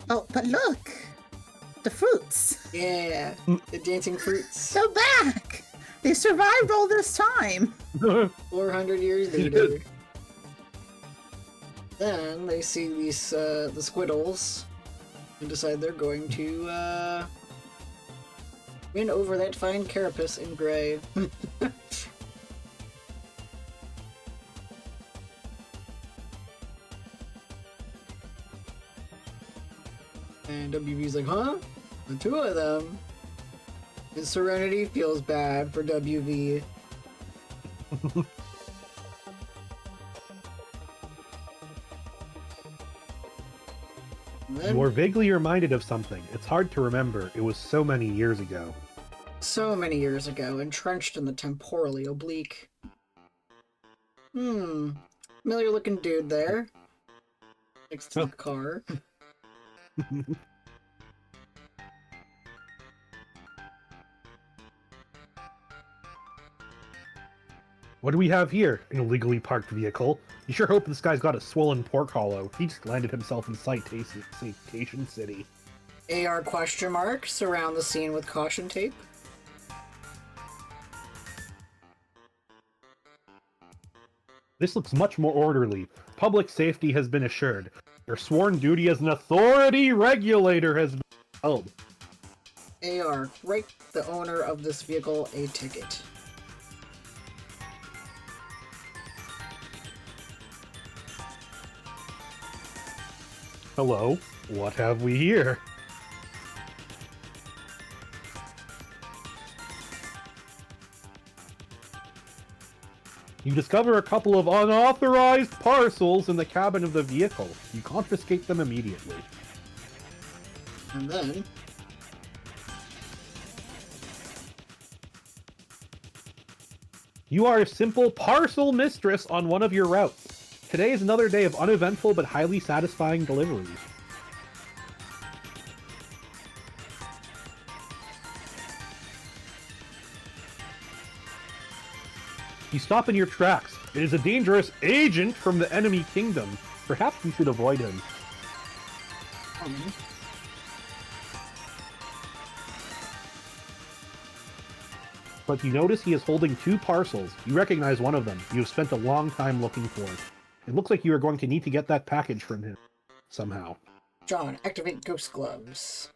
Oh, but look! The fruits! Yeah, the dancing fruits. They're back! They survived all this time! 400 years later. Then they see these, the squiddles, and decide they're going to, Win over that fine carapace in gray. And WV's like, huh? The two of them? And Serenity feels bad for WV. You are vaguely reminded of something. It's hard to remember. It was so many years ago. So many years ago, entrenched in the temporally oblique. Familiar looking dude there. Next to the car. What do we have here? An illegally parked vehicle. You sure hope this guy's got a swollen pork hollow. He just landed himself in Citation City. AR question marks surround the scene with caution tape. This looks much more orderly. Public safety has been assured. Your sworn duty as an authority regulator has been held. AR, write the owner of this vehicle a ticket. Hello, what have we here? You discover a couple of unauthorized parcels in the cabin of the vehicle. You confiscate them immediately. And then... You are a simple parcel mistress on one of your routes. Today is another day of uneventful but highly satisfying deliveries. You stop in your tracks. It is a dangerous agent from the enemy kingdom. Perhaps you should avoid him. But you notice he is holding two parcels. You recognize one of them. You have spent a long time looking for it. It looks like you are going to need to get that package from him. Somehow. John, activate ghost gloves.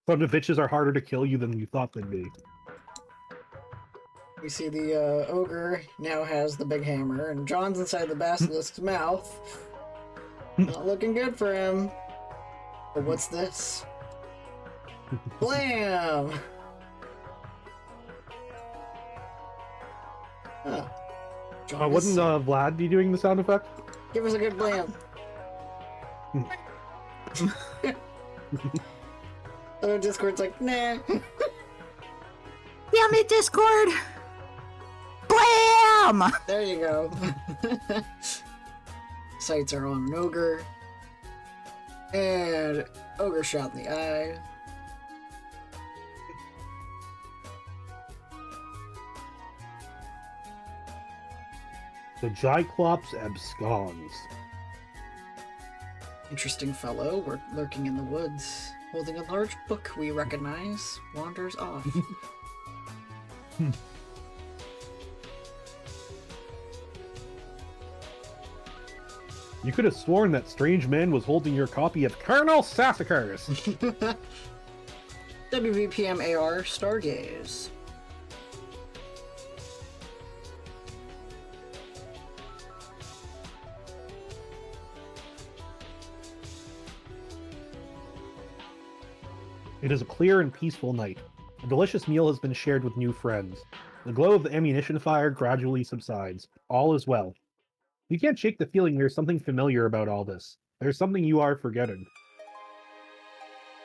Some of the bitches are harder to kill you than you thought they'd be. We see the ogre now has the big hammer, and John's inside the basilisk's mouth. Not looking good for him. But what's this? Blam! Oh. John Wouldn't Vlad be doing the sound effect? Give us a good blam. Oh, Discord's like, nah. Damn it, Discord! Blam! There you go. Sights are on an ogre. And ogre shot in the eye. The Cyclops absconds. Interesting fellow, lurking in the woods, holding a large book we recognize, wanders off. You could have sworn that strange man was holding your copy of Colonel Sassacres. WVPM AR Stargaze. It is a clear and peaceful night. A delicious meal has been shared with new friends. The glow of the ammunition fire gradually subsides. All is well. You can't shake the feeling there's something familiar about all this. There's something you are forgetting.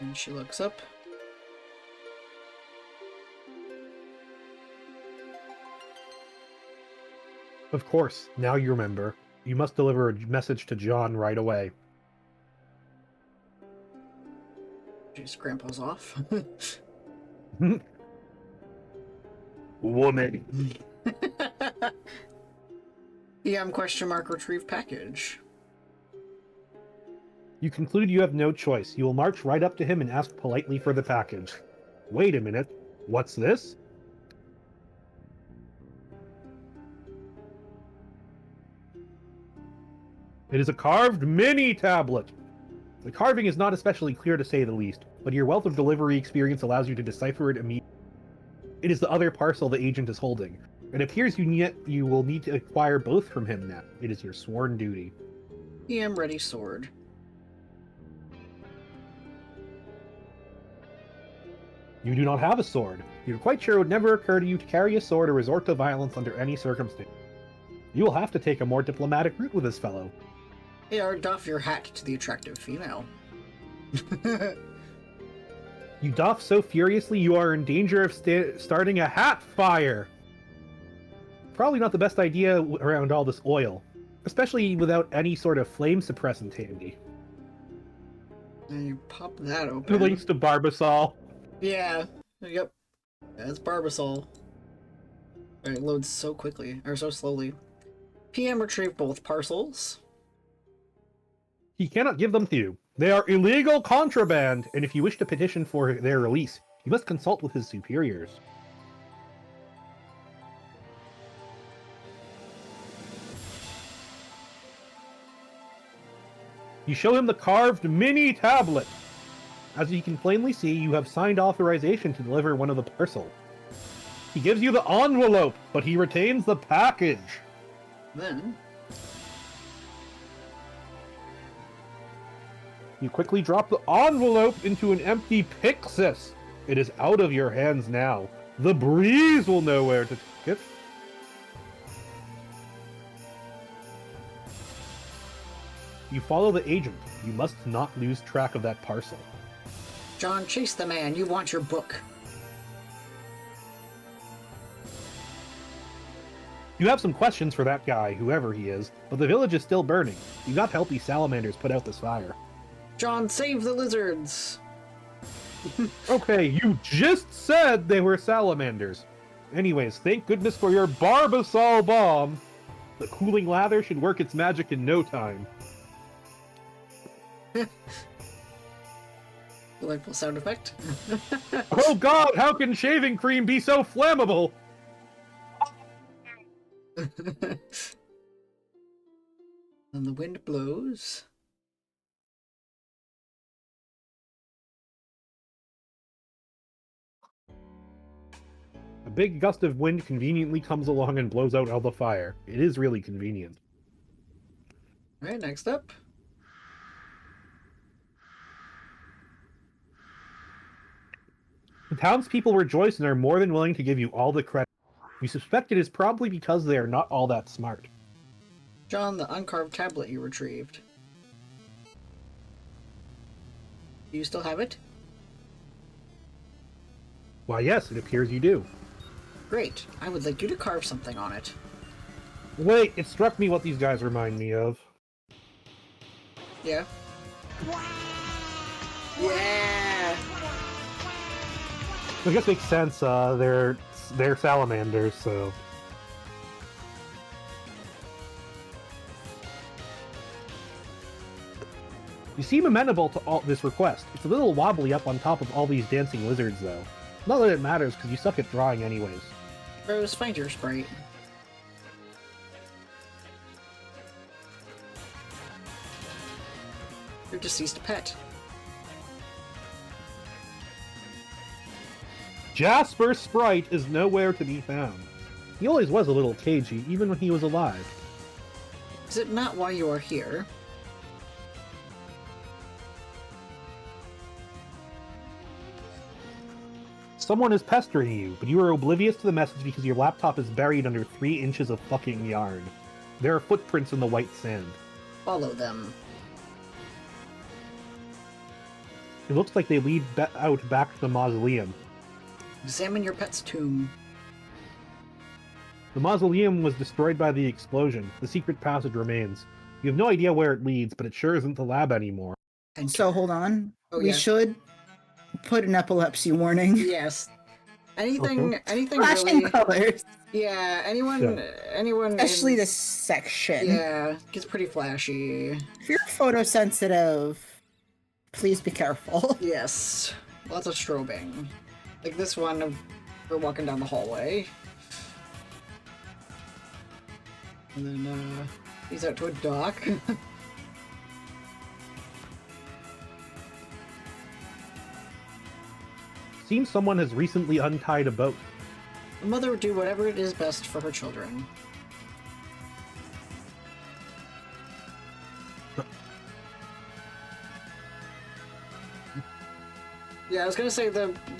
And she looks up. Of course, now you remember. You must deliver a message to John right away. She scramples off. Woman. EM question mark retrieve package. You conclude you have no choice. You will march right up to him and ask politely for the package. Wait a minute. What's this? It is a carved mini tablet. The carving is not especially clear to say the least, but your wealth of delivery experience allows you to decipher it immediately. It is the other parcel the agent is holding. It appears you will need to acquire both from him now. It is your sworn duty. PM ready sword. You do not have a sword. You're quite sure it would never occur to you to carry a sword or resort to violence under any circumstance. You will have to take a more diplomatic route with this fellow. Hey, or doff your hat to the attractive female. You doff so furiously you are in danger of starting a hat fire. Probably not the best idea around all this oil, especially without any sort of flame suppressant handy. And you pop that open. Links to Barbasol. Yeah. Yep. That's Barbasol. It loads so quickly, or so slowly. PM retrieve both parcels. He cannot give them to you. They are illegal contraband, and if you wish to petition for their release, you must consult with his superiors. You show him the carved mini tablet. As you can plainly see, you have signed authorization to deliver one of the parcels. He gives you the envelope, but he retains the package. Then, you quickly drop the envelope into an empty Pixis. It is out of your hands now. The breeze will know where to take it. You follow the agent. You must not lose track of that parcel. John, chase the man. You want your book. You have some questions for that guy, whoever he is, but the village is still burning. You got to help these salamanders put out this fire. John, save the lizards. Okay, you just said they were salamanders. Anyways, thank goodness for your Barbasol bomb. The cooling lather should work its magic in no time. Delightful sound effect. Oh god, how can shaving cream be so flammable? And the wind blows. A big gust of wind conveniently comes along and blows out all the fire. It is really convenient. Alright, next up. The townspeople rejoice and are more than willing to give you all the credit. You suspect it is probably because they are not all that smart. John, the uncarved tablet you retrieved. Do you still have it? Why yes, it appears you do. Great. I would like you to carve something on it. Wait, it struck me what these guys remind me of. Yeah? Yeah! I guess it makes sense, they're salamanders, so... You seem amenable to all this request. It's a little wobbly up on top of all these dancing lizards, though. Not that it matters, because you suck at drawing anyways. Rose, find your sprite. Your deceased pet. Jasper Sprite is nowhere to be found. He always was a little cagey, even when he was alive. Is it not why you are here? Someone is pestering you, but you are oblivious to the message because your laptop is buried under 3 inches of fucking yarn. There are footprints in the white sand. Follow them. It looks like they lead out back to the mausoleum. Examine your pet's tomb. The mausoleum was destroyed by the explosion. The secret passage remains. You have no idea where it leads, but it sure isn't the lab anymore. So hold on. We yeah. should put an epilepsy warning. Yes. Anything Flashing really... colors. Yeah, anyone... Especially this section. Yeah, gets pretty flashy. If you're photosensitive, please be careful. Yes. Lots of strobing. Like this one, we're walking down the hallway. And then, he's out to a dock. seems someone has recently untied a boat. A mother would do whatever it is best for her children. Yeah, I was gonna say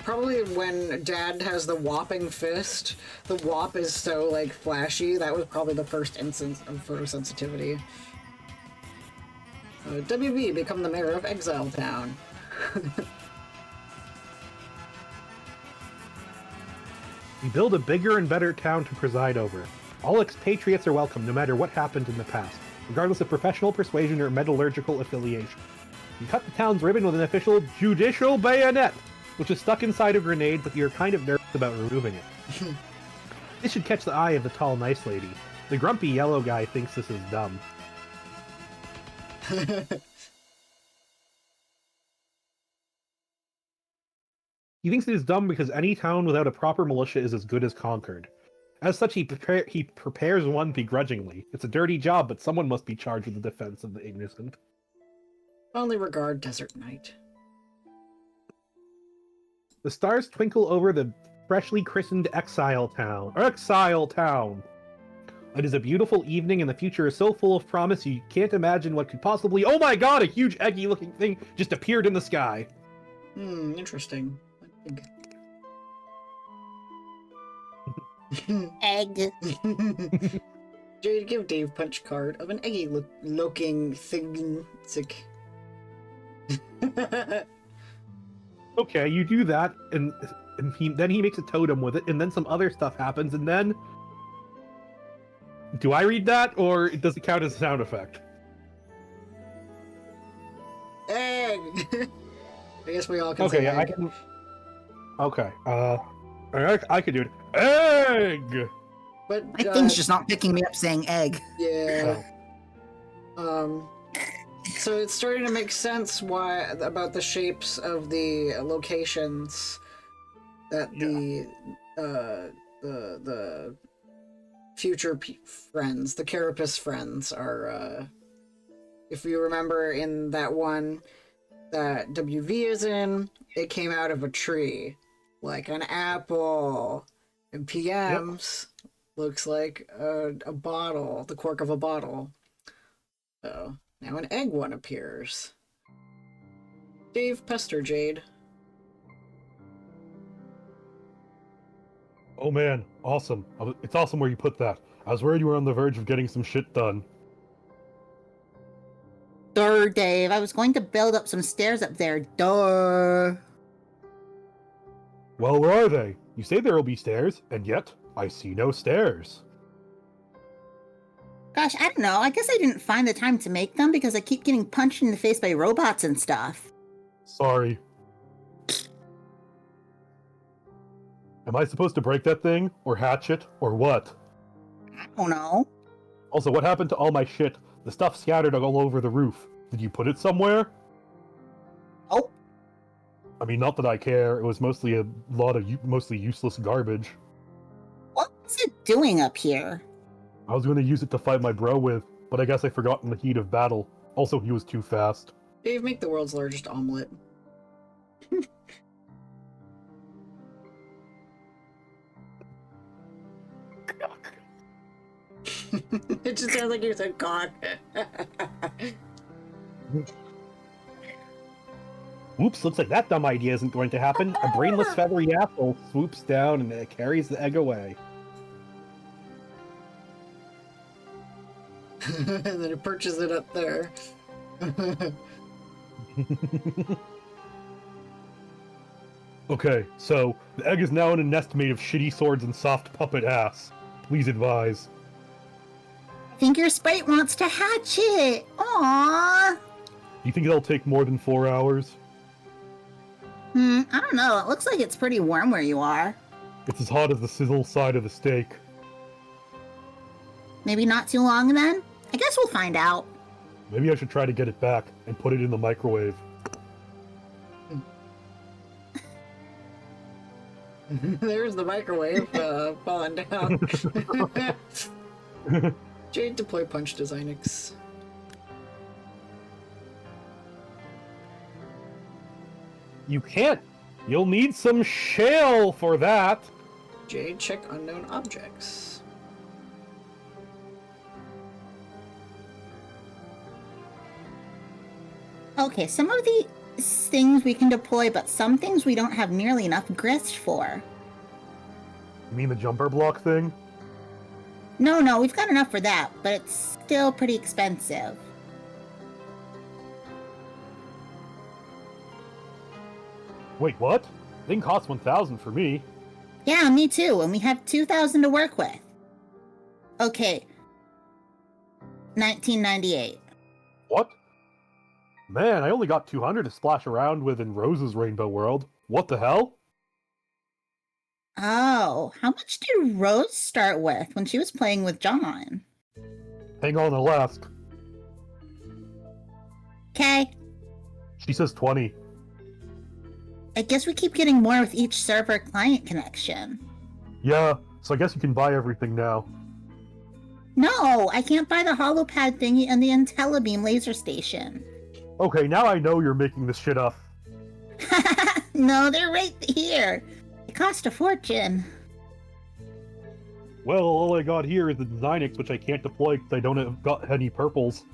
probably when Dad has the whopping fist, the whop is so like flashy. That was probably the first instance of photosensitivity. WB become the mayor of Exile Town. We build a bigger and better town to preside over. All expatriates are welcome, no matter what happened in the past, regardless of professional persuasion or metallurgical affiliation. You cut the town's ribbon with an official judicial bayonet, which is stuck inside a grenade, but you're kind of nervous about removing it. This should catch the eye of the tall, nice lady. The grumpy yellow guy thinks this is dumb. He thinks it is dumb because any town without a proper militia is as good as conquered. As such, he prepares one begrudgingly. It's a dirty job, but someone must be charged with the defense of the innocent. Fondly regard Desert Night. The stars twinkle over the freshly christened Exile Town. Exile Town! It is a beautiful evening, and the future is so full of promise you can't imagine what could possibly— Oh my god, a huge eggy-looking thing just appeared in the sky! Interesting. Egg. Jade, give Dave punch card of an eggy-looking thing. Okay, you do that, and then he makes a totem with it, and then some other stuff happens, and then... Do I read that, or does it count as a sound effect? Egg! I guess we all can Okay, say yeah, egg. I can... Okay, I could do it. Egg! But, My thing's just not picking me up saying egg. Yeah. So it's starting to make sense about the shapes of the locations that the future friends, the Carapace friends, are. If you remember in that one that WV is in, it came out of a tree, like an apple, and PM's looks like a bottle, the cork of a bottle. So now an egg one appears. Dave, pester Jade. Oh man, awesome. It's awesome where you put that. I was worried you were on the verge of getting some shit done. Durr, Dave. I was going to build up some stairs up there. Durr. Well, where are they? You say there will be stairs, and yet I see no stairs. Gosh, I don't know. I guess I didn't find the time to make them because I keep getting punched in the face by robots and stuff. Sorry. Am I supposed to break that thing? Or hatch it? Or what? I don't know. Also, what happened to all my shit? The stuff scattered all over the roof. Did you put it somewhere? Oh. I mean, not that I care. It was mostly a lot of mostly useless garbage. What was it doing up here? I was going to use it to fight my bro with, but I guess I forgot in the heat of battle. Also, he was too fast. Dave, make the world's largest omelet. It just sounds like you said cock. Oops, looks like that dumb idea isn't going to happen. A brainless feathery apple swoops down and it carries the egg away. And then it perches it up there. Okay, so the egg is now in a nest made of shitty swords and soft puppet ass. Please advise. I think your sprite wants to hatch it. Aww. You think it'll take more than 4 hours? I don't know. It looks like it's pretty warm where you are. It's as hot as the sizzle side of the steak. Maybe not too long then? I guess we'll find out. Maybe I should try to get it back and put it in the microwave. There's the microwave falling down. Jade, deploy punch Designix. You can't You'll need some shale for that. Jade, check unknown objects. Okay, some of the things we can deploy, but some things we don't have nearly enough grist for. You mean the jumper block thing? No, we've got enough for that, but it's still pretty expensive. Wait, what? Thing costs 1,000 for me. Yeah, me too, and we have 2,000 to work with. Okay. 1998. What? Man, I only got 200 to splash around with in Rose's Rainbow World. What the hell? Oh, how much did Rose start with when she was playing with John? Hang on, I'll ask. Okay. She says 20. I guess we keep getting more with each server client connection. Yeah, so I guess you can buy everything now. No, I can't buy the holopad thingy and the IntelliBeam laser station. Okay, now I know you're making this shit up. No, they're right here. It cost a fortune. Well, all I got here is the Designix, which I can't deploy because I don't have got any purples.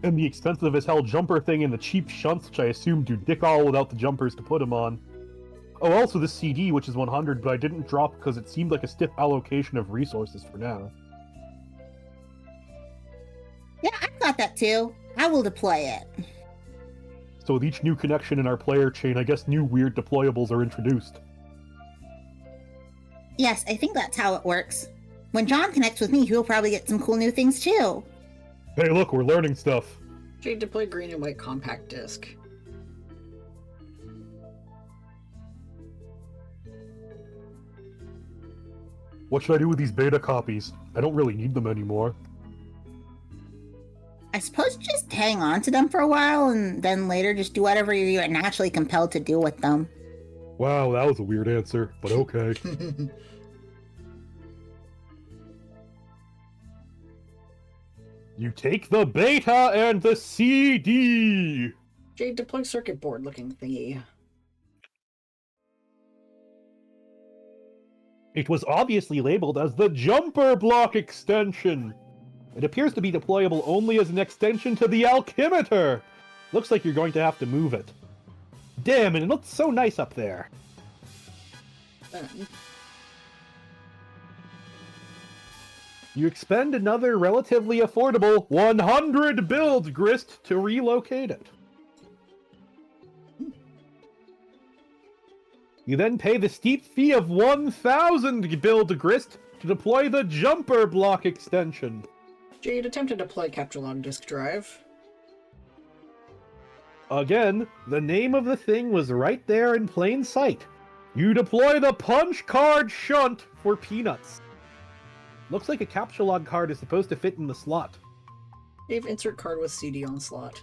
And the expensive as hell jumper thing and the cheap shunts, which I assume do dick all without the jumpers to put them on. Oh, also this CD, which is 100, but I didn't drop because it seemed like a stiff allocation of resources for now. Yeah, I've got that too. I will deploy it. So with each new connection in our player chain, I guess new weird deployables are introduced. Yes, I think that's how it works. When John connects with me, he'll probably get some cool new things too. Hey look, we're learning stuff. Jade, deploy green and white compact disc. What should I do with these beta copies? I don't really need them anymore. I suppose just hang on to them for a while and then later just do whatever you're naturally compelled to do with them. Wow, that was a weird answer, but okay. You take the beta and the CD! Jade, deploy circuit board looking thingy. It was obviously labeled as the jumper block extension. It appears to be deployable only as an extension to the alchemitter. Looks like you're going to have to move it. Damn, and it looks so nice up there. You expend another relatively affordable 100 build grist to relocate it. You then pay the steep fee of 1,000 build grist to deploy the jumper block extension. Jade, attempt to deploy capture log disk drive. Again, the name of the thing was right there in plain sight. You deploy the punch card shunt for peanuts. Looks like a capture log card is supposed to fit in the slot. Dave, insert card with CD on slot.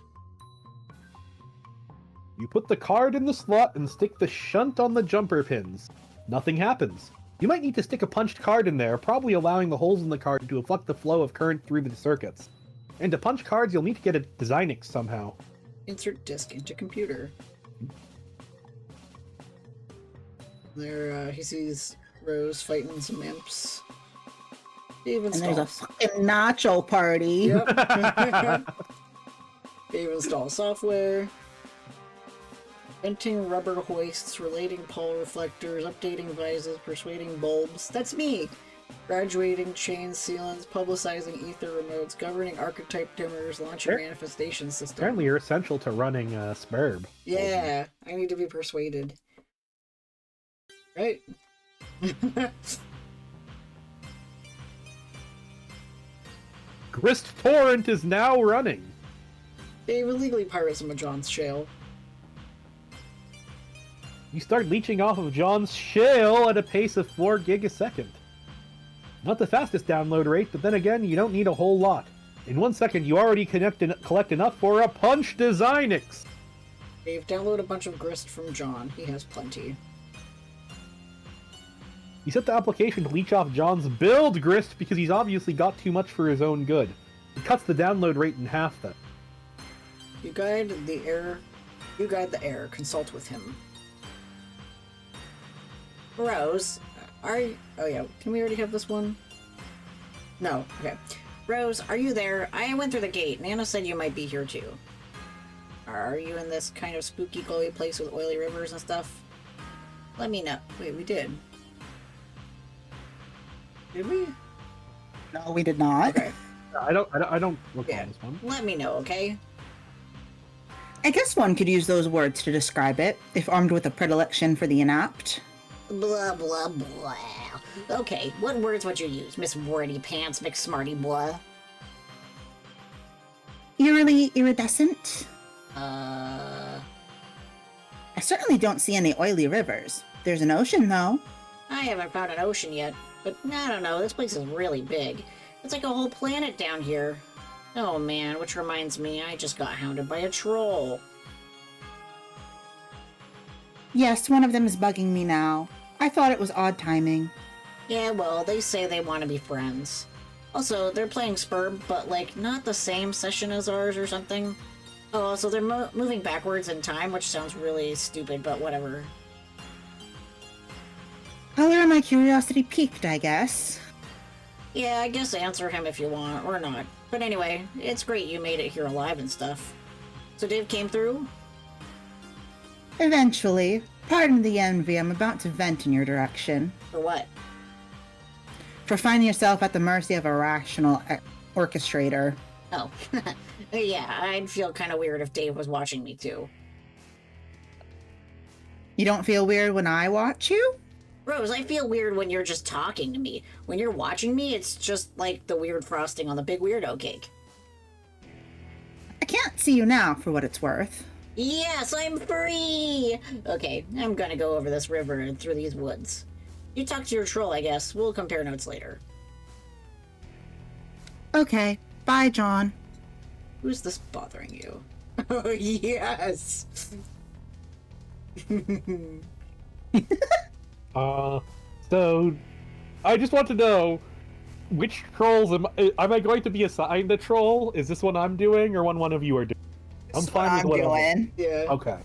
You put the card in the slot and stick the shunt on the jumper pins. Nothing happens. You might need to stick a punched card in there, probably allowing the holes in the card to deflect the flow of current through the circuits. And to punch cards, you'll need to get a Designix somehow. Insert disk into computer. There, he sees Rose fighting some imps. Dave And there's a installs. fucking nacho party. Yep. Dave installs software. Venting rubber hoists, relating Paul reflectors, updating vises, persuading bulbs. That's me! Graduating chain sealants, publicizing ether remotes, governing archetype dimmers, launching manifestation system. Apparently you're essential to running Sperb. Yeah, I need to be persuaded. Right? Grist Torrent is now running. Dave, illegally pirate some of John's shale. You start leeching off of John's shale at a pace of 4 gig a second. Not the fastest download rate, but then again, you don't need a whole lot. In 1 second, you already collect enough for a punch Designix. Dave, download a bunch of grist from John. He has plenty. You set the application to leech off John's build grist because he's obviously got too much for his own good. It cuts the download rate in half then. You guide the air. Consult with him. Rose, oh yeah, can we already have this one? No, okay. Rose, are you there? I went through the gate. Nana said you might be here too. Are you in this kind of spooky, glowy place with oily rivers and stuff? Let me know. Wait, we did. Did we? No, we did not. Okay. I don't recall Yeah. this one. Let me know, okay? I guess one could use those words to describe it, if armed with a predilection for the inapt. Blah, blah, blah. Okay, what words would you use, Miss Wordy Pants McSmarty blah? Eerily iridescent? Uh, I certainly don't see any oily rivers. There's an ocean, though. I haven't found an ocean yet, but I don't know, this place is really big. It's like a whole planet down here. Oh man, which reminds me, I just got hounded by a troll. Yes, one of them is bugging me now. I thought it was odd timing. Yeah, well, they say they want to be friends. Also, they're playing Spurb, but like, not the same session as ours or something. Oh, so they're moving backwards in time, which sounds really stupid, but whatever. Color my curiosity piqued, I guess. Yeah, I guess answer him if you want, or not. But anyway, it's great you made it here alive and stuff. So Dave came through? Eventually. Pardon the envy, I'm about to vent in your direction. For what? For finding yourself at the mercy of a rational orchestrator. Oh. Yeah, I'd feel kind of weird if Dave was watching me too. You don't feel weird when I watch you? Rose, I feel weird when you're just talking to me. When you're watching me, it's just like the weird frosting on the big weirdo cake. I can't see you now, for what it's worth. Yes, I'm free! Okay, I'm gonna go over this river and through these woods. You talk to your troll, I guess. We'll compare notes later. Okay, bye, John. Who's this bothering you? Oh, yes! So, I just want to know, which trolls am I going to be assigned a troll? Is this one I'm doing, or one of you are doing? I'm fine with whatever. doing. Yeah. Okay.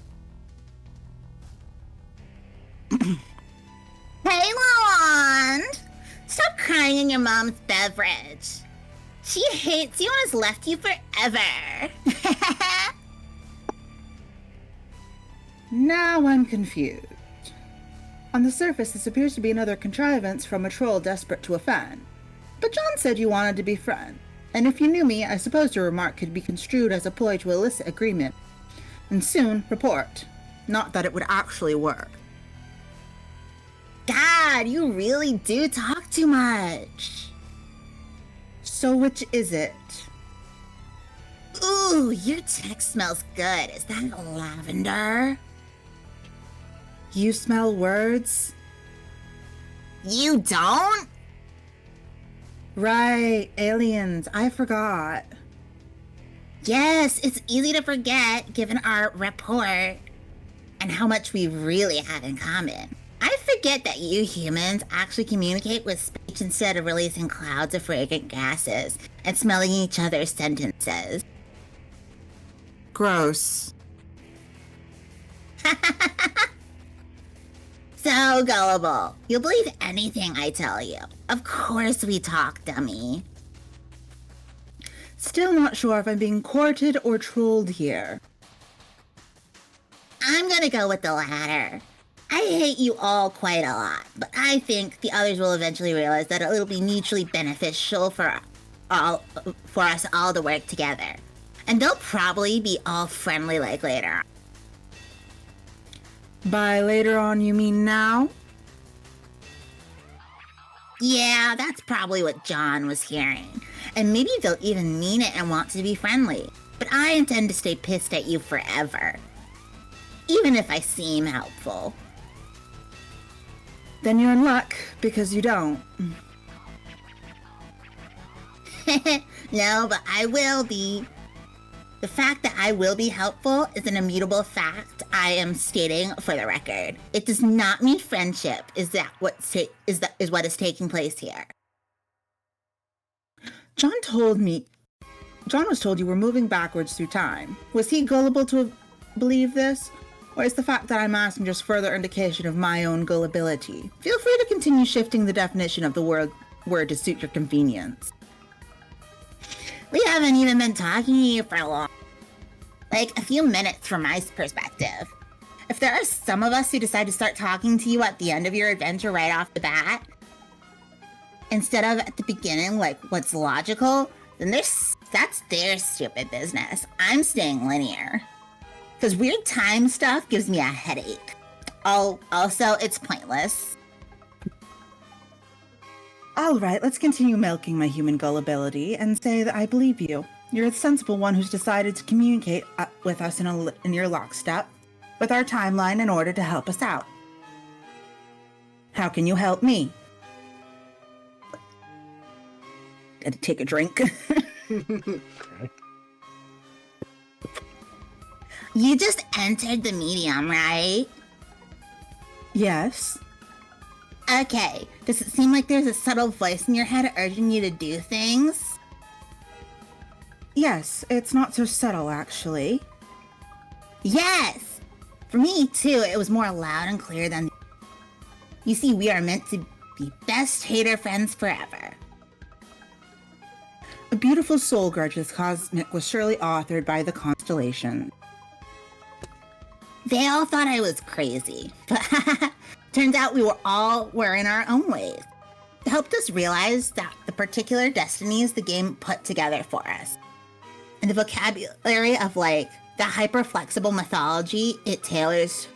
Hey, Lalonde! Stop crying in your mom's beverage. She hates you and has left you forever. Now I'm confused. On the surface, this appears to be another contrivance from a troll desperate to offend. But John said you wanted to be friends, and if you knew me, I suppose your remark could be construed as a ploy to elicit agreement, and soon report. Not that it would actually work. God, you really do talk too much. So which is it? Ooh, your text smells good. Is that lavender? You smell words? You don't? Right, aliens, I forgot. Yes, it's easy to forget given our rapport and how much we really have in common. I forget that you humans actually communicate with speech instead of releasing clouds of fragrant gases and smelling each other's sentences. Gross. So gullible. You'll believe anything I tell you. Of course we talk, dummy. Still not sure if I'm being courted or trolled here. I'm gonna go with the latter. I hate you all quite a lot, but I think the others will eventually realize that it'll be mutually beneficial for us all to work together. And they'll probably be all friendly like later on. By later on, you mean now? Yeah, that's probably what John was hearing. And maybe they'll even mean it and want to be friendly. But I intend to stay pissed at you forever. Even if I seem helpful. Then you're in luck, because you don't. No, but I will be. The fact that I will be helpful is an immutable fact I am stating for the record. It does not mean friendship is what is taking place here. John was told you were moving backwards through time. Was he gullible to believe this? Or is the fact that I'm asking just further indication of my own gullibility? Feel free to continue shifting the definition of the word to suit your convenience. We haven't even been talking to you for long. Like, a few minutes from my perspective. If there are some of us who decide to start talking to you at the end of your adventure right off the bat, instead of at the beginning, like what's logical, then that's their stupid business. I'm staying linear. Because weird time stuff gives me a headache. Oh, also, it's pointless. All right, let's continue milking my human gullibility and say that I believe you. You're the sensible one who's decided to communicate with us in your lockstep with our timeline in order to help us out. How can you help me? Gotta take a drink. You just entered the medium, right? Yes. Okay, does it seem like there's a subtle voice in your head urging you to do things? Yes, it's not so subtle, actually. Yes! For me, too, it was more loud and clear than... You see, we are meant to be best hater friends forever. A beautiful soul grudge this cosmic was surely authored by the constellation. They all thought I was crazy, but turns out we were in our own ways. It helped us realize that the particular destinies the game put together for us, and the vocabulary of, like, the hyper-flexible mythology it tailors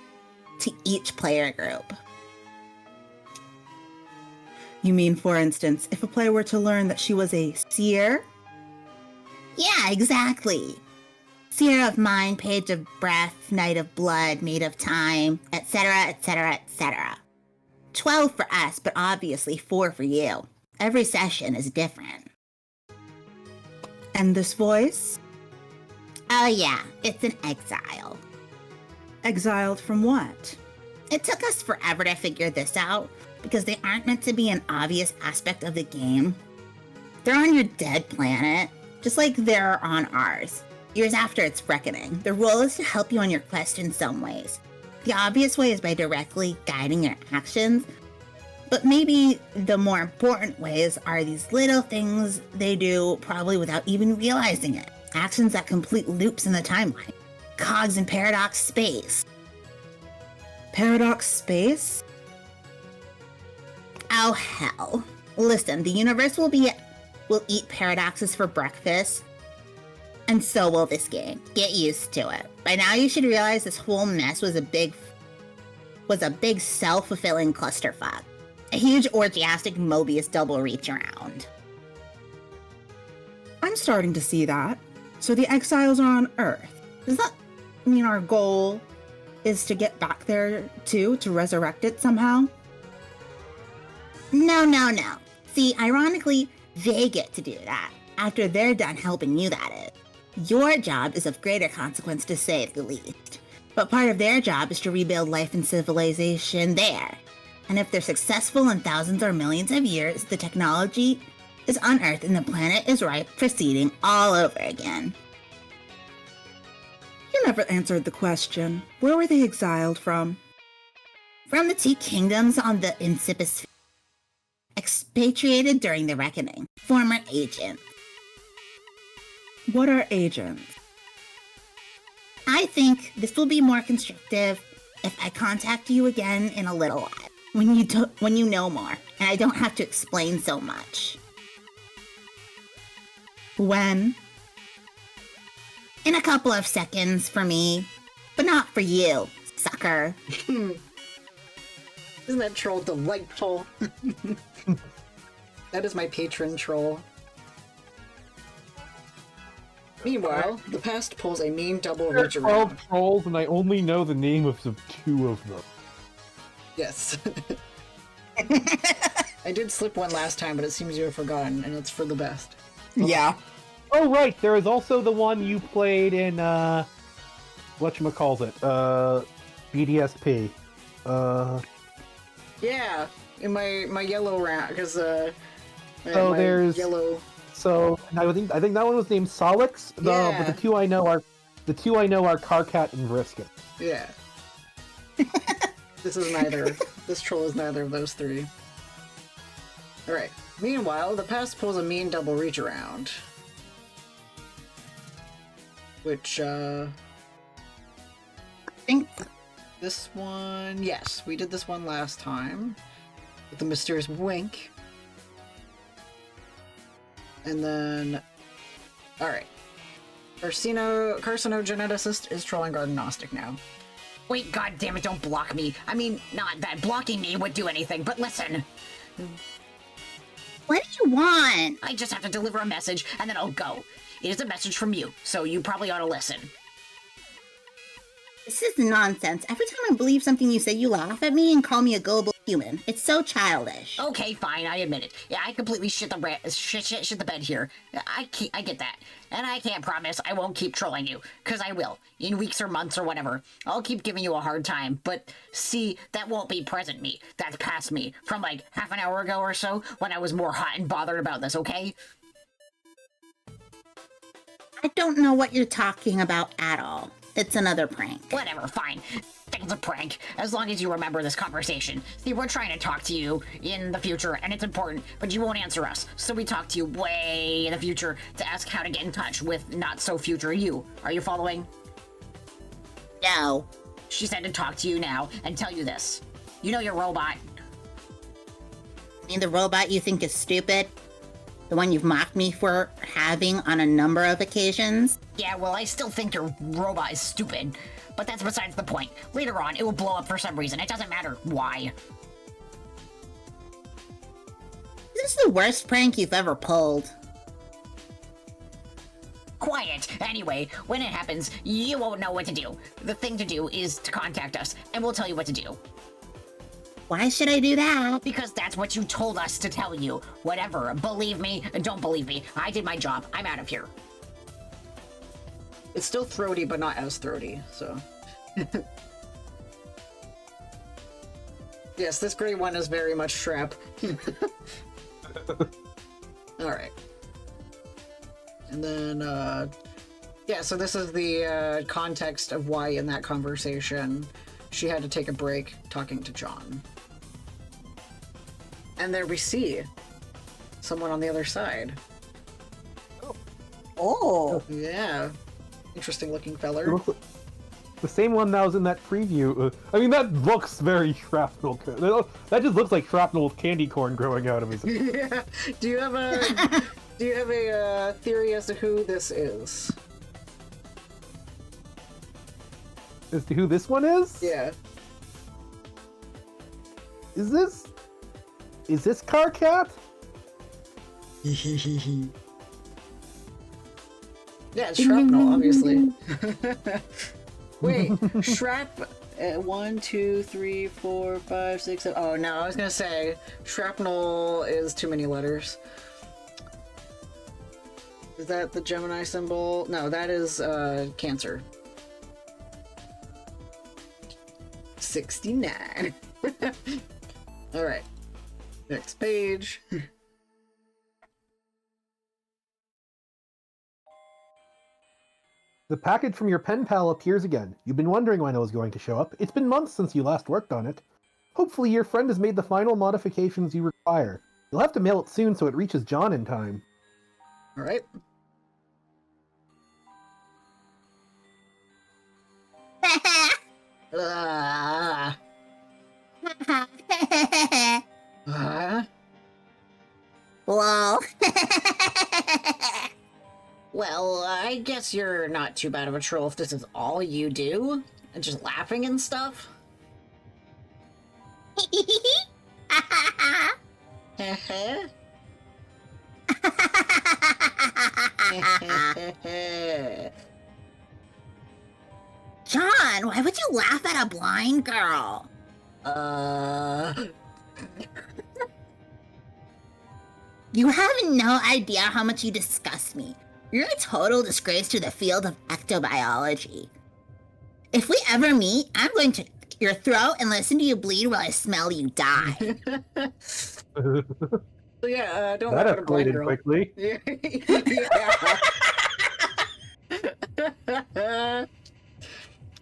to each player group. You mean, for instance, if a player were to learn that she was a seer? Yeah, exactly. Seer of mind, page of breath, night of blood, maid of time, etc., etc., etc. 12 for us, but obviously 4 for you. Every session is different. And this voice? Oh yeah, it's an exile. Exiled from what? It took us forever to figure this out, because they aren't meant to be an obvious aspect of the game. They're on your dead planet, just like they're on ours. Years after its reckoning, their role is to help you on your quest in some ways. The obvious way is by directly guiding your actions, but maybe the more important ways are these little things they do probably without even realizing it. Actions that complete loops in the timeline. Cogs in paradox space. Paradox space? Oh hell. Listen, the universe will eat paradoxes for breakfast, and so will this game. Get used to it. By now you should realize this whole mess was a big self-fulfilling clusterfuck. A huge orgiastic Mobius double reach around. I'm starting to see that. So the exiles are on Earth. Does that mean our goal is to get back there too, to resurrect it somehow? No. See, ironically, they get to do that. After they're done helping you, that is. Your job is of greater consequence, to say the least. But part of their job is to rebuild life and civilization there. And if they're successful in thousands or millions of years, the technology is unearthed and the planet is ripe for seeding all over again. You never answered the question. Where were they exiled from? From the 2 kingdoms on the Incipus, expatriated during the Reckoning. Former agents. What are agents? I think this will be more constructive if I contact you again in a little while, when you know more, and I don't have to explain so much. When? In a couple of seconds for me, but not for you, sucker. Isn't that troll delightful? That is my patron troll. Meanwhile, the past pulls a mean double There are reach 12 around. trolls, and I only know the name of 2 of them. Yes. I did slip one last time, but it seems you have forgotten, and it's for the best. Yeah. Oh, right, there is also the one you played in, whatchamacallit, BDSP. Yeah, in my yellow round, because So there's yellow. So I think that one was named Solix. Yeah. But the two I know are Carcat and Brisket. Yeah. This is neither. This troll is neither of those three. Alright. Meanwhile, the past pulls a mean double reach around. Which, I think this one... Yes, we did this one last time. With the mysterious wink. And then... Alright. Carcinogeneticist is trolling Garden Gnostic now. Wait, goddammit, don't block me. I mean, not that blocking me would do anything, but listen. what do you want? I just have to deliver a message, and then I'll go. It is a message from you, so you probably ought to listen. This is nonsense. Every time I believe something you say, you laugh at me and call me a gullible human. It's so childish. Okay, fine, I admit it. Yeah, I completely shit the bed here. I get that. And I can't promise I won't keep trolling you, because I will. In weeks or months or whatever. I'll keep giving you a hard time, but see, that won't be present me. That's past me, from like half an hour ago or so, when I was more hot and bothered about this, okay? I don't know what you're talking about at all. It's another prank. Whatever, fine. It's a prank, as long as you remember this conversation. See, we're trying to talk to you in the future, and it's important, but you won't answer us. So we talk to you way in the future to ask how to get in touch with not-so-future you. Are you following? No. She said to talk to you now and tell you this. You know your robot. I mean, the robot you think is stupid? The one you've mocked me for having on a number of occasions? Yeah, well, I still think your robot is stupid, but that's besides the point. Later on, it will blow up for some reason. It doesn't matter why. This is the worst prank you've ever pulled. Quiet. Anyway, when it happens, you won't know what to do. The thing to do is to contact us, and we'll tell you what to do. Why should I do that? Because that's what you told us to tell you. Whatever. Believe me, don't believe me. I did my job. I'm out of here. It's still throaty, but not as throaty, so... Yes, this gray one is very much Shrap. Alright. And then, yeah, so this is the context of why in that conversation she had to take a break talking to John. And there we see someone on the other side. Oh. Yeah. Interesting looking feller. It looks like the same one that was in that preview. I mean, that looks very shrapnel. That just looks like shrapnel with candy corn growing out of his. Yeah. Do you have a theory as to who this is? As to who this one is? Yeah. Is this Carcat? Yeah, it's shrapnel, obviously. Wait, shrap. 1, 2, 3, 4, 5, 6, 7. Oh no, I was gonna say shrapnel is too many letters. Is that the Gemini symbol? No, that is Cancer. 69. All right. Next page. The package from your pen pal appears again. You've been wondering when it was going to show up. It's been months since you last worked on it. Hopefully your friend has made the final modifications you require. You'll have to mail it soon so it reaches John in time. All right. Lol. Well, I guess you're not too bad of a troll if this is all you do. And just laughing and stuff. John, why would you laugh at a blind girl? You have no idea how much you disgust me. You're a total disgrace to the field of ectobiology. If we ever meet, I'm going to cut your throat and listen to you bleed while I smell you die. So yeah, don't That laugh at a blind escalated girl. quickly. Yeah.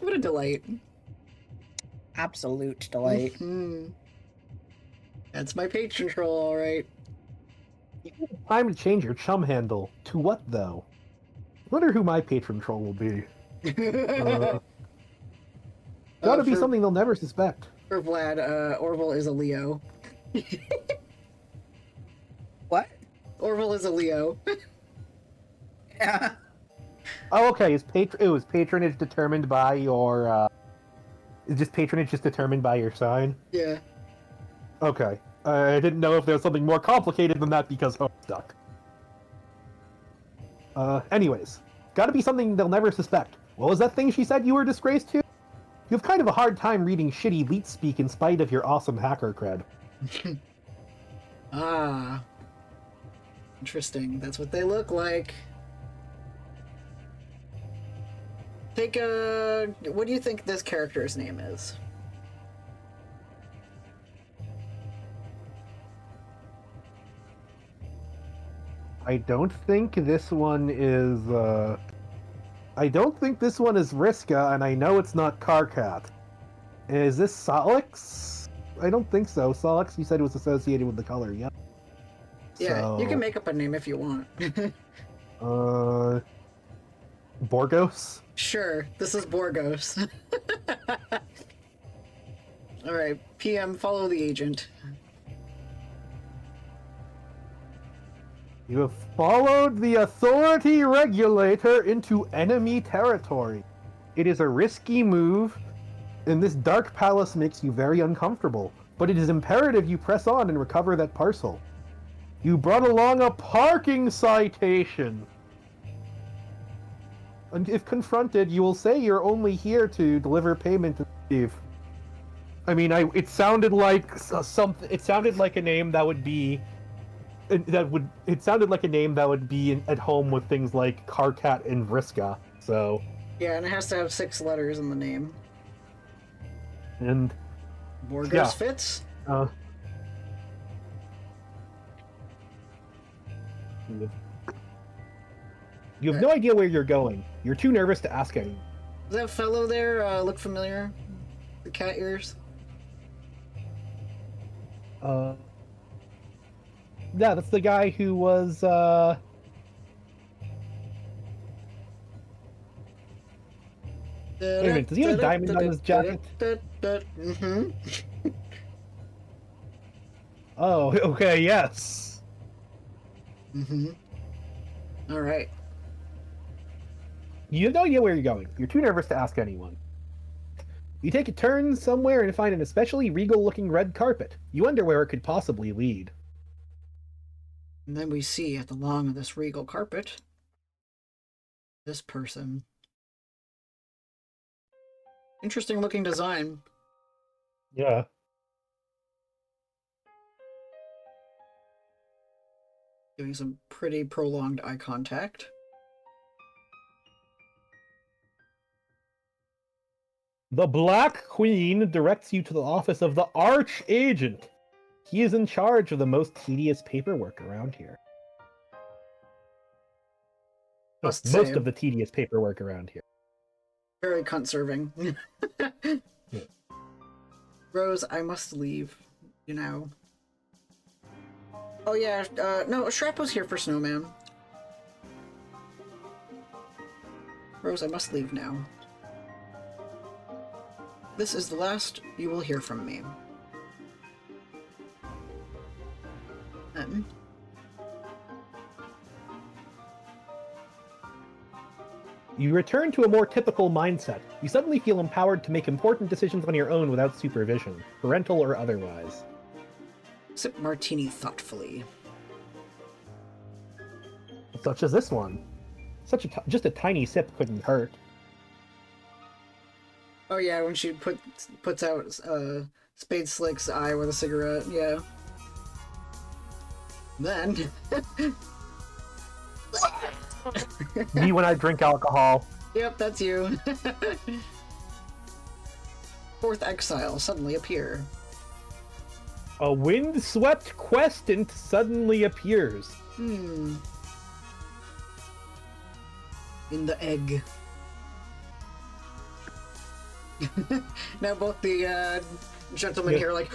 What a delight. Absolute delight. That's my patron troll, all right. Time to change your chum handle. To what, though? Wonder who my patron troll will be. Gotta be something they'll never suspect. For Vlad, Orville is a Leo. What? Orville is a Leo. Yeah. Oh, okay. Was patronage determined by your? Is just patronage just determined by your sign? Yeah. Okay. I didn't know if there was something more complicated than that because Homestuck. Anyways, gotta be something they'll never suspect. What was that thing she said you were disgraced to? You have kind of a hard time reading shitty leet speak in spite of your awesome hacker cred. Ah. Interesting. That's what they look like. Take a... What do you think this character's name is? I don't think this one is, I don't think this one is Riska, and I know it's not Karkat. Is this Solix? I don't think so. Solix, you said it was associated with the color, yeah? Yeah, So, you can make up a name if you want. Borgos? Sure, this is Borgos. Alright, PM, follow the agent. You have followed the authority regulator into enemy territory. It is a risky move, and this dark palace makes you very uncomfortable, but it is imperative you press on and recover that parcel. You brought along a parking citation. And if confronted, you will say you're only here to deliver payment and leave. I mean, it sounded like something. It sounded like a name that would be. It sounded like a name that would be at home with things like Karkat and Vriska. So. Yeah, and it has to have 6 letters in the name. And. Borgos fits? You have no idea where you're going. You're too nervous to ask anyone. Does that fellow there look familiar? The cat ears? Yeah, that's the guy who was, Wait a minute, does he have a diamond on his jacket? Mm-hmm. Oh, okay, yes. Mm-hmm. Alright. You have no idea where you're going. You're too nervous to ask anyone. You take a turn somewhere and find an especially regal-looking red carpet. You wonder where it could possibly lead. And then we see at the long of this regal carpet, this person. Interesting looking design. Yeah. Doing some pretty prolonged eye contact. The Black Queen directs you to the office of the Arch-Agent. He is in charge of the most tedious paperwork around here. Must Most say. of the tedious paperwork around here. Very cunt-serving. Yeah. Rose, I must leave, you know. Oh yeah, no, Shrap was here for Snowman. Rose, I must leave now. This is the last you will hear from me. Then... You return to a more typical mindset. You suddenly feel empowered to make important decisions on your own without supervision, parental or otherwise. Sip martini thoughtfully. Such as this one. Just a tiny sip couldn't hurt. Oh yeah, when she puts out Spade Slick's eye with a cigarette, yeah. Then... Me when I drink alcohol. Yep, that's you. Fourth exile suddenly appear. A wind-swept questant suddenly appears. In the egg. Now both the gentlemen here are like,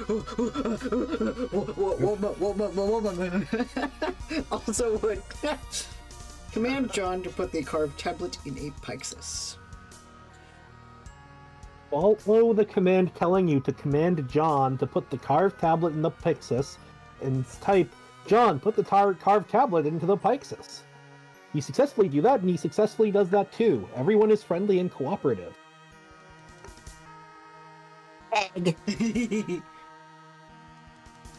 woman. Also would command John to put the carved tablet in a pyxis. Follow the command telling you to command John to put the carved tablet in the pyxis, and type, John, put the carved tablet into the pyxis. You successfully do that, and he successfully does that too. Everyone is friendly and cooperative. Egg.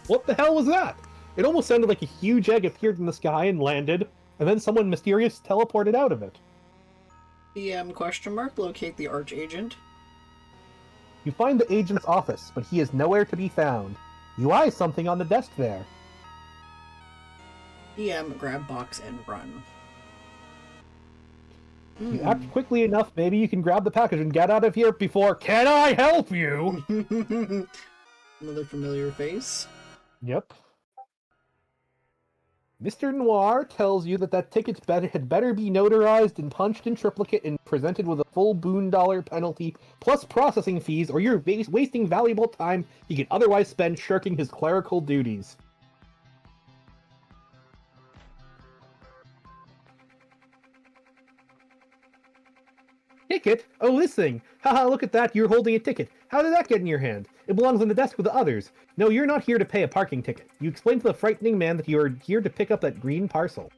What the hell was that? It almost sounded like a huge egg appeared in the sky and landed, and then someone mysterious teleported out of it. PM ? Locate the archagent. You find the agent's office, but he is nowhere to be found. You eye something on the desk there. PM, grab box and run. You act quickly enough, maybe you can grab the package and get out of here before Can I help you? Another familiar face. Yep. Mr. Noir tells you that ticket had better be notarized and punched in triplicate and presented with a full $1 penalty, plus processing fees, or you're wasting valuable time he could otherwise spend shirking his clerical duties. Ticket? Oh, this thing! Haha, look at that, you're holding a ticket. How did that get in your hand? It belongs on the desk with the others. No, you're not here to pay a parking ticket. You explain to the frightening man that you are here to pick up that green parcel.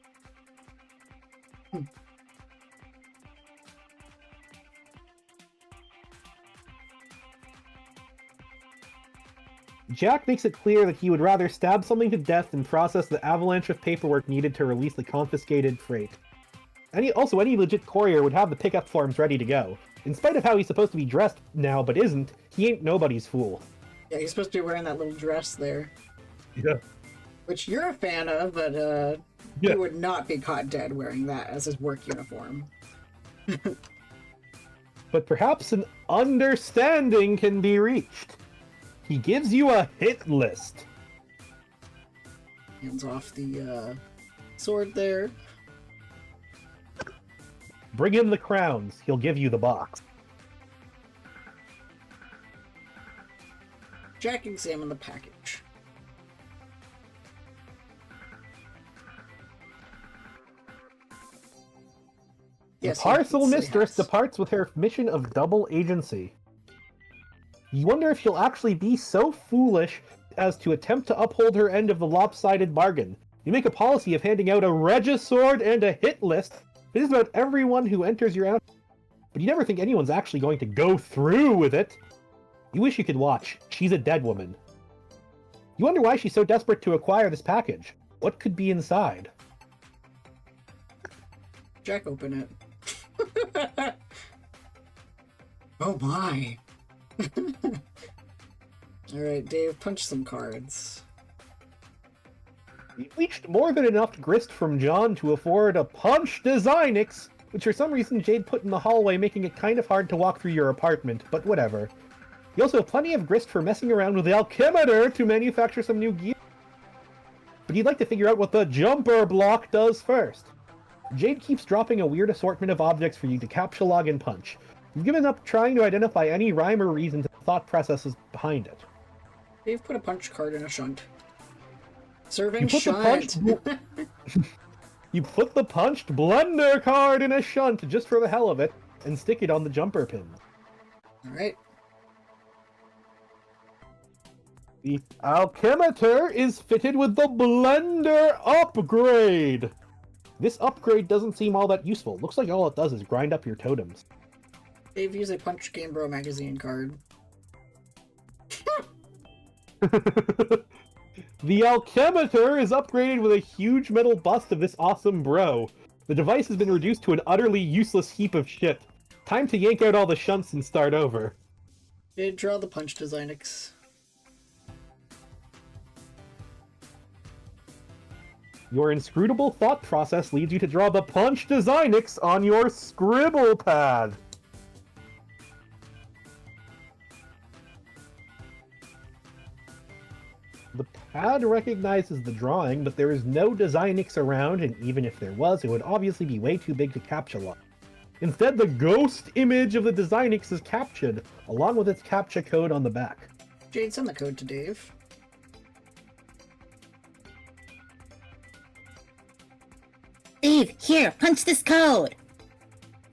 Jack makes it clear that he would rather stab something to death than process the avalanche of paperwork needed to release the confiscated freight. Any legit courier would have the pickup forms ready to go. In spite of how he's supposed to be dressed now, but isn't, he ain't nobody's fool. Yeah, he's supposed to be wearing that little dress there. Yeah. Which you're a fan of, but Yeah. he would not be caught dead wearing that as his work uniform. But perhaps an understanding can be reached. He gives you a hit list. Hands off the sword there. Bring him the crowns. He'll give you the box. Jack examined the package. The parcel yes, mistress yes. departs with her mission of double agency. You wonder if she'll actually be so foolish as to attempt to uphold her end of the lopsided bargain. You make a policy of handing out a regisword and a hit list. It is about everyone who enters your out, but you never think anyone's actually going to go through with it. You wish you could watch. She's a dead woman. You wonder why she's so desperate to acquire this package. What could be inside? Jack, open it. Oh my. Alright, Dave, punch some cards. You reached more than enough grist from John to afford a punch Designix, which for some reason Jade put in the hallway, making it kind of hard to walk through your apartment, but whatever. You also have plenty of grist for messing around with the alchemitor to manufacture some new gear. But you'd like to figure out what the jumper block does first. Jade keeps dropping a weird assortment of objects for you to captchalogue and punch. You've given up trying to identify any rhyme or reason to the thought processes behind it. Dave put a punch card in a shunt. Serving shunt. You put the punched blender card in a shunt just for the hell of it, and stick it on the jumper pin. Alright. The alchemitor is fitted with the blender upgrade. This upgrade doesn't seem all that useful. Looks like all it does is grind up your totems. Dave, use a Punch Game Bro magazine card. The alchemitor is upgraded with a huge metal bust of this awesome bro. The device has been reduced to an utterly useless heap of shit. Time to yank out all the shunts and start over. Dave, draw the Punch Designix. Your inscrutable thought process leads you to draw the Punch Designix on your scribble pad. The pad recognizes the drawing, but there is no Designix around, and even if there was, it would obviously be way too big to captchalogue. Instead, the ghost image of the Designix is captured, along with its CAPTCHA code on the back. Jade, send the code to Dave. Dave, here, punch this code.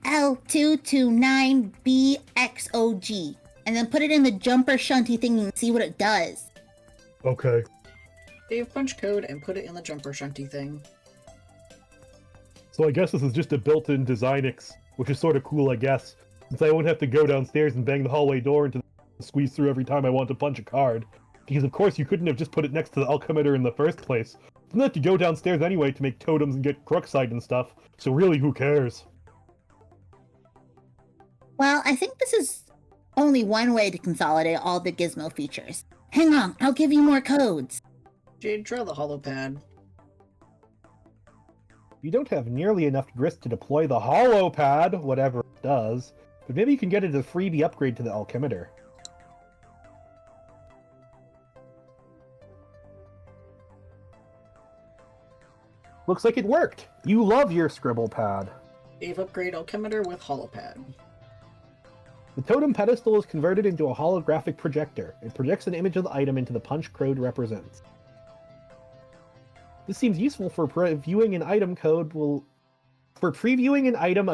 L229BXOG. And then put it in the jumper shunty thing and see what it does. Okay. Dave, punch code and put it in the jumper shunty thing. So I guess this is just a built-in Designix, which is sort of cool, I guess, since I won't have to go downstairs and bang the hallway door and squeeze through every time I want to punch a card. Because of course you couldn't have just put it next to the alchemitter in the first place. You have to go downstairs anyway to make totems and get Crookside and stuff, so really who cares? Well, I think this is only one way to consolidate all the Gizmo features. Hang on, I'll give you more codes. Jade, draw the hollow pad. You don't have nearly enough grist to deploy the hollow pad, whatever it does, but maybe you can get it as a freebie upgrade to the alchemitter. Looks like it worked! You love your scribble pad. Dave, upgrade alchemitter with hollow pad. The totem pedestal is converted into a holographic projector. It projects an image of the item into the punch code represents. This seems useful for previewing an item a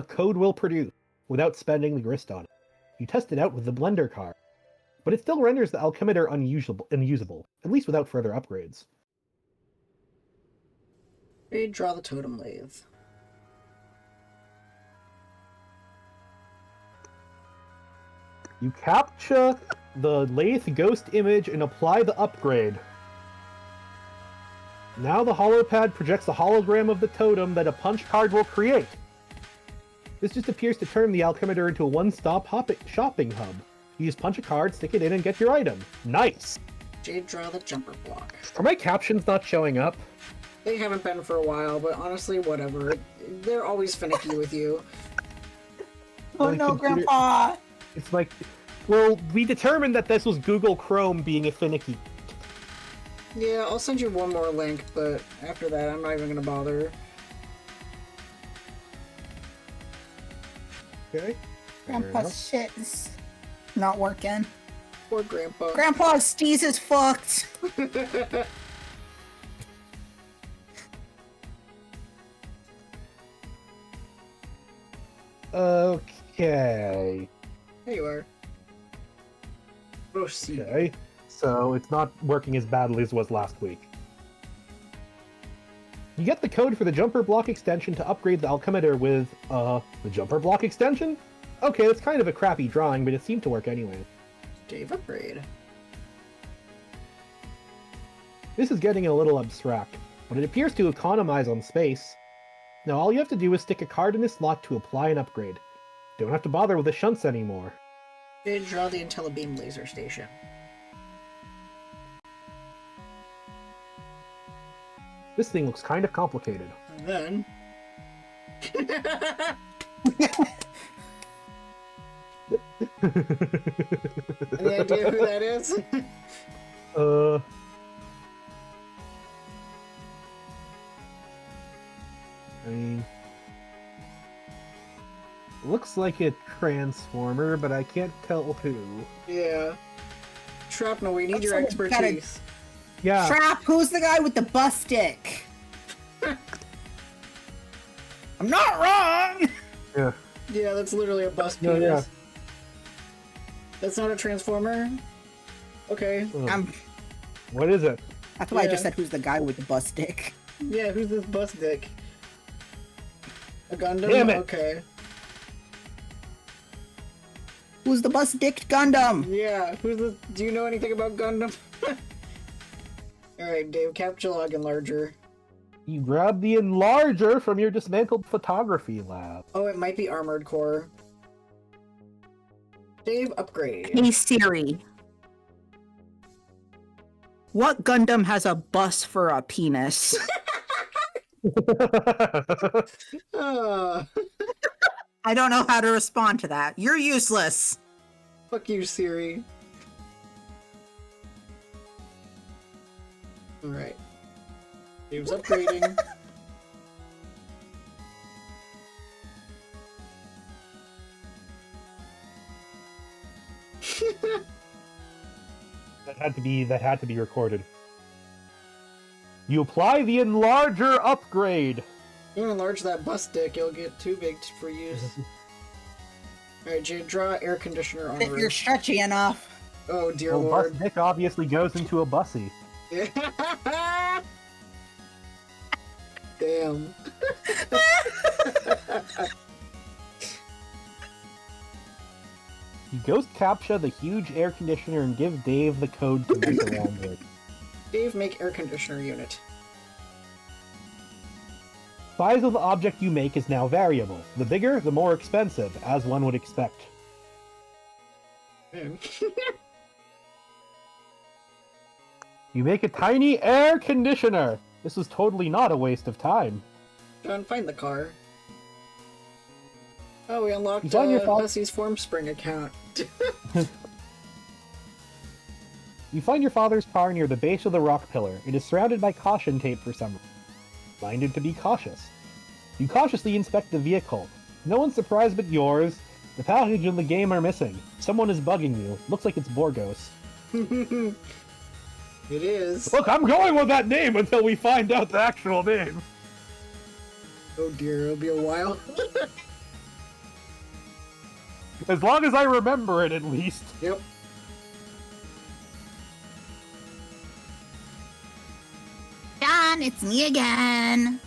code will produce, without spending the grist on it. You test it out with the blender card. But it still renders the alchemitter unusable, at least without further upgrades. Jade, draw the totem lathe. You capture the lathe ghost image and apply the upgrade. Now the holopad projects a hologram of the totem that a punch card will create. This just appears to turn the alchemitter into a one-stop shopping hub. You just punch a card, stick it in, and get your item. Nice! Jade, draw the jumper block. Are my captions not showing up? They haven't been for a while, but honestly, whatever. They're always finicky with you. Oh My no, computer- Grandpa! It's like... Well, we determined that this was Google Chrome being a finicky. Yeah, I'll send you one more link, but after that, I'm not even gonna bother. Okay. Grandpa's shit is not working. Poor Grandpa. Grandpa's steez is fucked! Okay. There you are. Proceed. Okay. So it's not working as badly as it was last week. You get the code for the jumper block extension to upgrade the alchemitter with, the jumper block extension? Okay, that's kind of a crappy drawing, but it seemed to work anyway. Dave, upgrade. This is getting a little abstract, but it appears to economize on space. Now all you have to do is stick a card in this slot to apply an upgrade. Don't have to bother with the shunts anymore. Jade, draw the IntelliBeam laser station. This thing looks kind of complicated. And then... Any idea who that is? I mean... Looks like a transformer, but I can't tell who. Yeah. Shrapnel, we need your Someone gotta- expertise. Yeah. Trap, who's the guy with the bus stick? I'm not wrong! Yeah. Yeah, that's literally a bus No, penis. yeah. That's not a transformer? Okay. What is it? That's why I Yeah. just said who's the guy with the bus stick. Yeah, who's this bus dick? A Gundam? Damn it. Okay. Who's the bus dick Gundam? Yeah, who's this? Do you know anything about Gundam? Alright, Dave, capture log enlarger. You grab the enlarger from your dismantled photography lab. Oh, it might be Armored Core. Dave, upgrade. Hey Siri. What Gundam has a bus for a penis? Ah, I don't know how to respond to that. You're useless. fuck you, Siri. Alright. Dave's upgrading. had to be recorded. You apply the enlarger upgrade. You enlarge that bus dick, it'll get too big for use. Alright, Jade, draw air conditioner on If you're stretchy enough. Oh dear Well, lord. bus dick obviously goes into a bussy. Damn. You ghost capture the huge air conditioner and give Dave the code to make a laundry. Dave, make air conditioner unit. Size of the object you make is now variable. The bigger, the more expensive, as one would expect. Man. You make a tiny air conditioner! This is totally not a waste of time. John, find the car. Oh, we unlocked Is that your fault? Hussey's Formspring account. You find your father's car near the base of the rock pillar. It is surrounded by caution tape for some reason. Minded to be cautious. You cautiously inspect the vehicle. No one's surprised but yours. The package and the game are missing. Someone is bugging you. Looks like it's Borgos. It is. Look, I'm going with that name until we find out the actual name. Oh dear, it'll be a while. As long as I remember it, at least. Yep. John, it's me again.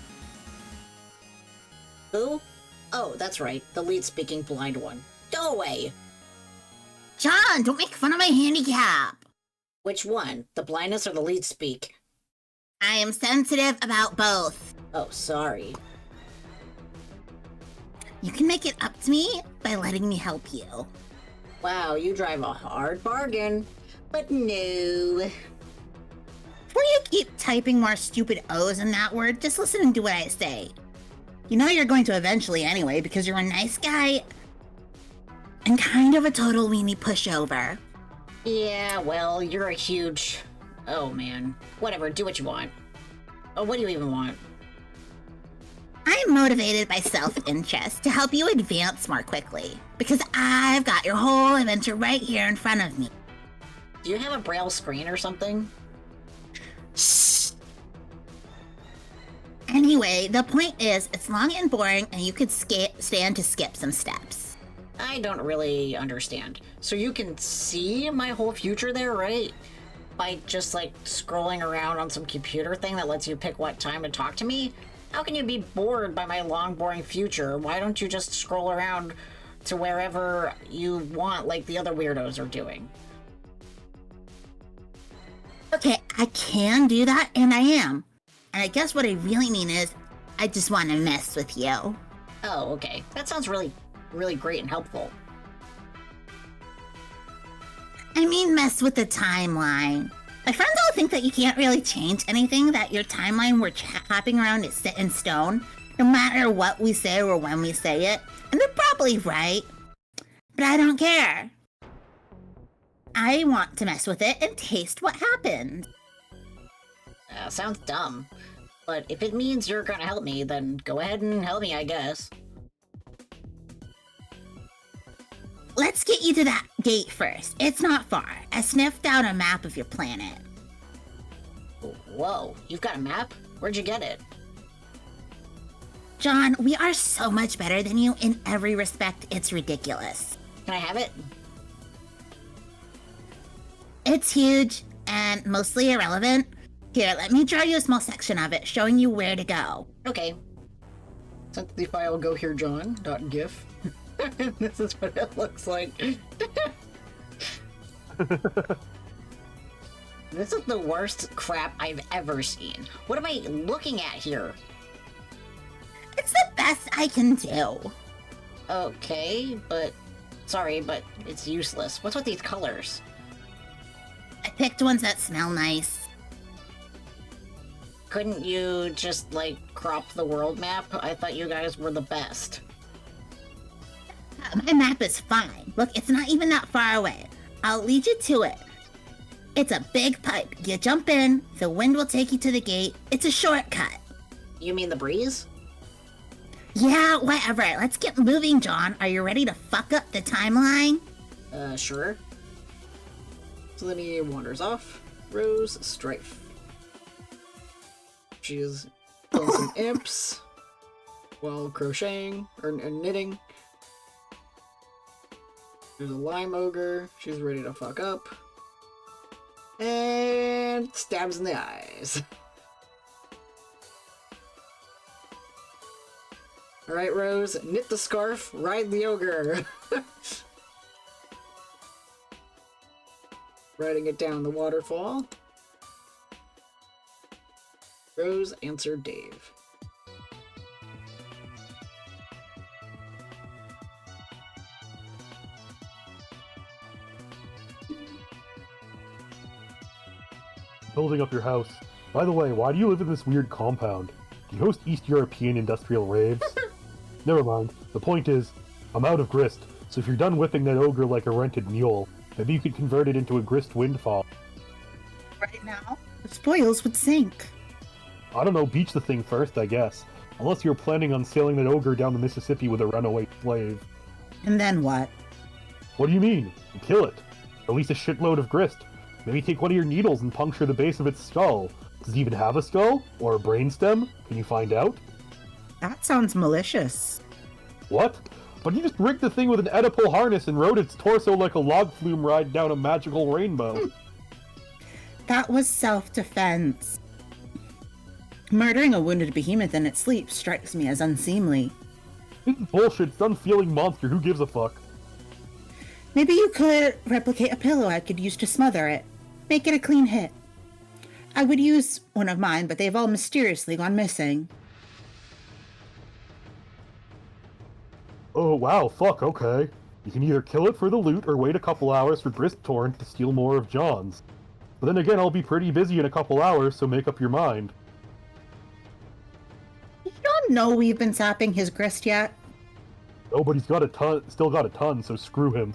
Who? Oh, that's right. The lead-speaking blind one. Go away! John, don't make fun of my handicap. Which one? The blindness or the lead speak? I am sensitive about both. Oh, sorry. You can make it up to me by letting me help you. Wow, you drive a hard bargain. But no. Before you keep typing more stupid O's in that word, just listen and do what I say. You know you're going to eventually anyway, because you're a nice guy and kind of a total weenie pushover. Yeah, well, you're a huge... Oh, man. Whatever, do what you want. Oh, what do you even want? I am motivated by self-interest to help you advance more quickly, because I've got your whole adventure right here in front of me. Do you have a braille screen or something? Shh. Anyway, the point is, it's long and boring, and you could stand to skip some steps. I don't really understand. So you can see my whole future there, right? By just, like, scrolling around on some computer thing that lets you pick what time to talk to me? How can you be bored by my long, boring future? Why don't you just scroll around to wherever you want, like the other weirdos are doing? Okay, I can do that, and I am. And I guess what I really mean is, I just want to mess with you. Oh, okay. That sounds really, really great and helpful. I mean mess with the timeline. My friends all think that you can't really change anything, that your timeline we're hopping around is set in stone, no matter what we say or when we say it. And they're probably right. But I don't care. I want to mess with it and taste what happened. Sounds dumb. But if it means you're gonna help me, then go ahead and help me, I guess. Let's get you to that gate first. It's not far. I sniffed out a map of your planet. Whoa, you've got a map? Where'd you get it? John, we are so much better than you in every respect, it's ridiculous. Can I have it? It's huge and mostly irrelevant. Here, let me draw you a small section of it, showing you where to go. Okay. Sent the file go here John.gif. This is what it looks like. This is the worst crap I've ever seen. What am I looking at here? It's the best I can do. Okay, but... Sorry, but it's useless. What's with these colors? I picked ones that smell nice. Couldn't you just, like, crop the world map? I thought you guys were the best. My map is fine. Look, it's not even that far away. I'll lead you to it. It's a big pipe. You jump in, the wind will take you to the gate. It's a shortcut. You mean the breeze? Yeah, whatever. Let's get moving, John. Are you ready to fuck up the timeline? Sure. So then he wanders off. Rose Strife. She is doing some imps while crocheting or knitting. There's a lime ogre. She's ready to fuck up. And stabs in the eyes. Alright, Rose. Knit the scarf. Ride the ogre. Riding it down the waterfall. Rose answered Dave. Building up your house. By the way, why do you live in this weird compound? Do you host East European industrial raves? Never mind. The point is, I'm out of grist, so if you're done whipping that ogre like a rented mule, maybe you could convert it into a grist windfall. Right now, the spoils would sink. I don't know, beach the thing first, I guess. Unless you're planning on sailing that ogre down the Mississippi with a runaway slave. And then what? What do you mean? Kill it. Release a shitload of grist. Maybe take one of your needles and puncture the base of its skull. Does it even have a skull? Or a brainstem? Can you find out? That sounds malicious. What? But you just rigged the thing with an Oedipal harness and rode its torso like a log flume ride down a magical rainbow. That was self-defense. Murdering a wounded behemoth in its sleep strikes me as unseemly. This is bullshit. It's an unfeeling monster. Who gives a fuck? Maybe you could replicate a pillow I could use to smother it. Make it a clean hit. I would use one of mine, but they've all mysteriously gone missing. Oh, wow, fuck, okay. You can either kill it for the loot or wait a couple hours for Grist Torrent to steal more of John's. But then again, I'll be pretty busy in a couple hours, so make up your mind. You don't know we've been sapping his grist yet? Oh, but he's got a ton, still got a ton, so screw him.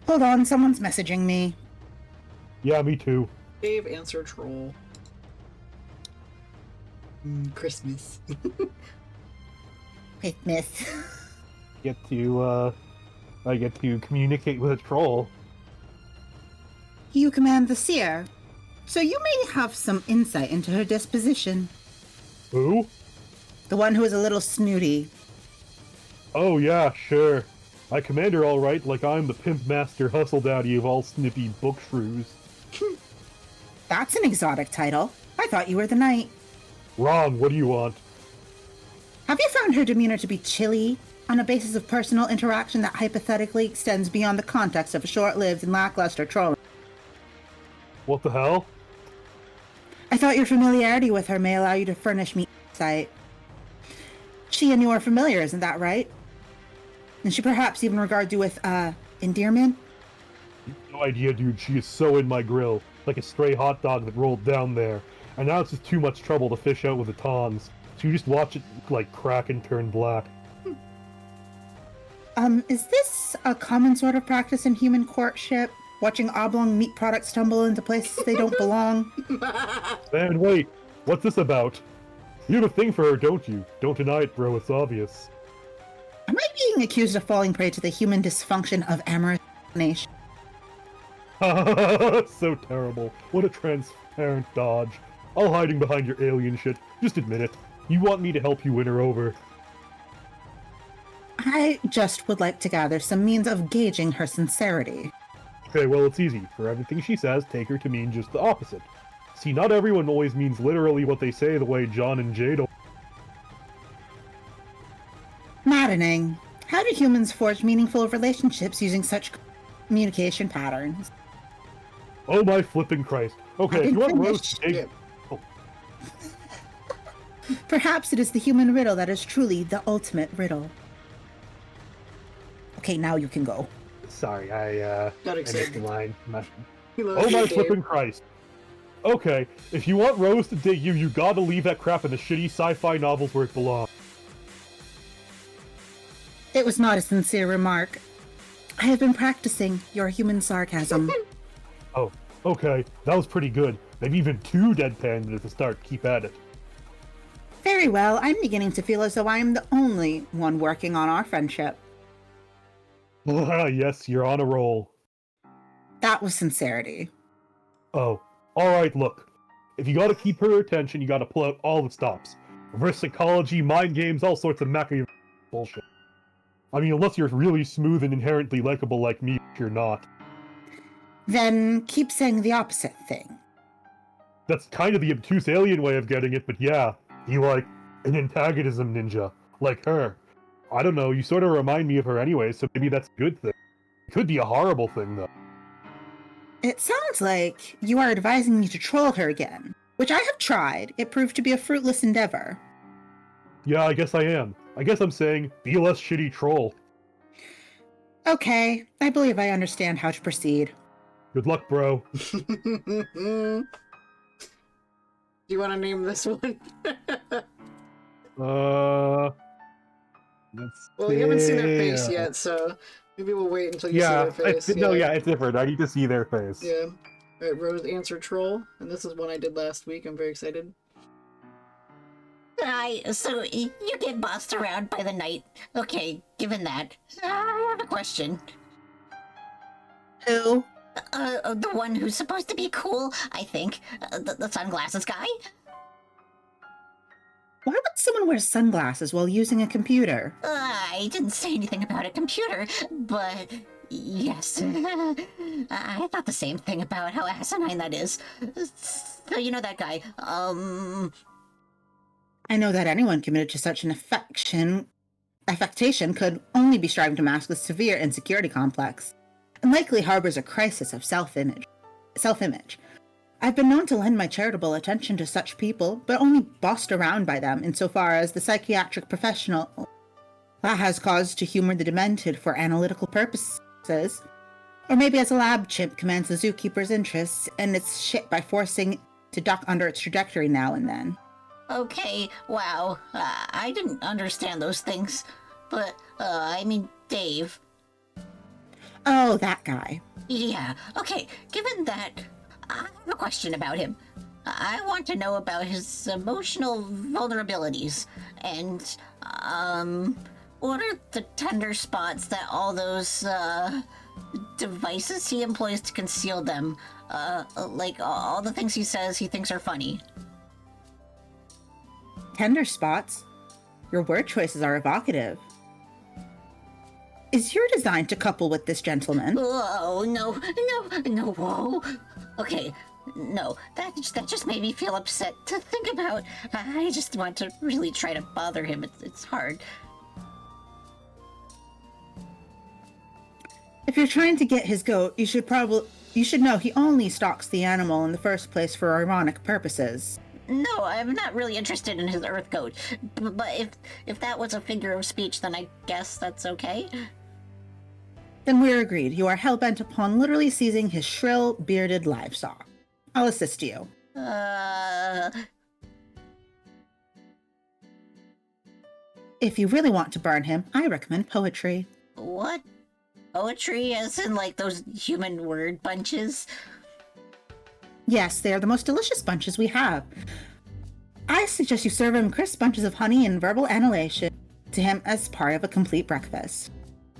Hold on, someone's messaging me. Yeah, me too. Dave answered troll. Christmas. Christmas. I get to communicate with a troll. You command the seer, so you may have some insight into her disposition. Who? The one who is a little snooty. Oh yeah, sure. I command her all right, like I'm the pimp master hustle daddy of all snippy book shrews. That's an exotic title. I thought you were the knight. Wrong, what do you want? Have you found her demeanor to be chilly, on a basis of personal interaction that hypothetically extends beyond the context of a short-lived and lackluster troll? What the hell? I thought your familiarity with her may allow you to furnish me insight. She and you are familiar, isn't that right? And she perhaps even regards you with, endearment? No idea, dude. She is so in my grill, like a stray hot dog that rolled down there. And now it's just too much trouble to fish out with the tongs. So you just watch it, like, crack and turn black. Is this a common sort of practice in human courtship? Watching oblong meat products tumble into places they don't belong? Man, wait. What's this about? You have a thing for her, don't you? Don't deny it, bro. It's obvious. Am I being accused of falling prey to the human dysfunction of amorous nation? So terrible. What a transparent dodge. All hiding behind your alien shit. Just admit it. You want me to help you win her over. I just would like to gather some means of gauging her sincerity. Okay, well, it's easy. For everything she says, take her to mean just the opposite. See, not everyone always means literally what they say the way John and Jade. Maddening. How do humans forge meaningful relationships using such communication patterns? Oh my flipping Christ. Okay, if you want Rose to dig... Oh. Perhaps it is the human riddle that is truly the ultimate riddle. Okay, now you can go. Sorry, I missed the line. Oh my flipping Christ. Okay, if you want Rose to dig you, you gotta leave that crap in the shitty sci-fi novels where it belongs. It was not a sincere remark. I have been practicing your human sarcasm. Oh, okay, that was pretty good. Maybe even too deadpan at the start. Keep at it. Very well, I'm beginning to feel as though I am the only one working on our friendship. Yes, you're on a roll. That was sincerity. Oh, alright, look. If you gotta keep her attention, you gotta pull out all the stops. Reverse psychology, mind games, all sorts of Machiavellian bullshit. I mean, unless you're really smooth and inherently likable like me, you're not. Then keep saying the opposite thing. That's kind of the obtuse alien way of getting it, but yeah, you like an antagonism ninja, like her. I don't know, you sort of remind me of her anyway, so maybe that's a good thing. It could be a horrible thing, though. It sounds like you are advising me to troll her again, which I have tried. It proved to be a fruitless endeavor. Yeah, I guess I am. I guess I'm saying, be a less shitty troll. Okay, I believe I understand how to proceed. Good luck, bro. Do you want to name this one? Well, you haven't seen their face yet, so maybe we'll wait until you see their face. It's different. I need to see their face. Yeah. Alright, Rose, answer troll. And this is one I did last week. I'm very excited. So you get bossed around by the knight. Okay, given that, I have a question. Who? The one who's supposed to be cool, I think. The sunglasses guy? Why would someone wear sunglasses while using a computer? I didn't say anything about a computer, but yes. I thought the same thing about how asinine that is. So you know that guy, I know that anyone committed to such an affectation could only be striving to mask a severe insecurity complex, and likely harbors a crisis of self-image. I've been known to lend my charitable attention to such people, but only bossed around by them insofar as the psychiatric professional that has cause to humor the demented for analytical purposes, or maybe as a lab chimp commands the zookeeper's interests and its shit by forcing to duck under its trajectory now and then. okay, wow. I didn't understand those things, but, I mean, Dave. Oh, that guy. Yeah, okay, given that, I have a question about him. I want to know about his emotional vulnerabilities, and, what are the tender spots that all those, devices he employs to conceal them, like all the things he says he thinks are funny? Tender spots? Your word choices are evocative. Is your design to couple with this gentleman? Oh, no, whoa. Okay, no, that just made me feel upset to think about. I just want to really try to bother him. It's hard. If you're trying to get his goat, you should know he only stalks the animal in the first place for ironic purposes. No, I'm not really interested in his earth goat. But if that was a figure of speech, then I guess that's okay. Then we're agreed. You are hell-bent upon literally seizing his shrill, bearded livestock. I'll assist you. If you really want to burn him, I recommend poetry. What? Poetry, as in, like, those human word bunches? Yes, they are the most delicious bunches we have. I suggest you serve him crisp bunches of honey and verbal annihilation to him as part of a complete breakfast.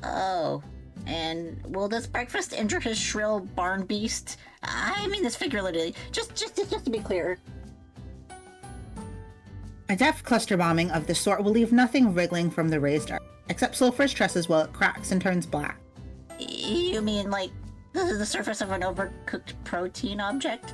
Oh. And will this breakfast injure his shrill barn beast? I mean this figuratively, just to be clear. A deft cluster bombing of this sort will leave nothing wriggling from the raised earth, except sulfurous tresses while it cracks and turns black. You mean like the surface of an overcooked protein object?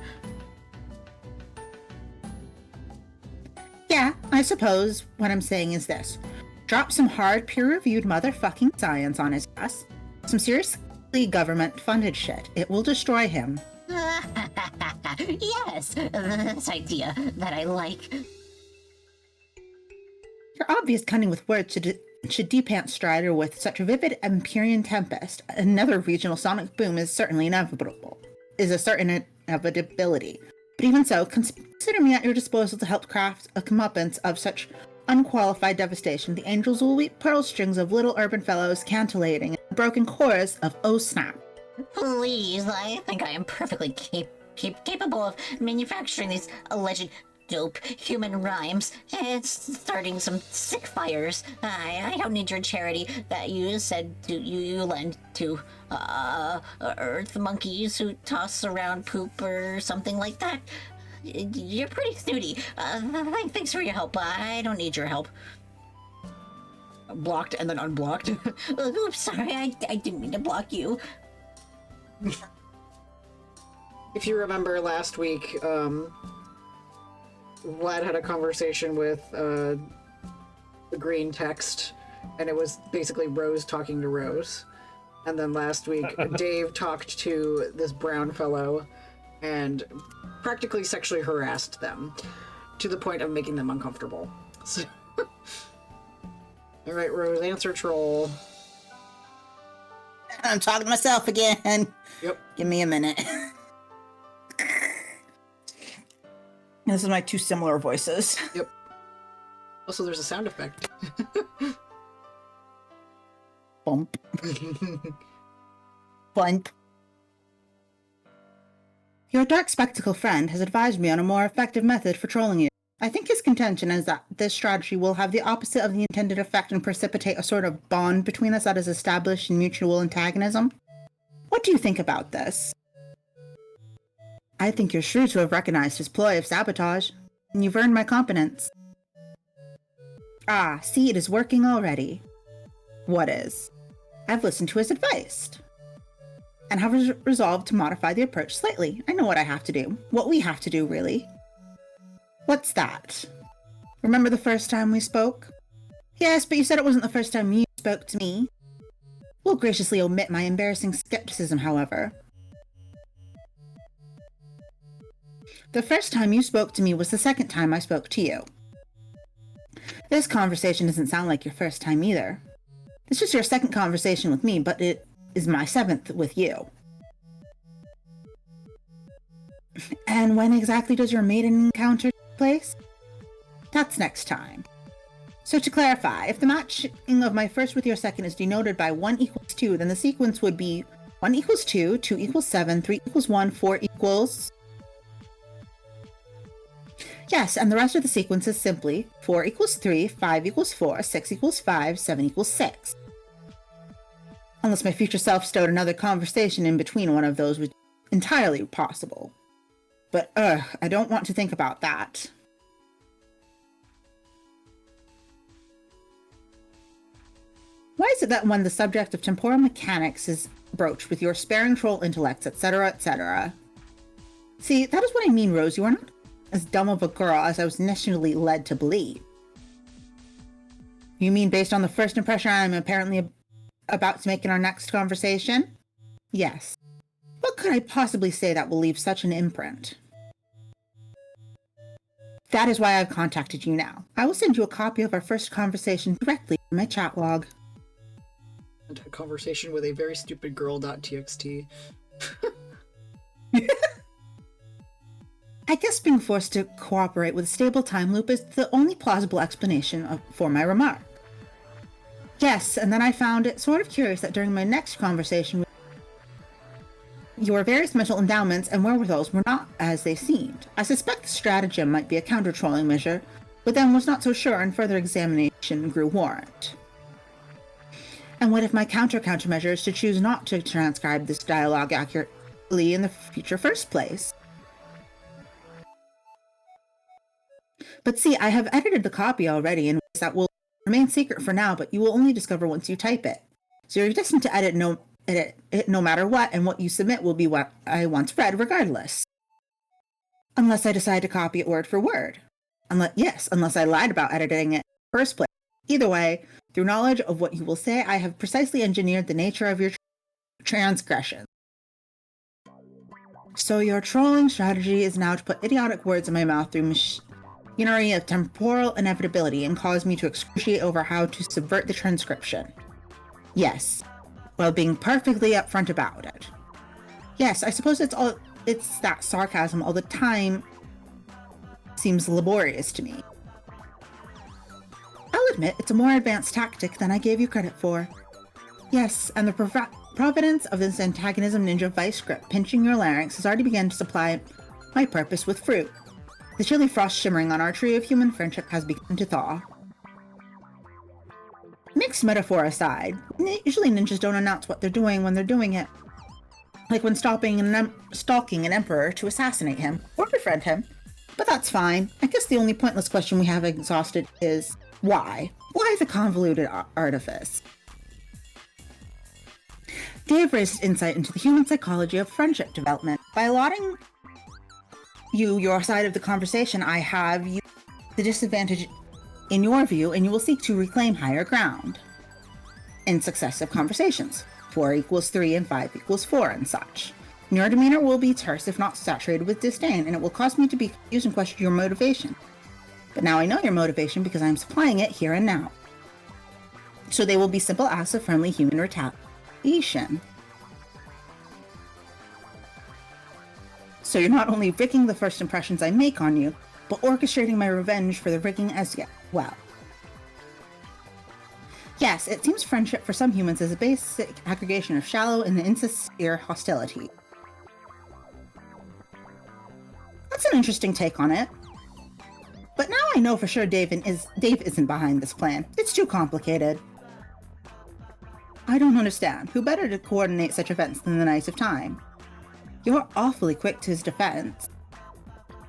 Yeah, I suppose what I'm saying is this. Drop some hard, peer-reviewed motherfucking science on his ass. Some seriously government-funded shit. It will destroy him. Yes, this idea that I like. Your obvious cunning with words should depant Strider with such a vivid Empyrean tempest. Another regional sonic boom is certainly inevitable. Is a certain inevitability. But even so, consider me at your disposal to help craft a comeuppance of such unqualified devastation. The angels will weep pearl strings of little urban fellows cantillating a broken chorus of "Oh snap." Please, I think I am perfectly capable of manufacturing these alleged dope human rhymes. It's starting some sick fires. I don't need your charity that you said you lend to earth monkeys who toss around poop or something like that. You're pretty snooty. Thanks for your help. I don't need your help. Blocked and then unblocked. Oops, sorry, I didn't mean to block you. If you remember last week, Vlad had a conversation with the green text, and it was basically Rose talking to Rose. And then last week, Dave talked to this brown fellow and practically sexually harassed them to the point of making them uncomfortable. So all right, Rose, answer troll. I'm talking to myself again. Yep. Give me a minute. This is my two similar voices. Yep. Also, there's a sound effect. Bump. Bump. Your dark spectacle friend has advised me on a more effective method for trolling you. I think his contention is that this strategy will have the opposite of the intended effect and precipitate a sort of bond between us that is established in mutual antagonism. What do you think about this? I think you're shrewd to have recognized his ploy of sabotage, and you've earned my confidence. Ah, see, it is working already. What is? I've listened to his advice, and have resolved to modify the approach slightly. I know what I have to do. What we have to do, really. What's that? Remember the first time we spoke? Yes, but you said it wasn't the first time you spoke to me. We'll graciously omit my embarrassing skepticism, however. The first time you spoke to me was the second time I spoke to you. This conversation doesn't sound like your first time either. It's just your second conversation with me, but it is my seventh with you. And when exactly does your maiden encounter take place? That's next time. So to clarify, if the matching of my first with your second is denoted by 1 equals 2, then the sequence would be 1 equals 2, 2 equals 7, 3 equals 1, 4 equals... Yes, and the rest of the sequence is simply 4 equals 3, 5 equals 4, 6 equals 5, 7 equals 6. Unless my future self stowed another conversation in between one of those, was entirely possible. But, I don't want to think about that. Why is it that when the subject of temporal mechanics is broached with your sparing troll intellects, etc., etc.? See, that is what I mean, Rose. You are not as dumb of a girl as I was initially led to believe. You mean based on the first impression I'm apparently about to make in our next conversation? Yes. What could I possibly say that will leave such an imprint? That is why I've contacted you now. I will send you a copy of our first conversation directly in my chat log. And a conversation with a very stupid girl.txt. I guess being forced to cooperate with a stable time loop is the only plausible explanation for my remark. Yes, and then I found it sort of curious that during my next conversation with your various mental endowments and wherewithals were not as they seemed. I suspect the stratagem might be a counter-trolling measure, but then was not so sure and further examination grew warrant. And what if my countermeasure is to choose not to transcribe this dialogue accurately in the future first place? But see, I have edited the copy already in ways that will remain secret for now, but you will only discover once you type it. So you're destined to edit it no matter what, and what you submit will be what I once read regardless. Unless I decide to copy it word for word. Unless I lied about editing it in the first place. Either way, through knowledge of what you will say, I have precisely engineered the nature of your transgression. So your trolling strategy is now to put idiotic words in my mouth through machinery of temporal inevitability and cause me to excruciate over how to subvert the transcription. Yes, while being perfectly upfront about it. Yes, I suppose it's that sarcasm all the time seems laborious to me. I'll admit it's a more advanced tactic than I gave you credit for. Yes, and the providence of this antagonism ninja vice grip pinching your larynx has already begun to supply my purpose with fruit. The chilly frost shimmering on our tree of human friendship has begun to thaw. Mixed metaphor aside, usually ninjas don't announce what they're doing when they're doing it. Like when stalking an emperor to assassinate him or befriend him. But that's fine. I guess the only pointless question we have exhausted is why? Why the convoluted artifice? Dave raised insight into the human psychology of friendship development. By allotting you your side of the conversation, I have you the disadvantage in your view, and you will seek to reclaim higher ground in successive conversations. 4 equals 3 and 5 equals 4 and such. Your demeanor will be terse if not saturated with disdain, and it will cause me to be confused and question your motivation. But now I know your motivation because I am supplying it here and now. So they will be simple acts of friendly human retaliation. So you're not only rigging the first impressions I make on you, but orchestrating my revenge for the rigging as well. Yes, it seems friendship for some humans is a basic aggregation of shallow and insincere hostility. That's an interesting take on it. But now I know for sure Dave isn't behind this plan. It's too complicated. I don't understand. Who better to coordinate such events than the Knights of Time? You're awfully quick to his defense.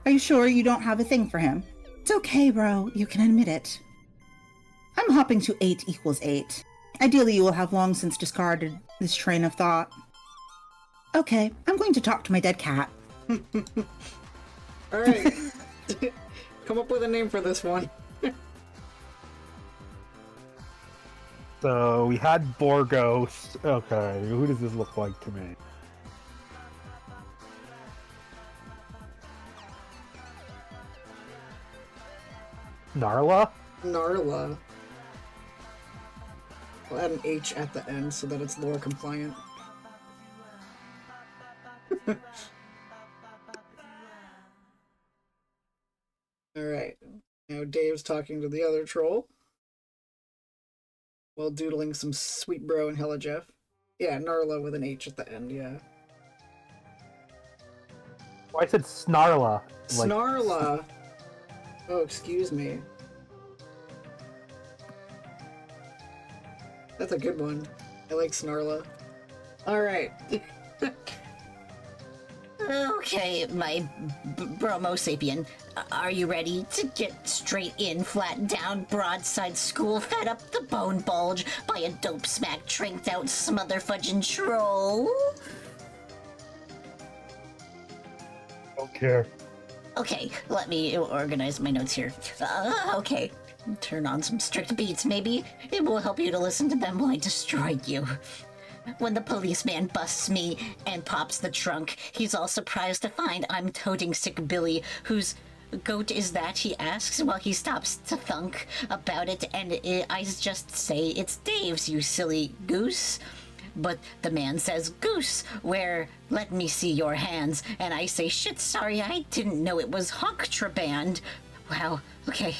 Are you sure you don't have a thing for him? It's okay, bro. You can admit it. I'm hopping to 8 equals 8. Ideally, you will have long since discarded this train of thought. Okay, I'm going to talk to my dead cat. Alright. Come up with a name for this one. So we had Borgos. Okay, who does this look like to me? Narla? Narla. I'll add an H at the end so that it's lore compliant. Alright. Now Dave's talking to the other troll. While doodling some sweet bro and hella Jeff. Yeah, Narla with an H at the end, yeah. Oh, I said Snarla. Snarla! Oh, excuse me. That's a good one. I like Snarla. Alright. Okay, my bromo sapien. Are you ready to get straight in, flat down, broadside school, fed up the bone bulge by a dope smack, trinked out, smother fudging troll? Don't care. Okay, let me organize my notes here. Okay. Turn on some strict beats, maybe. It will help you to listen to them while I destroy you. When the policeman busts me and pops the trunk, he's all surprised to find I'm toting sick Billy, whose goat is that, he asks while he stops to thunk about it, and I just say it's Dave's, you silly goose. But the man says, goose, where, let me see your hands, and I say, shit, sorry, I didn't know it was Honk-Traband. Wow, okay.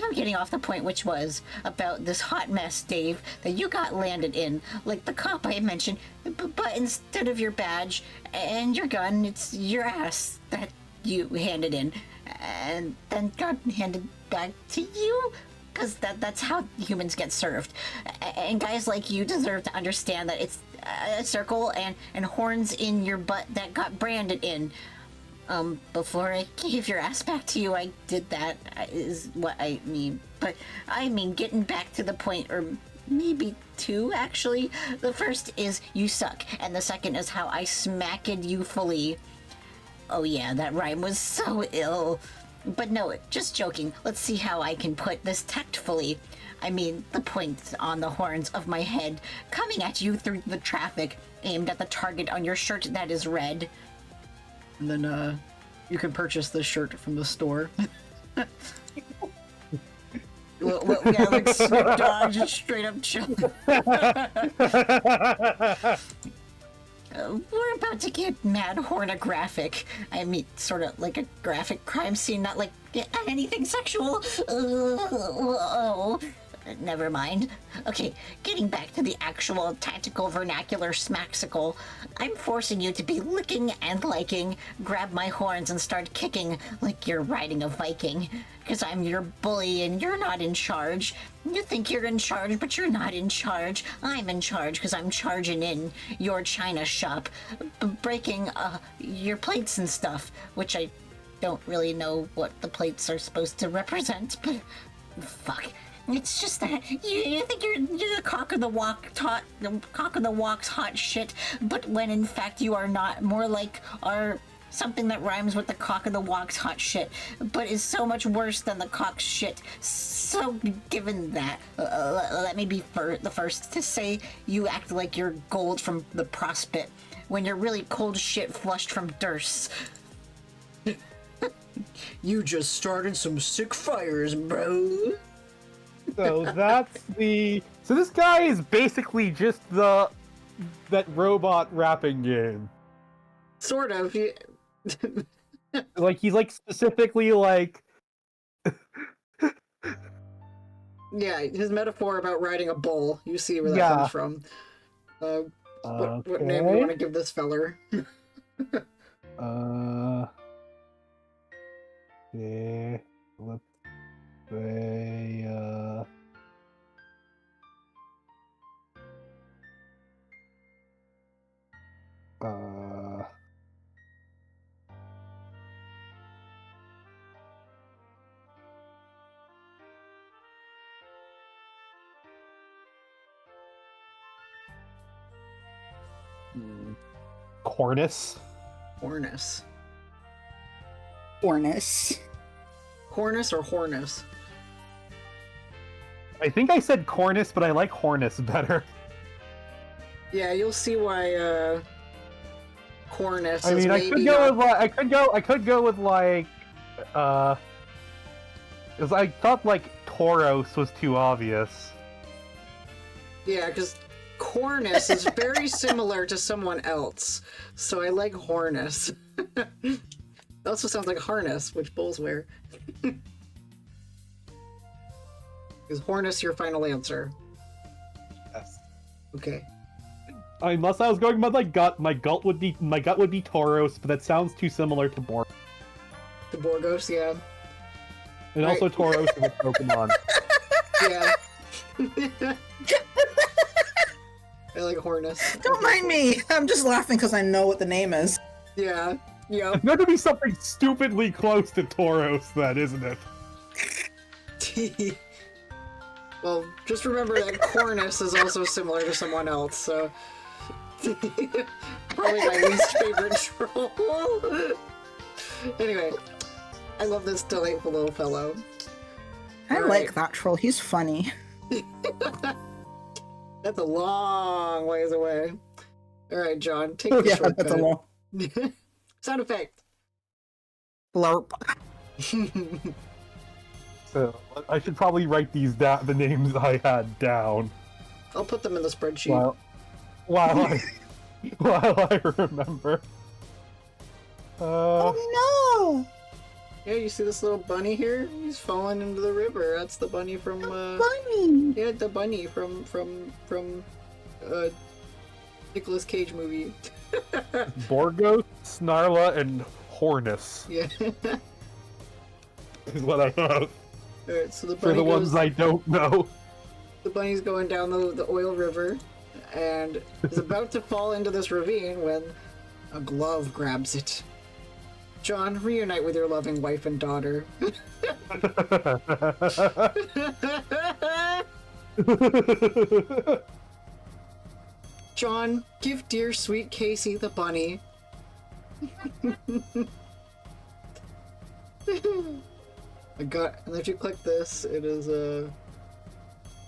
I'm getting off the point, which was about this hot mess, Dave, that you got landed in, like the cop I mentioned, but instead of your badge and your gun, it's your ass that you handed in, and then got handed back to you? Because that's how humans get served. And guys like you deserve to understand that it's a circle and horns in your butt that got branded in. Before I gave your ass back to you, I did that, is what I mean. But I mean getting back to the point, or maybe two, actually. The first is you suck, and the second is how I smacked you fully. Oh yeah, that rhyme was so ill. But no, just joking. Let's see how I can put this tactfully. I mean, the points on the horns of my head, coming at you through the traffic, aimed at the target on your shirt that is red. And then, you can purchase this shirt from the store. well, yeah, like Snoop Dogg, just straight up chill. We're about to get mad hornographic. I mean, sort of like a graphic crime scene, not like anything sexual. never mind. Okay, getting back to the actual tactical vernacular smaxicle, I'm forcing you to be licking and liking, grab my horns and start kicking like you're riding a Viking. Because I'm your bully and you're not in charge. You think you're in charge, but you're not in charge. I'm in charge because I'm charging in your china shop, breaking your plates and stuff, which I don't really know what the plates are supposed to represent, but fuck. It's just that you think you're the cock of the walk's hot shit, but when in fact you are not. More like our something that rhymes with the cock of the walk's hot shit, but is so much worse than the cock's shit. So given that, let me be the first to say you act like you're gold from the prospit when you're really cold shit flushed from Durst. You just started some sick fires, bro. So that's the. So this guy is basically just that robot rapping game. Sort of. Like he's like specifically like. Yeah, his metaphor about riding a bull. You see where that comes from. What name do you want to give this feller? Yeah, let's say, Cornus. Hornus. Ornus. Cornus or Hornus? I think I said Cornus, but I like Hornus better. Yeah, you'll see why Cornus I is mean, I maybe could go with like, because I thought like Tauros was too obvious. Yeah, because Cornus is very similar to someone else, so I like Hornus. It also sounds like harness, which bulls wear. Is Hornus your final answer? Yes. Okay. Unless I was going by my gut would be Tauros, but that sounds too similar to Borg. The Borgos, yeah. And Right. also Tauros is a Pokemon. Yeah. I like Hornus. Don't mind me. I'm just laughing because I know what the name is. Yeah. Yeah. It's going to be something stupidly close to Tauros, then, isn't it? Well, just remember that Cornus is also similar to someone else, so... Probably my least favorite troll. Anyway, I love this delightful little fellow. I All like right. that troll. He's funny. That's a long ways away. Alright, John, take the Yeah, shortcut. that's a long Sound effect. blurp. So, I should probably write these down, the names I had down. I'll put them in the spreadsheet. While I remember. Oh Yeah, you see this little bunny here? He's falling into the river. That's the bunny from no! Bunny! yeah, the bunny from Nicolas Cage movie. Borgos, Snarla, and Hornus Yeah. is what I have. Alright, so the For bunny the ones I don't know. the bunny's going down the oil river and is about to fall into this ravine when a glove grabs it. John, reunite with your loving wife and daughter. John, give dear sweet Casey the bunny. And if you click this, it is an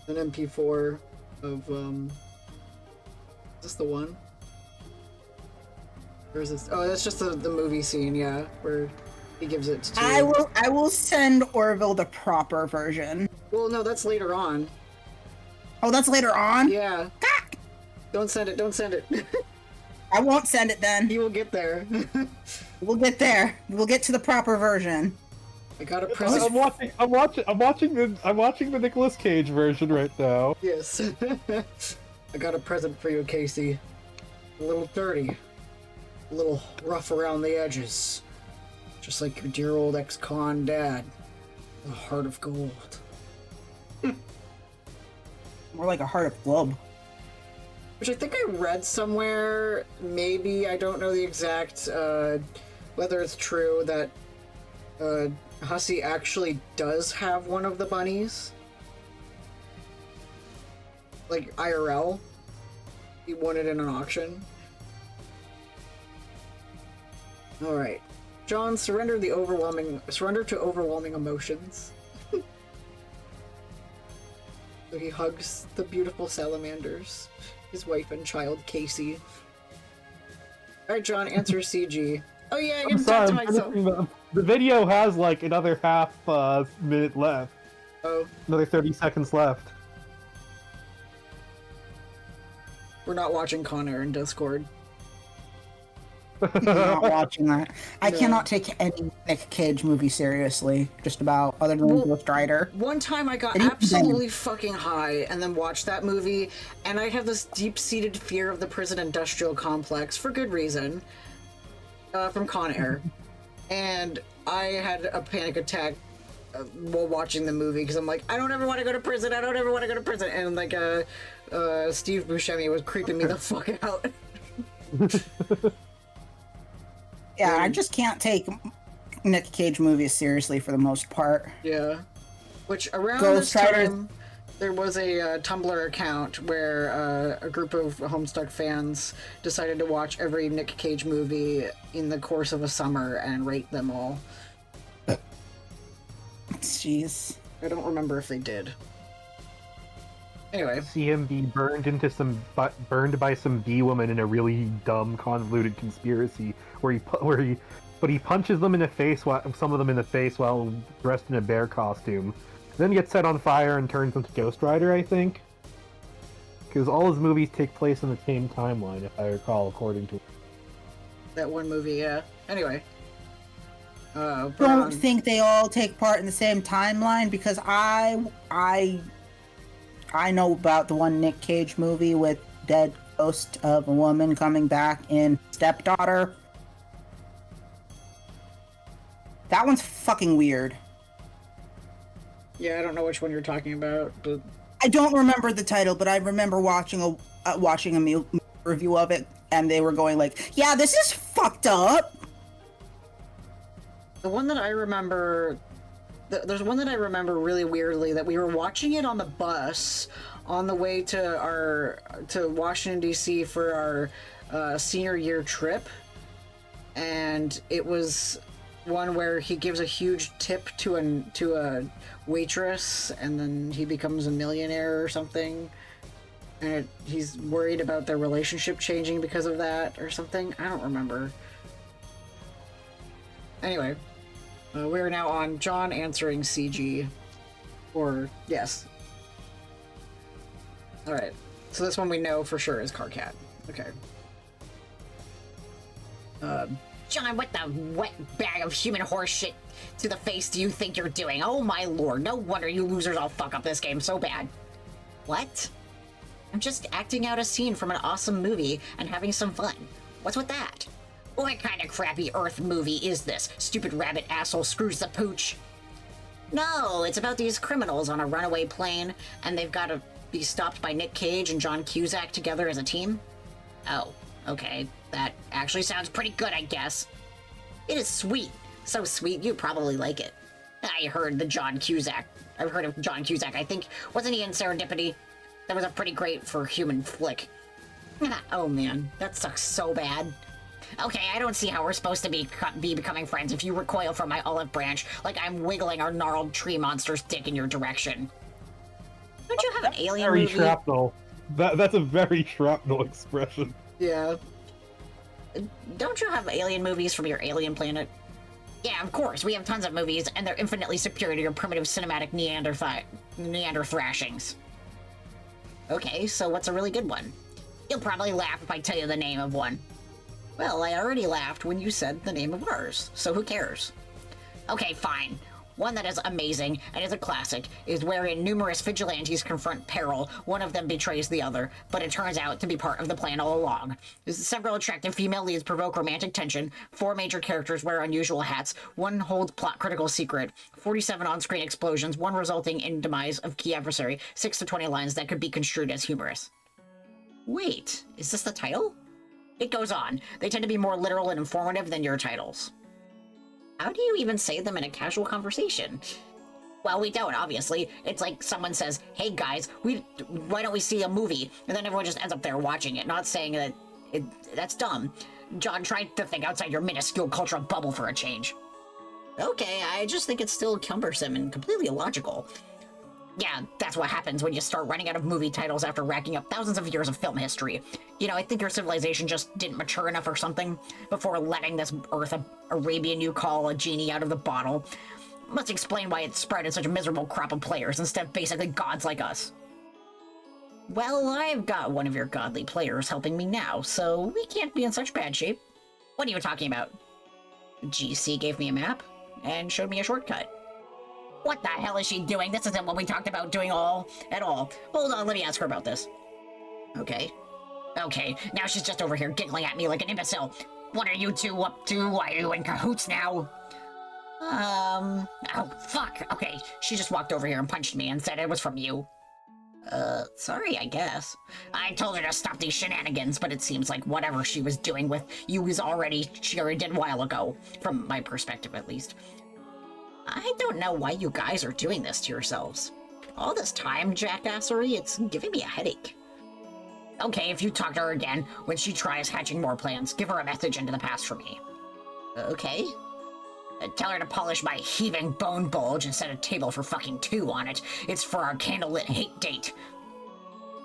MP4 of is this the one? Or is this? Oh, that's just the movie scene, yeah, where he gives it to. I will send Orville the proper version. Well, no, that's later on. Oh, that's later on? Yeah. Don't send it. Don't send it. I won't send it then. He will get there. We'll get there. We'll get to the proper version. I got a present. I'm watching the Nicolas Cage version right now. Yes. I got a present for you, Casey. A little dirty. A little rough around the edges. Just like your dear old ex-con dad. A heart of gold. More like a heart of globe. Which I think I read somewhere, maybe, I don't know the exact, whether it's true, that Hussey actually does have one of the bunnies. Like, IRL. He won it in an auction. Alright. John, surrender to overwhelming emotions. So he hugs the beautiful salamanders. His wife and child, Casey. Alright, John, answer CG. Oh yeah, I get to talk to myself. The video has like another half minute left. Oh. Another 30 seconds left. We're not watching Con Air in Discord. I'm not watching that. I No. cannot take any Nick Cage movie seriously. Just about, other than Ghost Rider. One time I got And even absolutely fucking high and then watched that movie, and I have this deep-seated fear of the prison industrial complex, for good reason, from Con Air. And I had a panic attack while watching the movie, because I'm like, I don't ever want to go to prison, I don't ever want to go to prison, and like, Steve Buscemi was creeping me the fuck out. Yeah, I just can't take Nick Cage movies seriously for the most part. Yeah. Which around Ghost this Rider- time, there was a Tumblr account where a group of Homestuck fans decided to watch every Nick Cage movie in the course of a summer and rate them all. Jeez. I don't remember if they did. Anyway. See him be burned by some bee woman in a really dumb, convoluted conspiracy where he punches them in the face, some of them in the face while dressed in a bear costume. Then gets set on fire and turns into Ghost Rider, I think. Because all his movies take place in the same timeline, if I recall, according to That one movie, yeah. Anyway. Don't think they all take part in the same timeline, because I know about the one Nick Cage movie with dead ghost of a woman coming back in Stepdaughter. That one's fucking weird. Yeah, I don't know which one you're talking about, but I don't remember the title, but I remember watching a review of it, and they were going like, "Yeah, this is fucked up." the one that I remember, there's one that I remember really weirdly, that we were watching it on the bus on the way to Washington D.C. for our senior year trip, and it was one where he gives a huge tip to a waitress, and then he becomes a millionaire or something, and he's worried about their relationship changing because of that or something. I don't remember. Anyway, we are now on John answering CG, or yes. All right, so this one we know for sure is Carcat. Okay. John, what the wet bag of human horse shit to the face do you think you're doing? Oh my lord, no wonder you losers all fuck up this game so bad. What? I'm just acting out a scene from an awesome movie and having some fun. What's with that? What kind of crappy Earth movie is this? Stupid rabbit asshole screws the pooch. No, it's about these criminals on a runaway plane, and they've got to be stopped by Nick Cage and John Cusack together as a team? Oh, okay. That actually sounds pretty good, I guess. It is sweet. So sweet, you probably like it. I've heard of John Cusack. I think, wasn't he in Serendipity? That was a pretty great for human flick. Oh man, that sucks so bad. Okay, I don't see how we're supposed to be becoming friends if you recoil from my olive branch like I'm wiggling our gnarled tree monster's dick in your direction. Don't you have an alien very movie? shrapnel. That's a very shrapnel expression. Yeah. Don't you have alien movies from your alien planet? Yeah, of course. We have tons of movies, and they're infinitely superior to your primitive cinematic Neander thrashings. Okay, so what's a really good one? You'll probably laugh if I tell you the name of one. Well, I already laughed when you said the name of ours, so who cares? Okay, fine. One that is amazing and is a classic is wherein numerous vigilantes confront peril. One of them betrays the other, but it turns out to be part of the plan all along. Several attractive female leads provoke romantic tension. 4 major characters wear unusual hats. 1 holds plot-critical secret. 47 on-screen explosions, 1 resulting in demise of key adversary. 6 to 20 lines that could be construed as humorous. Wait, is this the title? It goes on. They tend to be more literal and informative than your titles. How do you even say them in a casual conversation? Well, we don't, obviously. It's like someone says, hey guys, why don't we see a movie? And then everyone just ends up there watching it, not saying that that's dumb. John, try to think outside your minuscule cultural bubble for a change. Okay, I just think it's still cumbersome and completely illogical. Yeah, that's what happens when you start running out of movie titles after racking up thousands of years of film history. You know, I think your civilization just didn't mature enough or something before letting this Earth Arabian you call a genie out of the bottle. Must explain why it sprouted such a miserable crop of players instead of basically gods like us. Well, I've got one of your godly players helping me now, so we can't be in such bad shape. What are you talking about? GC gave me a map and showed me a shortcut. What the hell is she doing? This isn't what we talked about doing at all. Hold on, let me ask her about this. Okay, now she's just over here giggling at me like an imbecile. What are you two up to? Why are you in cahoots now? Oh, fuck. Okay, she just walked over here and punched me and said it was from you. Sorry, I guess. I told her to stop these shenanigans, but it seems like whatever she was doing with you she already did a while ago, from my perspective at least. I don't know why you guys are doing this to yourselves. All this time, jackassery, it's giving me a headache. Okay, if you talk to her again, when she tries hatching more plans, give her a message into the past for me. Okay. Tell her to polish my heaving bone bulge and set a table for fucking 2 on it. It's for our candlelit hate date.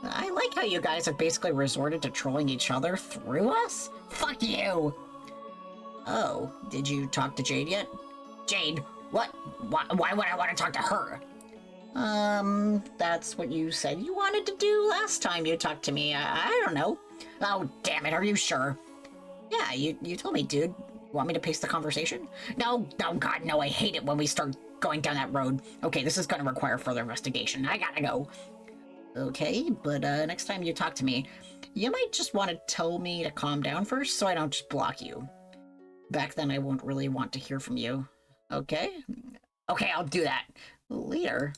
I like how you guys have basically resorted to trolling each other through us. Fuck you! Oh, did you talk to Jade yet? Jade? What? Why would I want to talk to her? That's what you said you wanted to do last time you talked to me. I don't know. Oh, damn it, are you sure? Yeah, you told me, dude. Want me to pace the conversation? No, God, no, I hate it when we start going down that road. Okay, this is gonna require further investigation. I gotta go. Okay, but next time you talk to me, you might just want to tell me to calm down first so I don't just block you. Back then I won't really want to hear from you. Okay, I'll do that. Later.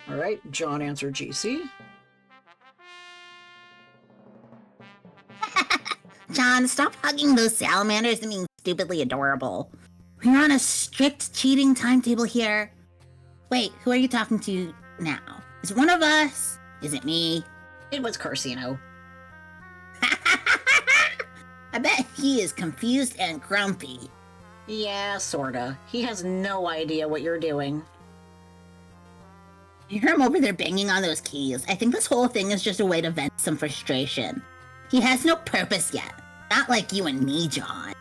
Alright, John answered GC. John, stop hugging those salamanders and being stupidly adorable. We're on a strict cheating timetable here. Wait, who are you talking to now? Is it one of us? Is it me? It was Corsino. I bet he is confused and grumpy. Yeah, sorta. He has no idea what you're doing. I hear him over there banging on those keys. I think this whole thing is just a way to vent some frustration. He has no purpose yet. Not like you and me, John.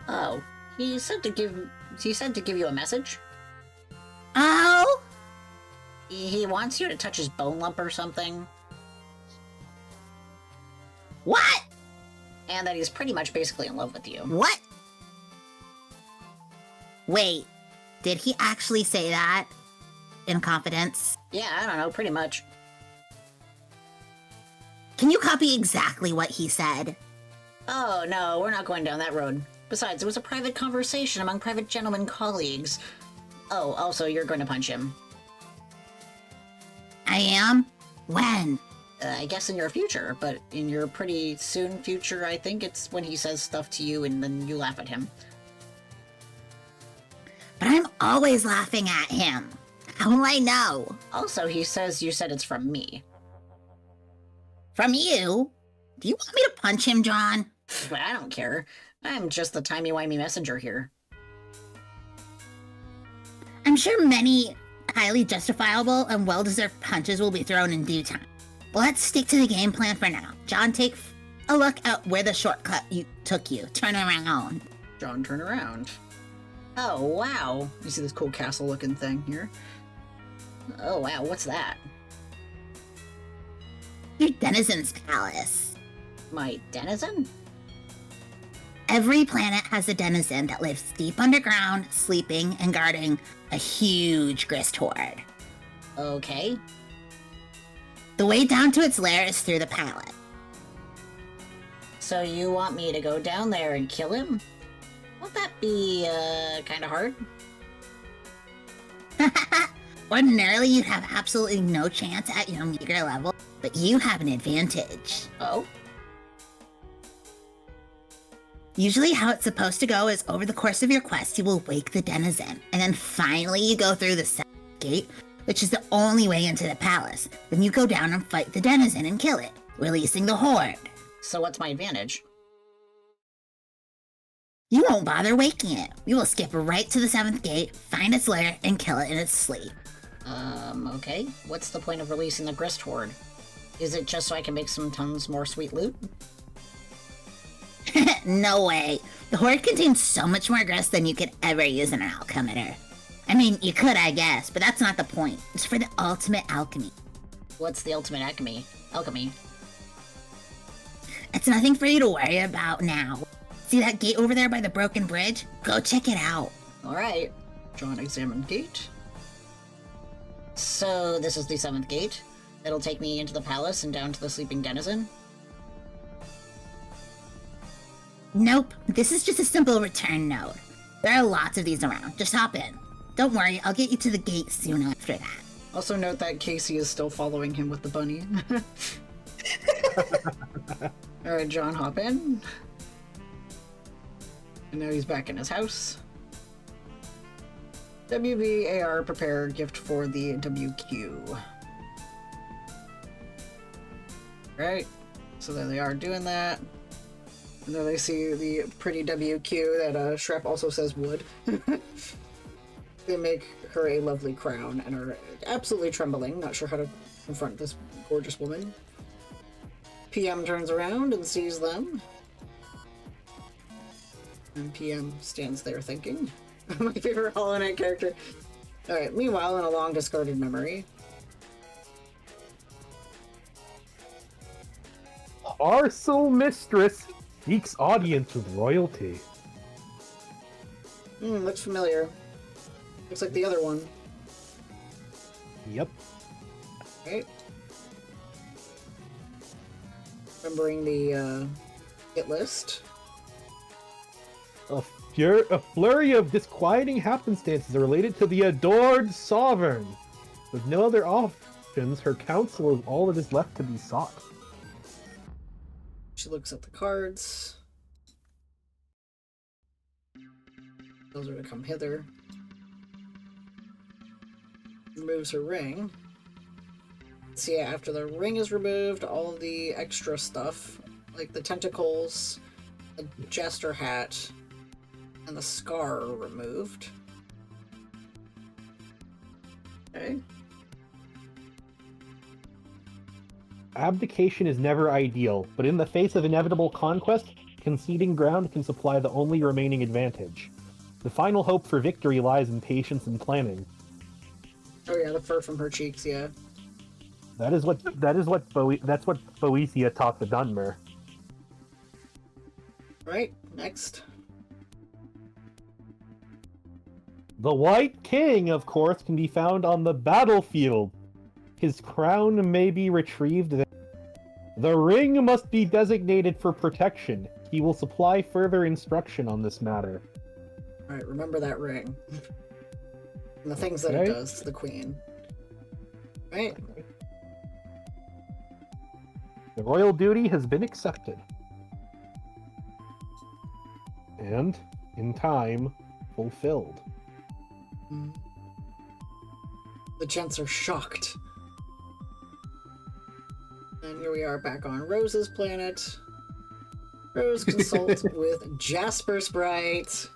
Oh, he said to give you a message? Oh? He wants you to touch his bone lump or something. What? And that he's pretty much basically in love with you. What? Wait, did he actually say that? In confidence? Yeah, I don't know, pretty much. Can you copy exactly what he said? Oh, no, we're not going down that road. Besides, it was a private conversation among private gentlemen colleagues. Oh, also, you're going to punch him. I am? When? I guess in your future, but in your pretty soon future, I think it's when he says stuff to you and then you laugh at him. But I'm always laughing at him. How will I know? Also, he says you said it's from me. From you? Do you want me to punch him, John? I don't care. I'm just the timey-wimey messenger here. I'm sure many highly justifiable and well-deserved punches will be thrown in due time. But let's stick to the game plan for now. John, take a look at where the shortcut took you. Turn around. John, turn around. Oh, wow. You see this cool castle-looking thing here? Oh, wow, what's that? Your denizen's palace. My denizen? Every planet has a denizen that lives deep underground, sleeping and guarding a huge grist horde. Okay. The way down to its lair is through the palace. So you want me to go down there and kill him? Won't that be, kind of hard? Ordinarily, you'd have absolutely no chance at your meager level, but you have an advantage. Oh? Usually how it's supposed to go is over the course of your quest, you will wake the denizen, and then finally you go through the 7th gate, which is the only way into the palace. Then you go down and fight the denizen and kill it, releasing the horde. So what's my advantage? You won't bother waking it. We will skip right to the 7th gate, find its lair, and kill it in its sleep. Okay. What's the point of releasing the grist horde? Is it just so I can make some tons more sweet loot? No way. The horde contains so much more grist than you could ever use in an alchemitor. I mean, you could, I guess, but that's not the point. It's for the ultimate alchemy. What's the ultimate alchemy? It's nothing for you to worry about now. See that gate over there by the broken bridge? Go check it out. Alright. John examined gate. So this is the 7th gate. It'll take me into the palace and down to the sleeping denizen. Nope, this is just a simple return node. There are lots of these around. Just hop in. Don't worry, I'll get you to the gate soon after that. Also note that Casey is still following him with the bunny. Alright, John, hop in. And now he's back in his house. WVAR, prepare gift for the WQ. Right, so there they are doing that. And there they see the pretty WQ that Shrep also says would. They make her a lovely crown and are absolutely trembling, not sure how to confront this gorgeous woman. PM turns around and sees them. And PM stands there thinking. My favorite Hollow Knight character. Alright, meanwhile, in a long discarded memory. Our soul mistress seeks audience with royalty. Looks familiar. Looks like the other one. Yep. Right. Remembering the hit list. A flurry of disquieting happenstances are related to the adored sovereign. With no other options, her counsel is all that is left to be sought. She looks at the cards. Tells her to come hither. Removes her ring. So yeah, after the ring is removed, all of the extra stuff, like the tentacles, the jester hat, and the scar are removed. Okay. Abdication is never ideal, but in the face of inevitable conquest, conceding ground can supply the only remaining advantage. The final hope for victory lies in patience and planning. Oh yeah, the fur from her cheeks, yeah. That's what Boethia taught the Dunmer. Right, next. The White King, of course, can be found on the battlefield. His crown may be retrieved there. The ring must be designated for protection. He will supply further instruction on this matter. Alright, remember that ring. And the things that it does to the queen. Right? The royal duty has been accepted. And, in time, fulfilled. The gents are shocked. And here we are back on Rose's planet. Rose consults with Jasper Sprite.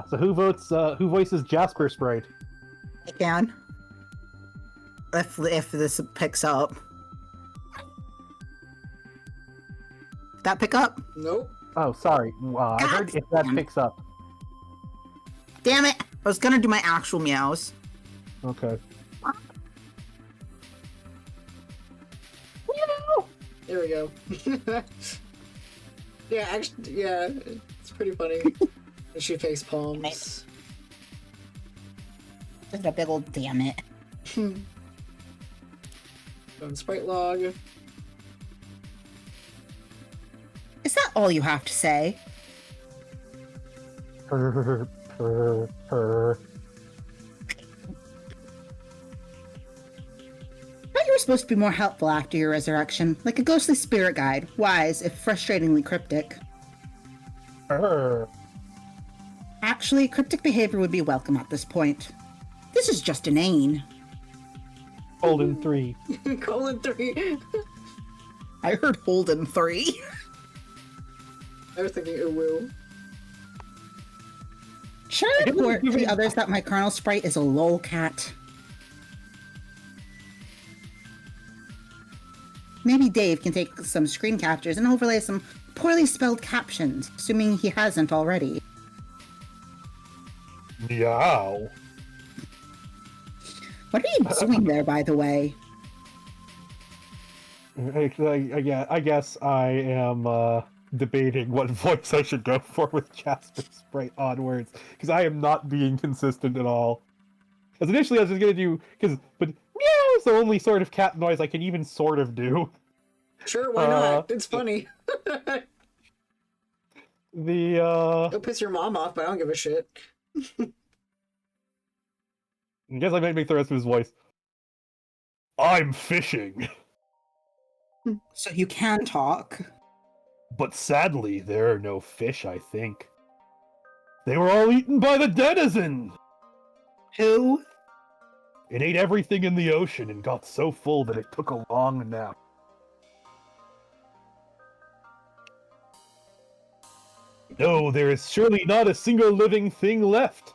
So who voices Jasper Sprite? I can. If this picks up. That pick up? Nope. Oh, sorry. I heard if that picks up. Damn it! I was gonna do my actual meows. Okay. There we go. Yeah, actually, yeah, it's pretty funny. And she face palms. Just a big old damn it. On sprite log. Is that all you have to say? Purr, purr, purr. I thought you were supposed to be more helpful after your resurrection, like a ghostly spirit guide, wise if frustratingly cryptic. Purr. Actually, cryptic behavior would be welcome at this point. This is just inane. Holden 3. Colon 3. I heard Holden 3. I was thinking uwu. Should I report to the others that my Colonel Sprite is a lolcat? Maybe Dave can take some screen captures and overlay some poorly spelled captions, assuming he hasn't already. Meow. What are you doing there, by the way? I guess I am debating what voice I should go for with Jasper Sprite onwards, because I am not being consistent at all. Because initially I was just gonna do but meow is the only sort of cat noise I can even sort of do. Sure, why not? It's funny. It'll piss your mom off, but I don't give a shit. I guess I might make the rest of his voice. I'm fishing. So you can talk. But sadly, there are no fish, I think. They were all eaten by the denizen! Who? It ate everything in the ocean and got so full that it took a long nap. No, there is surely not a single living thing left.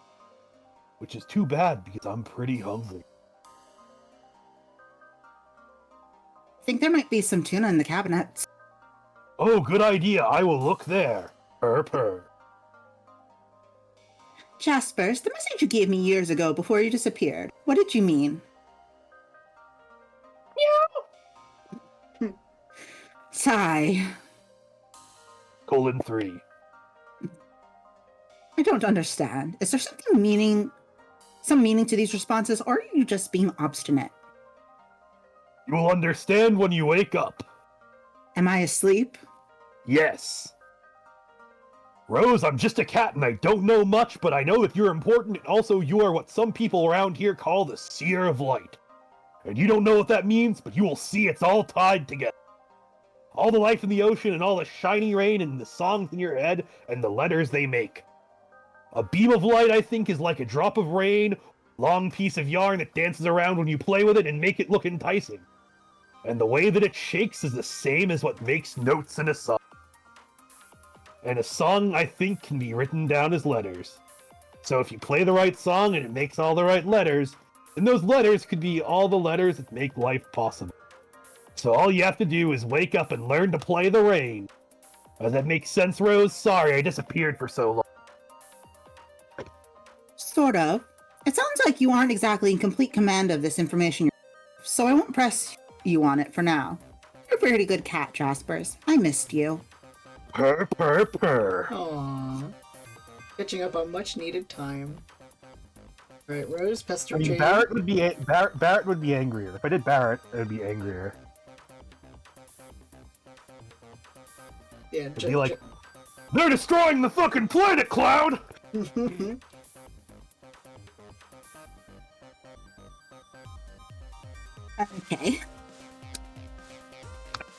Which is too bad, because I'm pretty hungry. I think there might be some tuna in the cabinets. Oh, good idea. I will look there. Purr, purr. Jaspers, the message you gave me years ago before you disappeared, what did you mean? Meow. Sigh. Colon 3. I don't understand. Is there some meaning to these responses, or are you just being obstinate? You will understand when you wake up. Am I asleep? Yes. Rose, I'm just a cat and I don't know much, but I know that you're important, and also you are what some people around here call the Seer of Light. And you don't know what that means, but you will see it's all tied together. All the life in the ocean and all the shiny rain and the songs in your head and the letters they make. A beam of light, I think, is like a drop of rain, long piece of yarn that dances around when you play with it and make it look enticing. And the way that it shakes is the same as what makes notes in a song. And a song, I think, can be written down as letters. So if you play the right song and it makes all the right letters, then those letters could be all the letters that make life possible. So all you have to do is wake up and learn to play the rain. Does that make sense, Rose? Sorry, I disappeared for so long. Sort of. It sounds like you aren't exactly in complete command of this information yourself, so I won't press you on it for now. You're a pretty good cat, Jaspers. I missed you. Purr, purr, purr. Aww. Catching up on much needed time. Right, Rose, Pester I mean, Jane. Barrett would be angrier. If I did Barrett, it would be angrier. Yeah, It'd be like, they're destroying the fucking planet, Cloud! Okay.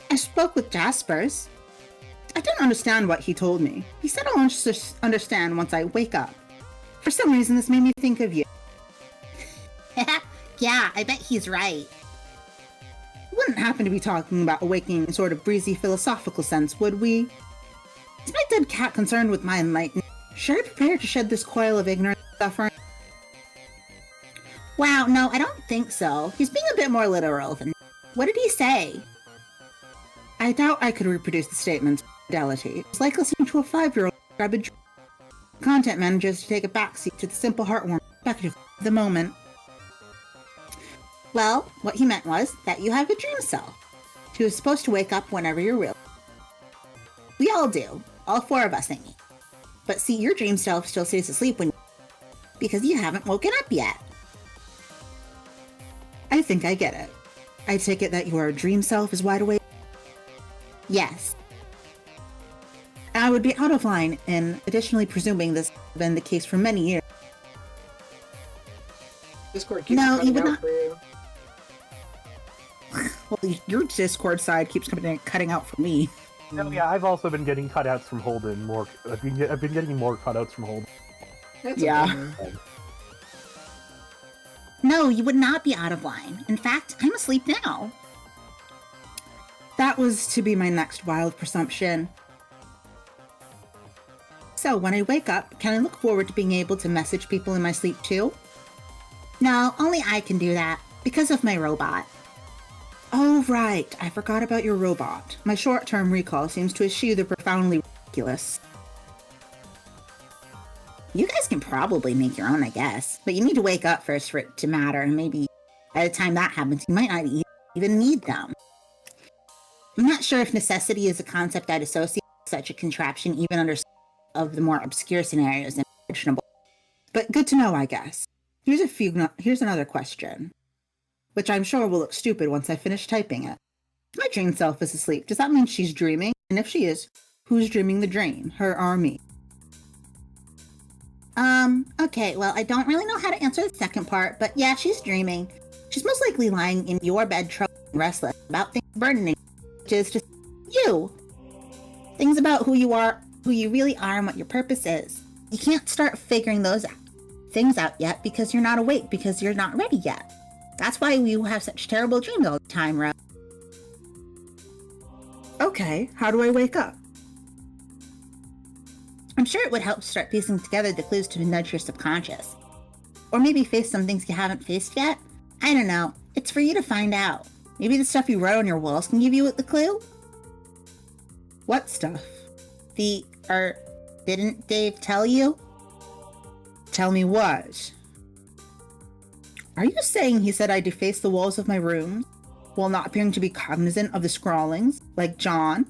I spoke with Jaspers. I didn't understand what he told me. He said I'll understand once I wake up. For some reason, this made me think of you. Yeah, I bet he's right. We wouldn't happen to be talking about awakening in sort of breezy philosophical sense, would we? Is my dead cat concerned with my enlightenment? Should I prepare to shed this coil of ignorance and suffering? Wow, no, I don't think so. He's being a bit more literal than... What did he say? I doubt I could reproduce the statements with fidelity. It's like listening to a 5-year-old describe a dream. Content manages to take a backseat to the simple heartwarming perspective of the moment. Well, what he meant was that you have a dream self. She was supposed to wake up whenever you're real. We all do. All 4 of us, I mean. But see, your dream self still stays asleep because you haven't woken up yet. I think I get it. I take it that your dream self is wide awake? Yes. I would be out of line in additionally presuming this has been the case for many years. Discord keeps No, you cutting would out not. for you. Well, your Discord side keeps cutting out for me. No, yeah, I've also been getting cutouts from Holden. I've been getting more cutouts from Holden. That's Yeah. a bummer. No, you would not be out of line. In fact, I'm asleep now. That was to be my next wild presumption. So, when I wake up, can I look forward to being able to message people in my sleep too? No, only I can do that because of my robot. Oh, right. I forgot about your robot. My short-term recall seems to eschew the profoundly ridiculous. You guys can probably make your own, I guess. But you need to wake up first for it to matter, and maybe by the time that happens, you might not even need them. I'm not sure if necessity is a concept I'd associate with such a contraption, even under of the more obscure scenarios and imaginable. But good to know, I guess. Here's another question, which I'm sure will look stupid once I finish typing it. My dream self is asleep. Does that mean she's dreaming? And if she is, who's dreaming the dream, her or me? Okay, well, I don't really know how to answer the second part, but yeah, she's dreaming. She's most likely lying in your bed, troubled and restless about things burdening, which is just you. Things about who you are, who you really are, and what your purpose is. You can't start figuring those things out yet because you're not awake, because you're not ready yet. That's why you have such terrible dreams all the time, Rose. Okay, how do I wake up? I'm sure it would help start piecing together the clues to nudge your subconscious. Or maybe face some things you haven't faced yet. I don't know. It's for you to find out. Maybe the stuff you wrote on your walls can give you the clue? What stuff? Didn't Dave tell you? Tell me what? Are you saying he said I deface the walls of my room while not appearing to be cognizant of the scrawlings, like John?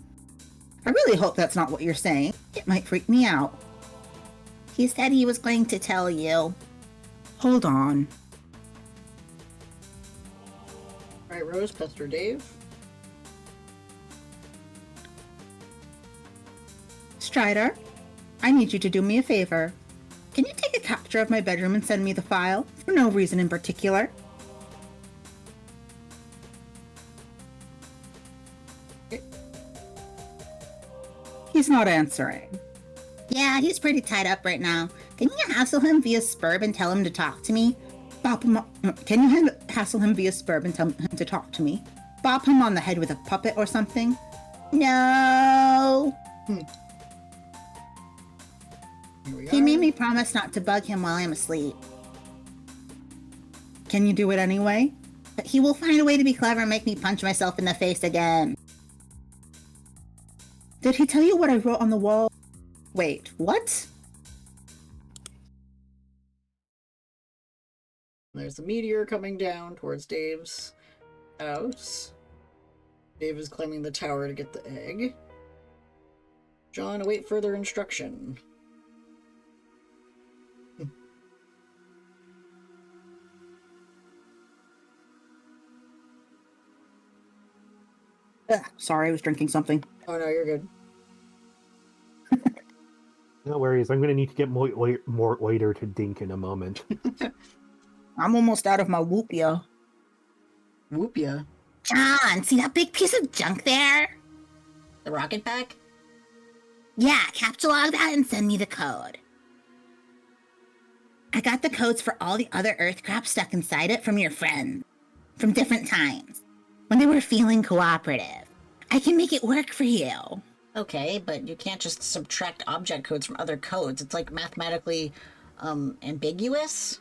I really hope that's not what you're saying. It might freak me out. He said he was going to tell you. Hold on. Alright, Rose, Pester Dave. Strider, I need you to do me a favor. Can you take a capture of my bedroom and send me the file? For no reason in particular. He's not answering. Yeah, he's pretty tied up right now. Can you hassle him via Spurb and tell him to talk to me? Can you hassle him via Spurb and tell him to talk to me? Bop him on the head with a puppet or something? No. He are. made me promise not to bug him while I'm asleep. Can you do it anyway? But he will find a way to be clever and make me punch myself in the face again. Did he tell you what I wrote on the wall? Wait, what? There's a meteor coming down towards Dave's house. Dave is climbing the tower to get the egg. John, await further instruction. Sorry, I was drinking something. Oh no, you're good. No worries. I'm gonna need to get more oiter to dink in a moment. I'm almost out of my whoopia. Whoop ya. John, see that big piece of junk there? The rocket pack? Yeah, capsulog that and send me the code. I got the codes for all the other Earth crap stuck inside it from your friends. From different times. When they were feeling cooperative. I can make it work for you. Okay, but you can't just subtract object codes from other codes. It's like mathematically ambiguous.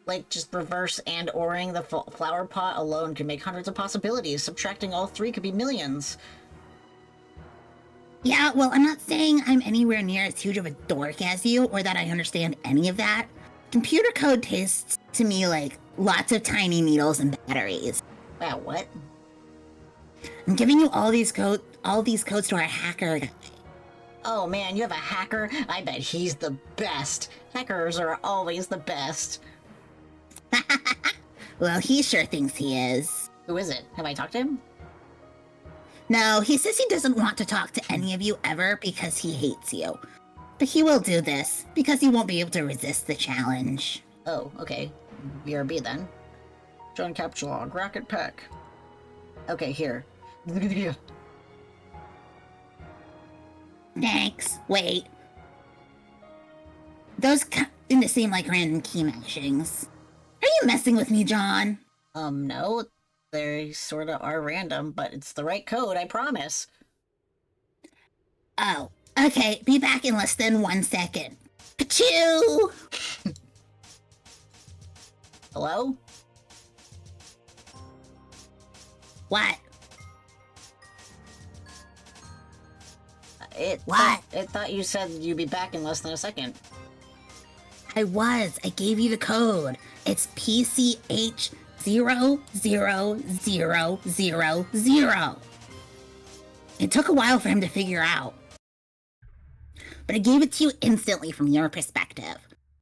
Like just reverse and oring the flower pot alone can make hundreds of possibilities. Subtracting all three could be millions. Yeah, well, I'm not saying I'm anywhere near as huge of a dork as you, or that I understand any of that. Computer code tastes to me like lots of tiny needles and batteries. Wow, what? I'm giving you all these codes to our hacker guy. Oh man, you have a hacker? I bet he's the best. Hackers are always the best. Well, he sure thinks he is. Who is it? Have I talked to him? No, he says he doesn't want to talk to any of you ever because he hates you. But he will do this because he won't be able to resist the challenge. Oh, okay. BRB then. John capture log, rocket pack. Okay, here. Thanks. Wait. Those kind of seem like random key mashings. Are you messing with me, John? No. They sorta are random, but it's the right code, I promise. Oh, okay. Be back in less than 1 second. Achoo! Hello? What? What? It thought you said you'd be back in less than a second. I was. I gave you the code. It's PCH00000. It took a while for him to figure out. But I gave it to you instantly from your perspective.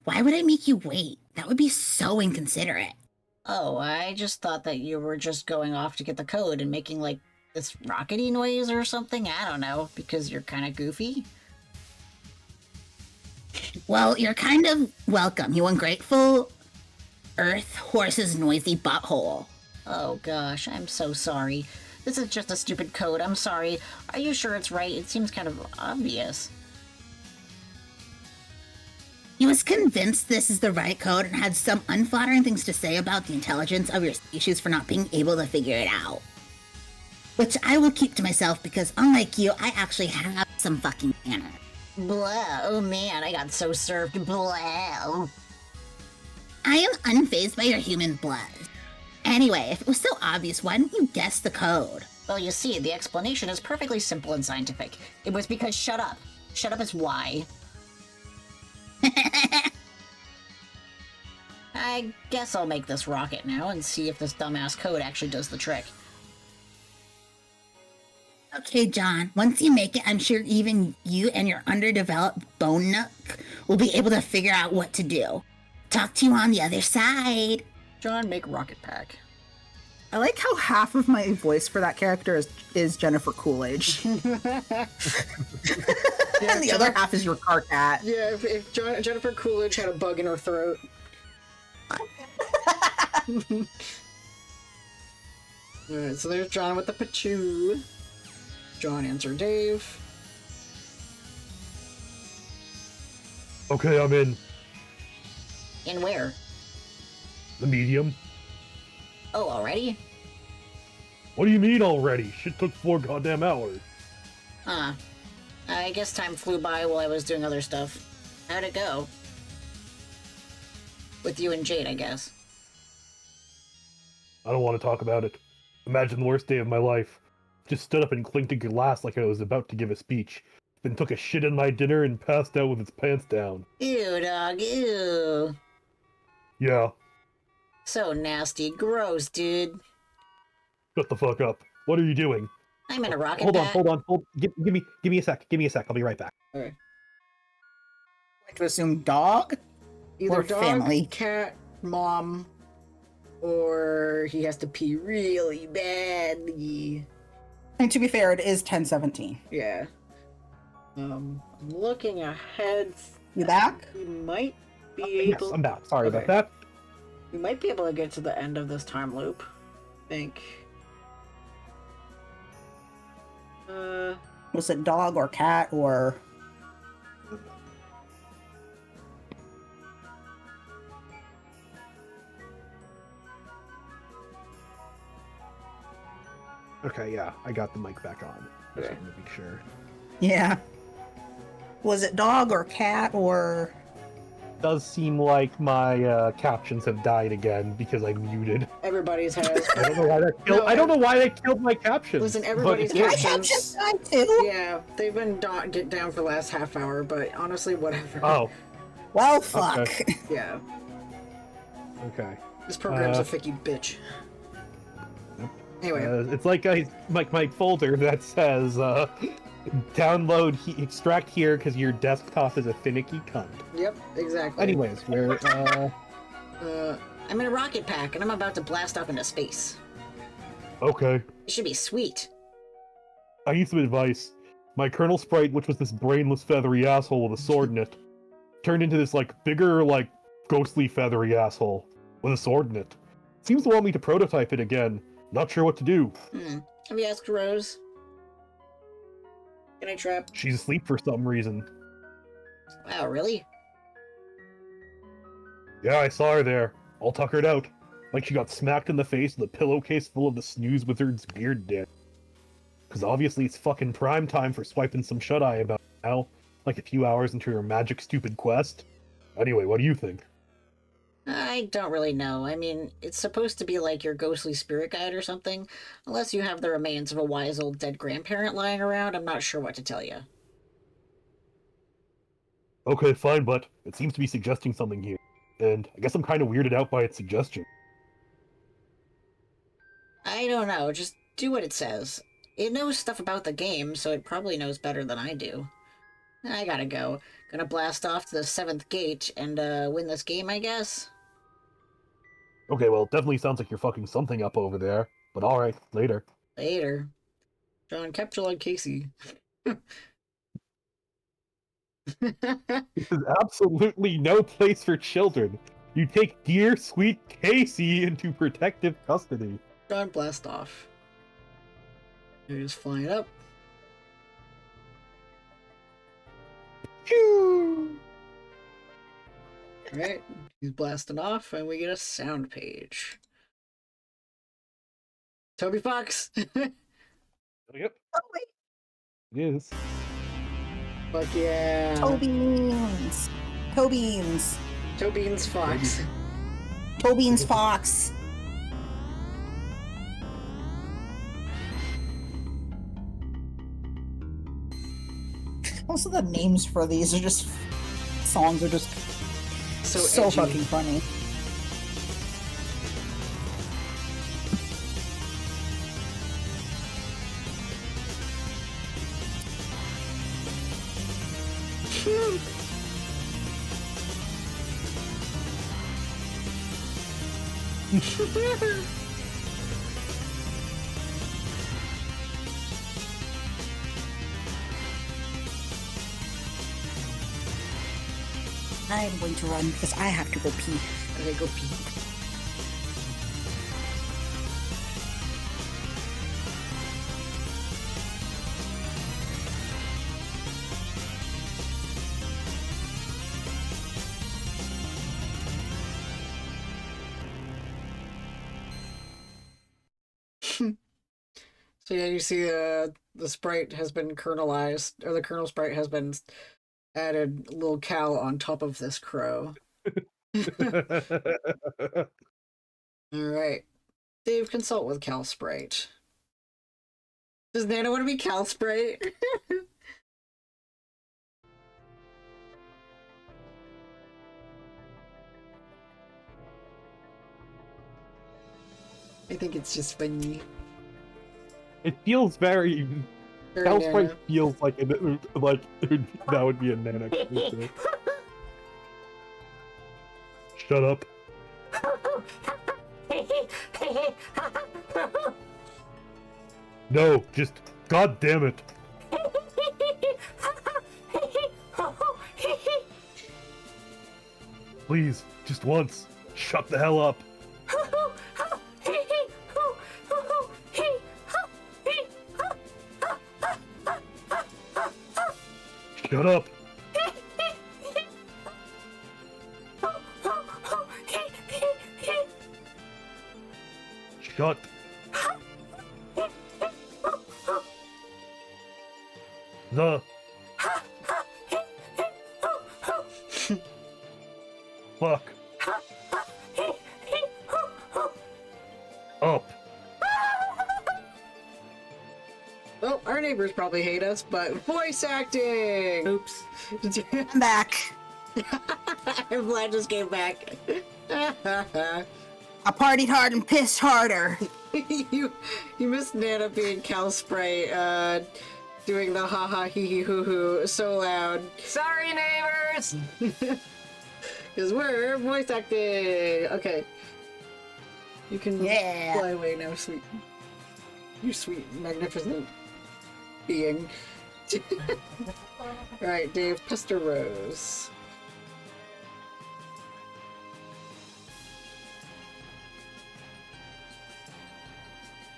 Why would I make you wait? That would be so inconsiderate. Oh, I just thought that you were just going off to get the code and making, like, this rockety noise or something? I don't know, because you're kind of goofy. Well, you're kind of welcome, you ungrateful earth horse's noisy butthole. Oh gosh, I'm so sorry. This is just a stupid code, I'm sorry. Are you sure it's right? It seems kind of obvious. He was convinced this is the right code and had some unflattering things to say about the intelligence of your species for not being able to figure it out. Which I will keep to myself because, unlike you, I actually have some fucking manners. Blah, oh man, I got so served. Blah. I am unfazed by your human blood. Anyway, if it was so obvious, why didn't you guess the code? Well, you see, the explanation is perfectly simple and scientific. It was because shut up. Shut up is why. I guess I'll make this rocket now and see if this dumbass code actually does the trick. Okay, John, once you make it, I'm sure even you and your underdeveloped bone nook will be able to figure out what to do. Talk to you on the other side. John, make rocket pack. I like how half of my voice for that character is Jennifer Coolidge. And the other half is your car cat. Yeah, if Jennifer Coolidge had a bug in her throat. Alright, so there's John with the Pachoo. John answer Dave. Okay, I'm in. In where? The medium. Oh, already? What do you mean already? Shit took 4 goddamn hours. Huh. I guess time flew by while I was doing other stuff. How'd it go? With you and Jade, I guess. I don't want to talk about it. Imagine the worst day of my life. Just stood up and clinked a glass like I was about to give a speech. Then took a shit in my dinner and passed out with its pants down. Ew, dog, ew. Yeah. So nasty. Gross, dude. Shut the fuck up. What are you doing? I'm in a rocket Hold on, pack. hold on, give me a sec. Give me a sec. I'll be right back. Okay. I like to assume dog? Either Or dog, family. cat, mom, or he has to pee really badly. And to be fair, it is 10:17. Yeah. I'm looking ahead. You back? We might be Yes, able. I'm back. Sorry Okay. about that. We might be able to get to the end of this time loop. I think. Was it dog or cat or... Okay, yeah, I got the mic back on. Just Okay. wanted to make sure. Yeah. Was it dog or cat or... Does seem like my captions have died again because I muted. Everybody's has. I don't know why that killed. No, I don't know why they killed my captions. Listen, but everybody's it My did. captions- captions died too? Yeah, they've been get down for the last half hour, but honestly, whatever. Oh, Well, fuck. Okay. Yeah, okay. this program's Uh, a ficky bitch. Anyway. It's like my folder that says download extract here because your desktop is a finicky cunt. Yep, exactly. Anyways, we're I'm in a rocket pack, and I'm about to blast off into space. okay. It should be sweet. I need some advice. My Colonel Sprite, which was this brainless feathery asshole with a sword in it, turned into this like bigger like ghostly feathery asshole with a sword in it. Seems to want me to prototype it again. Not sure what to do. Have you asked Rose? Can I trap? She's asleep for some reason. Wow, really? Yeah, I saw her there, all tuckered out, like she got smacked in the face with a pillowcase full of the snooze wizard's beard dick. Cause obviously it's fucking prime time for swiping some shut-eye about now, like a few hours into her magic stupid quest. Anyway, what do you think? I don't really know. I mean, it's supposed to be like your ghostly spirit guide or something. Unless you have the remains of a wise old dead grandparent lying around, I'm not sure what to tell you. Okay, fine, but it seems to be suggesting something here. And I guess I'm kind of weirded out by its suggestion. I don't know. Just do what it says. It knows stuff about the game, so it probably knows better than I do. I gotta go. Gonna blast off to the 7th gate and win this game, I guess? Okay, well, it definitely sounds like you're fucking something up over there. But alright, later. Later. John, capture on Casey. This is absolutely no place for children. You take dear, sweet Casey into protective custody. John, blast off. You're just flying up. Alright, he's blasting off, and we get a sound page. Toby Fox! Yep, Oh, wait. it is. Fuck yeah! Tobeans. Tobeans. Tobean's Fox. Tobeans Fox. Also, the names for these are just songs are just so edgy. fucking funny. I am going to run because I have to go pee. Okay, go pee. So yeah, you see the sprite has been kernelized, or the kernel sprite has been added little Cal on top of this crow. Alright. Dave, consult with Cal Sprite. Does Nana want to be Cal Sprite? I think it's just funny. It feels very... Very Cal Nana. Sprite feels like that would be a Nana. Shut up. No, just... God damn it. Please, just once. Shut the hell up. Shut up. Shut. The. Fuck. Up. Well, our neighbors probably hate us, but voice acting! Oops. I'm back. I'm glad just came back. I partied hard and pissed harder. you missed Nana being Cal Spray, doing the ha ha hee hee hoo hoo so loud. Sorry, neighbors! Because we're voice acting! Okay. You can fly away now, sweet. You sweet, magnificent being. Alright, Dave, Pester Rose.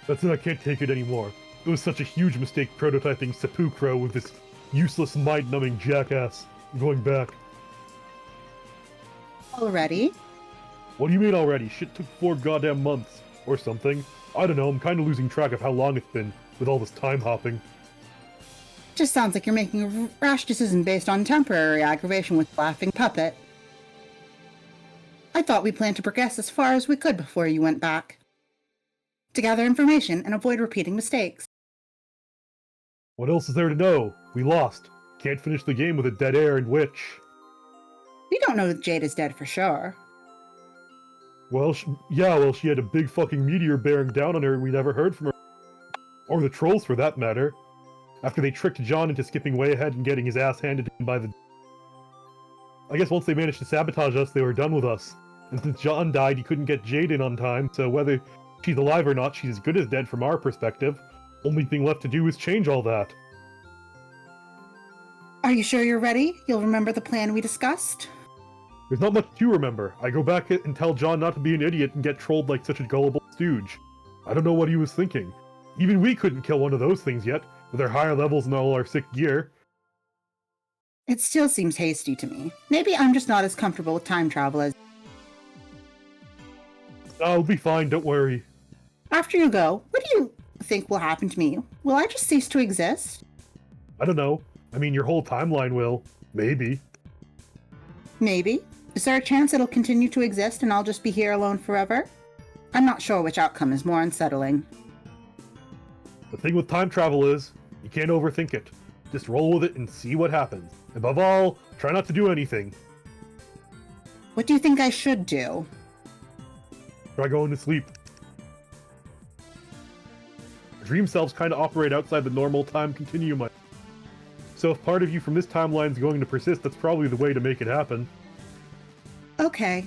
That's it, I can't take it anymore. It was such a huge mistake prototyping Sepulcro with this useless mind-numbing jackass. I'm going back. Already? What do you mean already? Shit took 4 goddamn months. Or something. I don't know, I'm kinda losing track of how long it's been, with all this time hopping. Just sounds like you're making a rash decision based on temporary aggravation with Laughing Puppet. I thought we planned to progress as far as we could before you went back. To gather information and avoid repeating mistakes. What else is there to know? We lost. Can't finish the game with a dead air and witch. We don't know that Jade is dead for sure. Well, she had a big fucking meteor bearing down on her and we never heard from her. Or the trolls, for that matter. After they tricked John into skipping way ahead and getting his ass handed to him by the... I guess once they managed to sabotage us, they were done with us. And since John died, he couldn't get Jade in on time, so whether she's alive or not, she's as good as dead from our perspective. Only thing left to do is change all that. Are you sure you're ready? You'll remember the plan we discussed? There's not much to remember. I go back and tell John not to be an idiot and get trolled like such a gullible stooge. I don't know what he was thinking. Even we couldn't kill one of those things yet, with our higher levels and all our sick gear. It still seems hasty to me. Maybe I'm just not as comfortable with time travel as... I'll be fine, don't worry. After you go, what do you think will happen to me? Will I just cease to exist? I don't know. I mean, your whole timeline will. Maybe. Maybe. Is there a chance it'll continue to exist and I'll just be here alone forever? I'm not sure which outcome is more unsettling. The thing with time travel is, you can't overthink it. Just roll with it and see what happens. Above all, try not to do anything. What do you think I should do? Try going to sleep. Dream selves kind of operate outside the normal time continuum. So if part of you from this timeline is going to persist, that's probably the way to make it happen. Okay.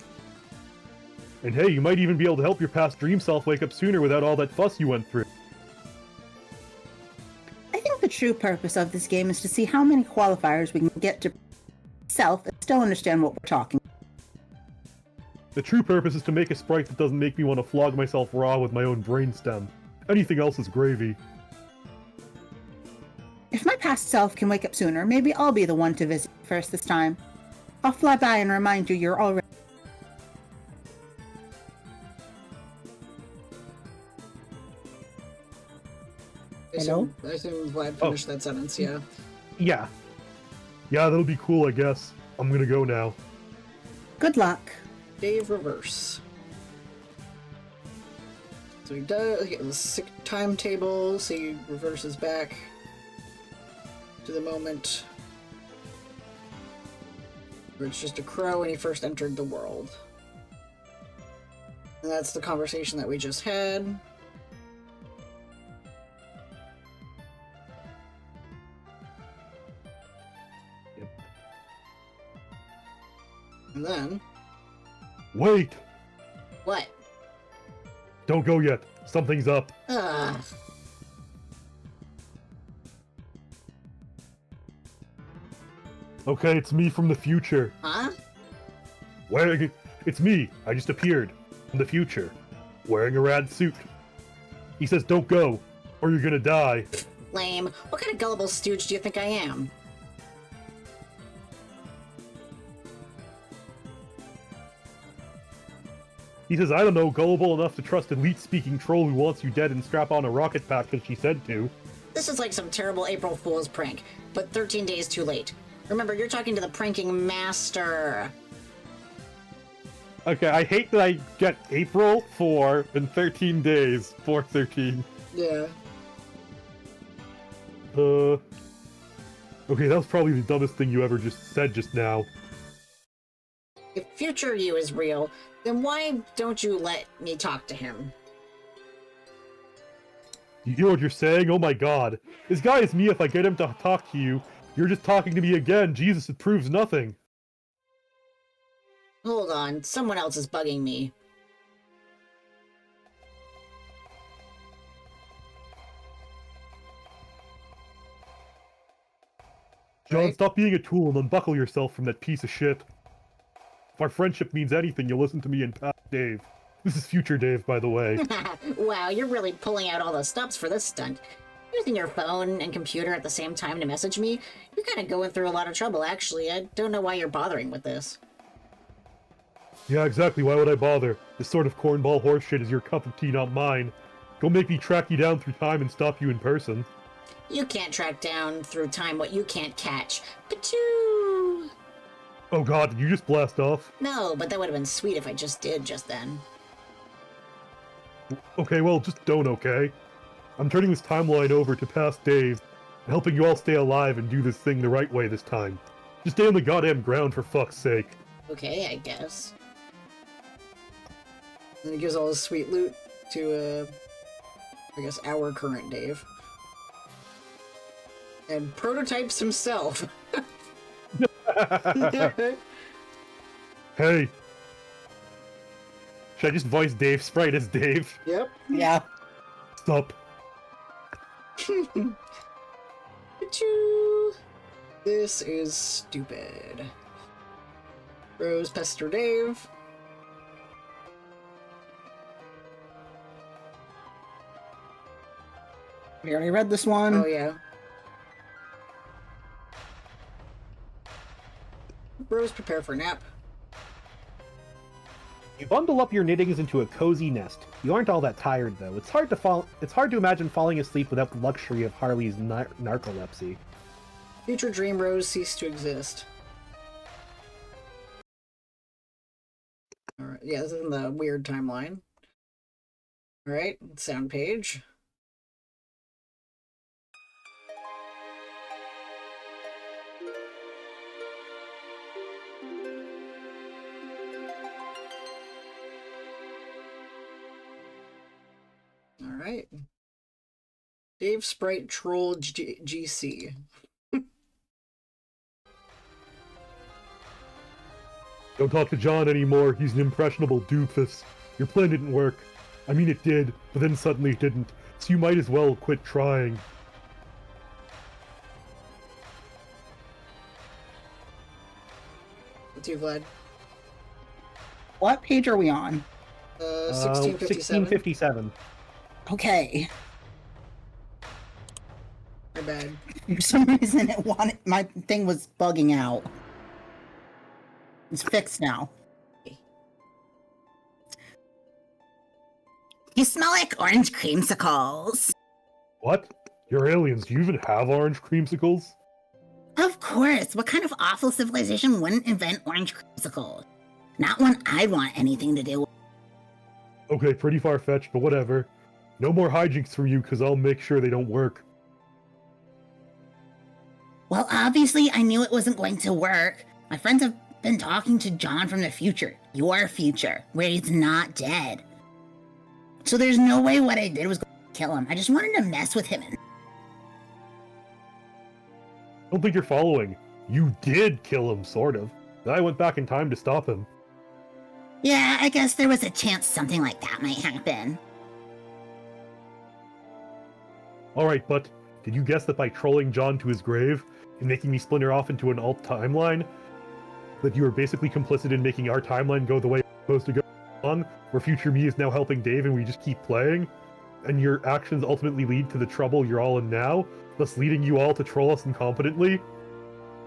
And hey, you might even be able to help your past dream self wake up sooner without all that fuss you went through. I think the true purpose of this game is to see how many qualifiers we can get to self and still understand what we're talking about. The true purpose is to make a sprite that doesn't make me want to flog myself raw with my own brainstem. Anything else is gravy. If my past self can wake up sooner, maybe I'll be the one to visit first this time. I'll fly by and remind you you're already... Hello? I assume Vlad finished that sentence, yeah. Yeah. Yeah, that'll be cool, I guess. I'm gonna go now. Good luck. Dave Reverse. So he does he gets the sick timetable, so he reverses back to the moment where it's just a crow and he first entered the world. And that's the conversation that we just had. Yep. And then... Wait! What? Don't go yet. Something's up. Ugh. Okay, it's me from the future. Huh? It's me. I just appeared. From the future. Wearing a rad suit. He says don't go, or you're gonna die. Lame. What kind of gullible stooge do you think I am? He says, I don't know, gullible enough to trust elite-speaking troll who wants you dead and strap on a rocket pack because she said to. This is like some terrible April Fool's prank, but 13 days too late. Remember, you're talking to the pranking master. Okay, I hate that I get April 4 and 13 days. 4/13. Yeah. Okay, that was probably the dumbest thing you ever just said just now. If future you is real, then why don't you let me talk to him? You hear what you're saying? Oh my god. This guy is me. If I get him to talk to you, you're just talking to me again. Jesus, it proves nothing. Hold on, someone else is bugging me. John, Right? stop being a tool and unbuckle yourself from that piece of shit. If our friendship means anything, you'll listen to me and past Dave. This is future Dave, by the way. Wow, you're really pulling out all the stops for this stunt. Using your phone and computer at the same time to message me? You're kind of going through a lot of trouble, actually. I don't know why you're bothering with this. Yeah, exactly. Why would I bother? This sort of cornball horseshit is your cup of tea, not mine. Don't make me track you down through time and stop you in person. You can't track down through time what you can't catch. Pachoo! Oh god, did you just blast off? No, but that would have been sweet if I just did just then. Okay, well, just don't, okay? I'm turning this timeline over to past Dave, and helping you all stay alive and do this thing the right way this time. Just stay on the goddamn ground for fuck's sake. Okay, I guess. And he gives all his sweet loot to, I guess, our current Dave. And prototypes himself. Hey. Should I just voice Dave Sprite as Dave? Yep. Yeah. Stop. Pachoo! This is stupid. Rose pester Dave. We already read this one. Mm. Oh yeah. Rose, prepare for nap. You bundle up your knittings into a cozy nest. You aren't all that tired, though. It's hard to imagine falling asleep without the luxury of Harley's narcolepsy. Future dream Rose ceased to exist. Alright, yeah, this is in the weird timeline. Alright, sound page. Alright. Dave Sprite Troll GC. Don't talk to John anymore. He's an impressionable doofus. Your plan didn't work. I mean, it did, but then suddenly it didn't. So you might as well quit trying. What's you, Vlad? What page are we on? 1657. 1657. Okay. My bad. For some reason, my thing was bugging out. It's fixed now. You smell like orange creamsicles. What? You're aliens. Do you even have orange creamsicles? Of course. What kind of awful civilization wouldn't invent orange creamsicles? Not one I'd want anything to do with. Okay, pretty far-fetched, but whatever. No more hijinks from you, because I'll make sure they don't work. Well, obviously, I knew it wasn't going to work. My friends have been talking to John from the future. Your future, where he's not dead. So there's no way what I did was going to kill him. I just wanted to mess with him. I don't think you're following. You did kill him, sort of. Then I went back in time to stop him. Yeah, I guess there was a chance something like that might happen. Alright, but did you guess that by trolling John to his grave and making me splinter off into an alt timeline, that you were basically complicit in making our timeline go the way it's supposed to go on, where future me is now helping Dave and we just keep playing, and your actions ultimately lead to the trouble you're all in now, thus leading you all to troll us incompetently?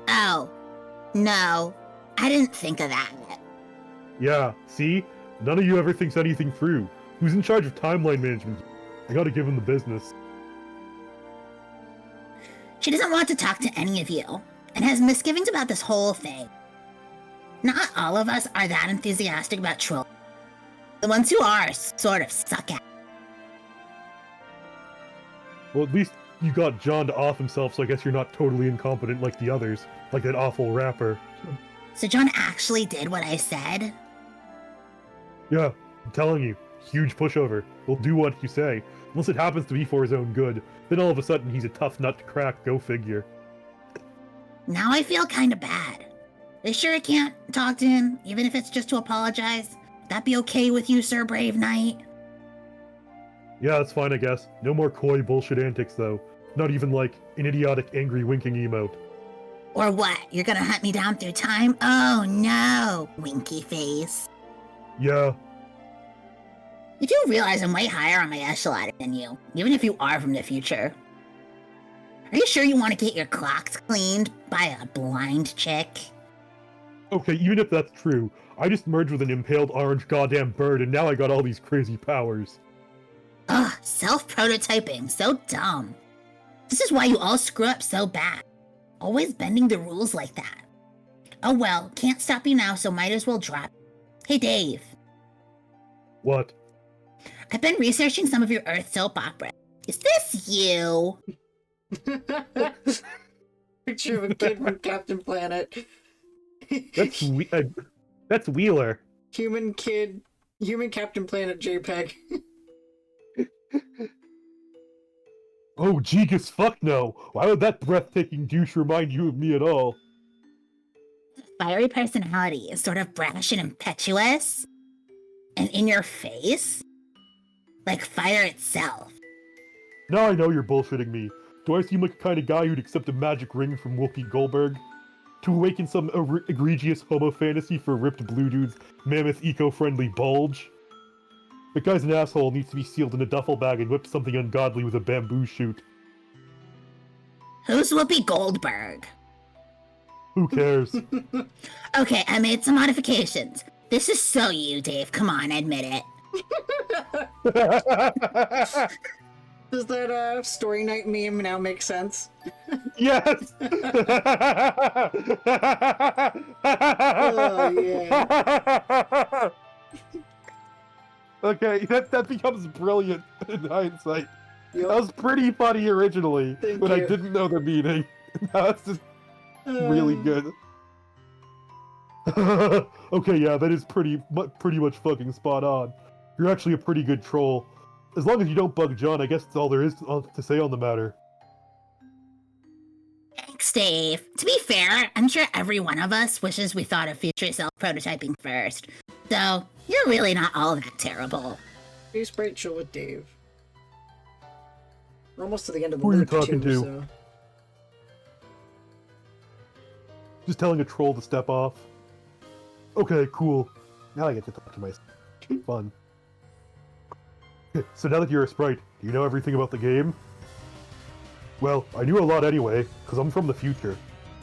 Oh, no. I didn't think of that. Yeah, see? None of you ever thinks anything through. Who's in charge of timeline management? I gotta give him the business. She doesn't want to talk to any of you, and has misgivings about this whole thing. Not all of us are that enthusiastic about trolling. The ones who are sort of suck at it. Well, at least you got John to off himself, so I guess you're not totally incompetent like the others, like that awful rapper. So John actually did what I said? Yeah, I'm telling you, huge pushover. He'll do what you say, unless it happens to be for his own good. Then all of a sudden he's a tough nut to crack, go figure. Now I feel kind of bad. Are you sure I can't talk to him, even if it's just to apologize? Would that be okay with you, Sir Brave Knight? Yeah, that's fine, I guess. No more coy bullshit antics, though. Not even like an idiotic angry winking emote. Or what? You're gonna hunt me down through time? Oh no, winky face. Yeah. You do realize I'm way higher on my echelon than you, even if you are from the future. Are you sure you want to get your clocks cleaned by a blind chick? Okay, even if that's true, I just merged with an impaled orange goddamn bird and now I got all these crazy powers. Ugh, self-prototyping, so dumb. This is why you all screw up so bad. Always bending the rules like that. Oh well, can't stop you now, so might as well drop. Hey Dave. What? I've been researching some of your Earth soap opera. Is this you? Picture of a kid from Captain Planet. That's Wheeler. Human Captain Planet JPEG. Oh, Jegus, fuck no! Why would that breathtaking douche remind you of me at all? Fiery personality is sort of brash and impetuous. And in your face? Like fire itself. Now I know you're bullshitting me. Do I seem like the kind of guy who'd accept a magic ring from Whoopi Goldberg? To awaken some egregious homo fantasy for ripped blue dude's mammoth eco-friendly bulge? The guy's an asshole, needs to be sealed in a duffel bag and whipped something ungodly with a bamboo shoot. Who's Whoopi Goldberg? Who cares? Okay, I made some modifications. This is so you, Dave. Come on, admit it. Does that story night meme now make sense? Yes! Oh, yeah. Okay, that becomes brilliant in hindsight. Yep. That was pretty funny originally, Thank but you. I didn't know the meaning. Now it's just really good. Okay, yeah, that is pretty much fucking spot on. You're actually a pretty good troll. As long as you don't bug John, I guess that's all there is to say on the matter. Thanks, Dave. To be fair, I'm sure every one of us wishes we thought of future self-prototyping first. So, you're really not all that terrible. Be sprite chill with Dave. We're almost to the end of the Who are you loop, talking too, to? so... Just telling a troll to step off. Okay, cool. Now I get to talk to myself. Fun. So now that you're a sprite, do you know everything about the game? Well, I knew a lot anyway, because I'm from the future.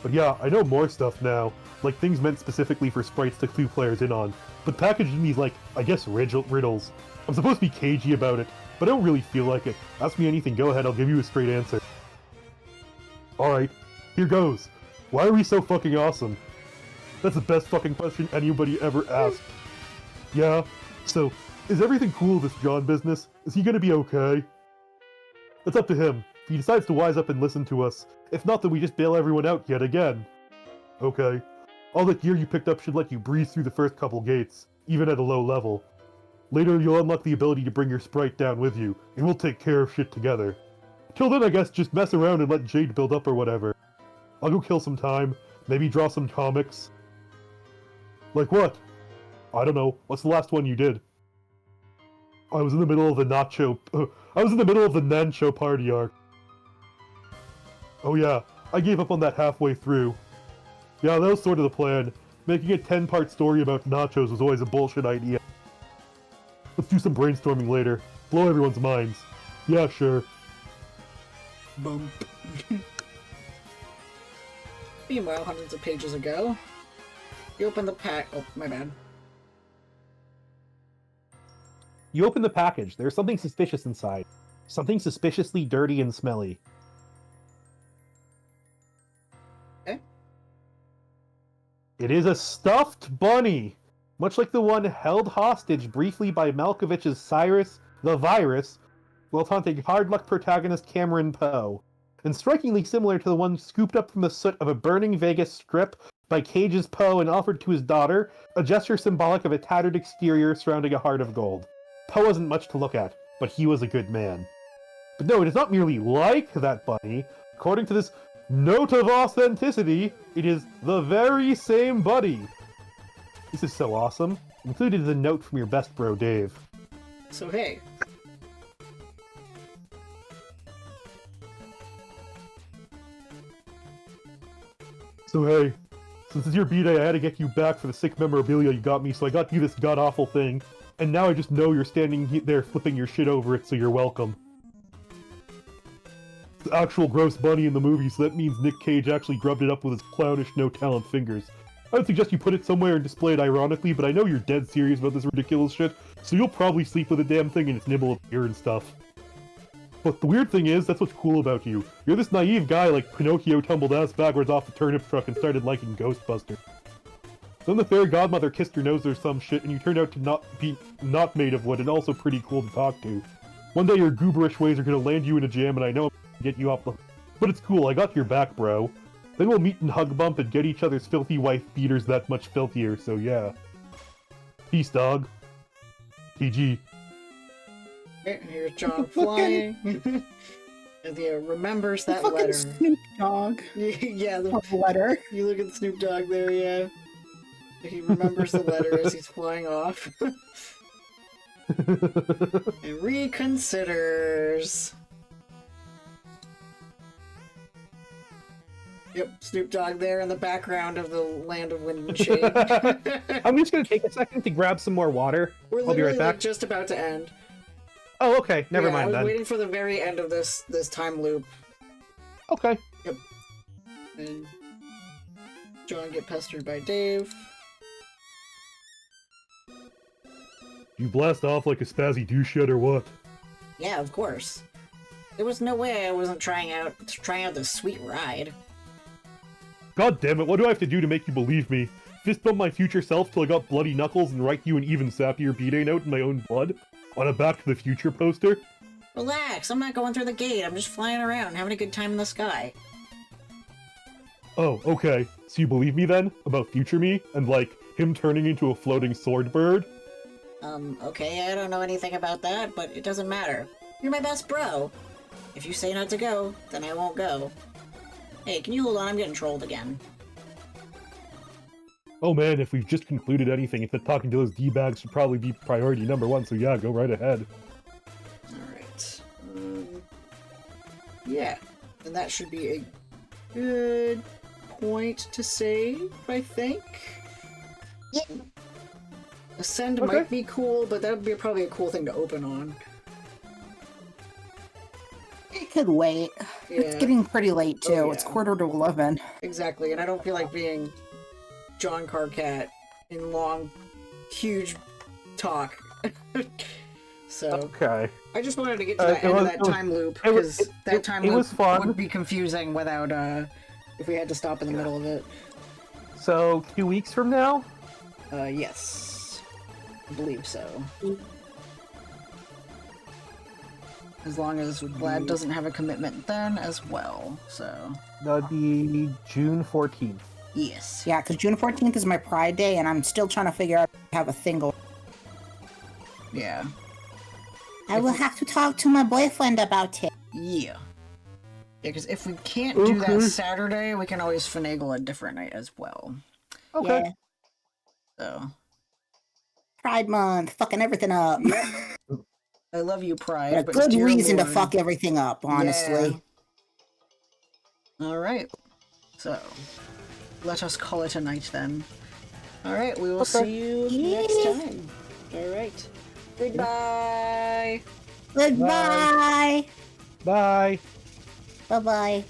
But yeah, I know more stuff now, like things meant specifically for sprites to clue players in on, but packaged in these, like, I guess riddles. I'm supposed to be cagey about it, but I don't really feel like it. Ask me anything, go ahead, I'll give you a straight answer. Alright, here goes. Why are we so fucking awesome? That's the best fucking question anybody ever asked. Yeah, so, is everything cool with this John business? Is he gonna be okay? It's up to him. If he decides to wise up and listen to us. If not, then we just bail everyone out yet again. Okay. All that gear you picked up should let you breeze through the first couple gates, even at a low level. Later, you'll unlock the ability to bring your sprite down with you, and we'll take care of shit together. Till then, I guess just mess around and let Jade build up or whatever. I'll go kill some time, maybe draw some comics. Like what? I don't know. What's the last one you did? I was in the middle of the Nancho party arc. Oh yeah, I gave up on that halfway through. Yeah, that was sort of the plan. Making a 10-part story about nachos was always a bullshit idea. Let's do some brainstorming later. Blow everyone's minds. Yeah, sure. Bump. Meanwhile, hundreds of pages ago, you open the pack. Oh, my bad. You open the package. There's something suspicious inside. Something suspiciously dirty and smelly. Okay. It is a stuffed bunny, much like the one held hostage briefly by Malkovich's Cyrus the Virus while taunting hard luck protagonist Cameron Poe, and strikingly similar to the one scooped up from the soot of a burning Vegas strip by Cage's Poe and offered to his daughter, a gesture symbolic of a tattered exterior surrounding a heart of gold. Poe wasn't much to look at, but he was a good man. But no, it is not merely like that bunny. According to this note of authenticity, it is the very same buddy. This is so awesome. Included is a note from your best bro, Dave. So hey. So hey, since it's your B-Day, I had to get you back for the sick memorabilia you got me, so I got you this god-awful thing. And now I just know you're standing there flipping your shit over it, so you're welcome. It's the actual gross bunny in the movie, so that means Nick Cage actually grubbed it up with his clownish, no-talent fingers. I would suggest you put it somewhere and display it ironically, but I know you're dead serious about this ridiculous shit, so you'll probably sleep with the damn thing and its nibble of ear and stuff. But the weird thing is, that's what's cool about you. You're this naive guy like Pinocchio tumbled ass backwards off the turnip truck and started liking Ghostbusters. Then the fairy godmother kissed your nose or some shit, and you turned out to not made of wood and also pretty cool to talk to. One day your gooberish ways are gonna land you in a jam, and I know I'm gonna get you off the... But it's cool, I got your back, bro. Then we'll meet and hug bump and get each other's filthy wife beaters that much filthier, so yeah. Peace, dog. TG. And here's John flying. And he remembers that Fucking letter. Snoop Dogg. Yeah, Letter. you look at Snoop Dogg there, yeah. He remembers the letter as he's flying off. And reconsiders. Yep, Snoop Dogg there in the background of the land of wind and shade. I'm just gonna take a second to grab some more water. We're I'll be literally right back. like, just about to end. Oh, okay. Never I mind was then. waiting for the very end of this time loop. Okay. Yep. And John get pestered by Dave. You blast off like a spazzy douche yet or what? Yeah, of course. There was no way I wasn't trying out this sweet ride. God damn it, what do I have to do to make you believe me? Fist bump my future self till I got bloody knuckles and write you an even sappier B-Day note in my own blood? On a Back to the Future poster? Relax, I'm not going through the gate. I'm just flying around, having a good time in the sky. Oh, okay. So you believe me then? About future me? And like, him turning into a floating sword bird? Okay, I don't know anything about that, but it doesn't matter. You're my best bro. If you say not to go, then I won't go. Hey, can you hold on? I'm getting trolled again. Oh man, if we've just concluded anything, it's that talking to those D-bags should probably be priority number one, so yeah, go right ahead. Alright. Yeah. And that should be a good point to save, I think. Yeah. Ascend Okay. might be cool, but that would be probably a cool thing to open on. It could wait. It's Yeah. getting pretty late too. Oh, It's yeah. 11:15. Exactly, and I don't feel like being John Carcat in long, huge talk. So Okay. I just wanted to get to It that end of was- that it was- time loop it was- because that time it loop was fun. would be confusing without if we had to stop in the middle of it. So 2 weeks from now. Yes, I believe so. As long as Vlad doesn't have a commitment then as well. So That'd be June 14th. yes, Yeah, because June 14th is my Pride Day, and I'm still trying to figure out how to have a thing go. yeah, I will have to talk to my boyfriend about it. yeah. Because if we can't do that Okay. Saturday, we can always finagle a different night as well. Okay. Yeah. So Pride Month, fucking everything up. I love you, Pride. A but good dear reason to Lord. fuck everything up, honestly. Yeah. All right. So let us call it a night then. All right. We will see you next time. All right. Goodbye. Goodbye. Bye. Bye bye.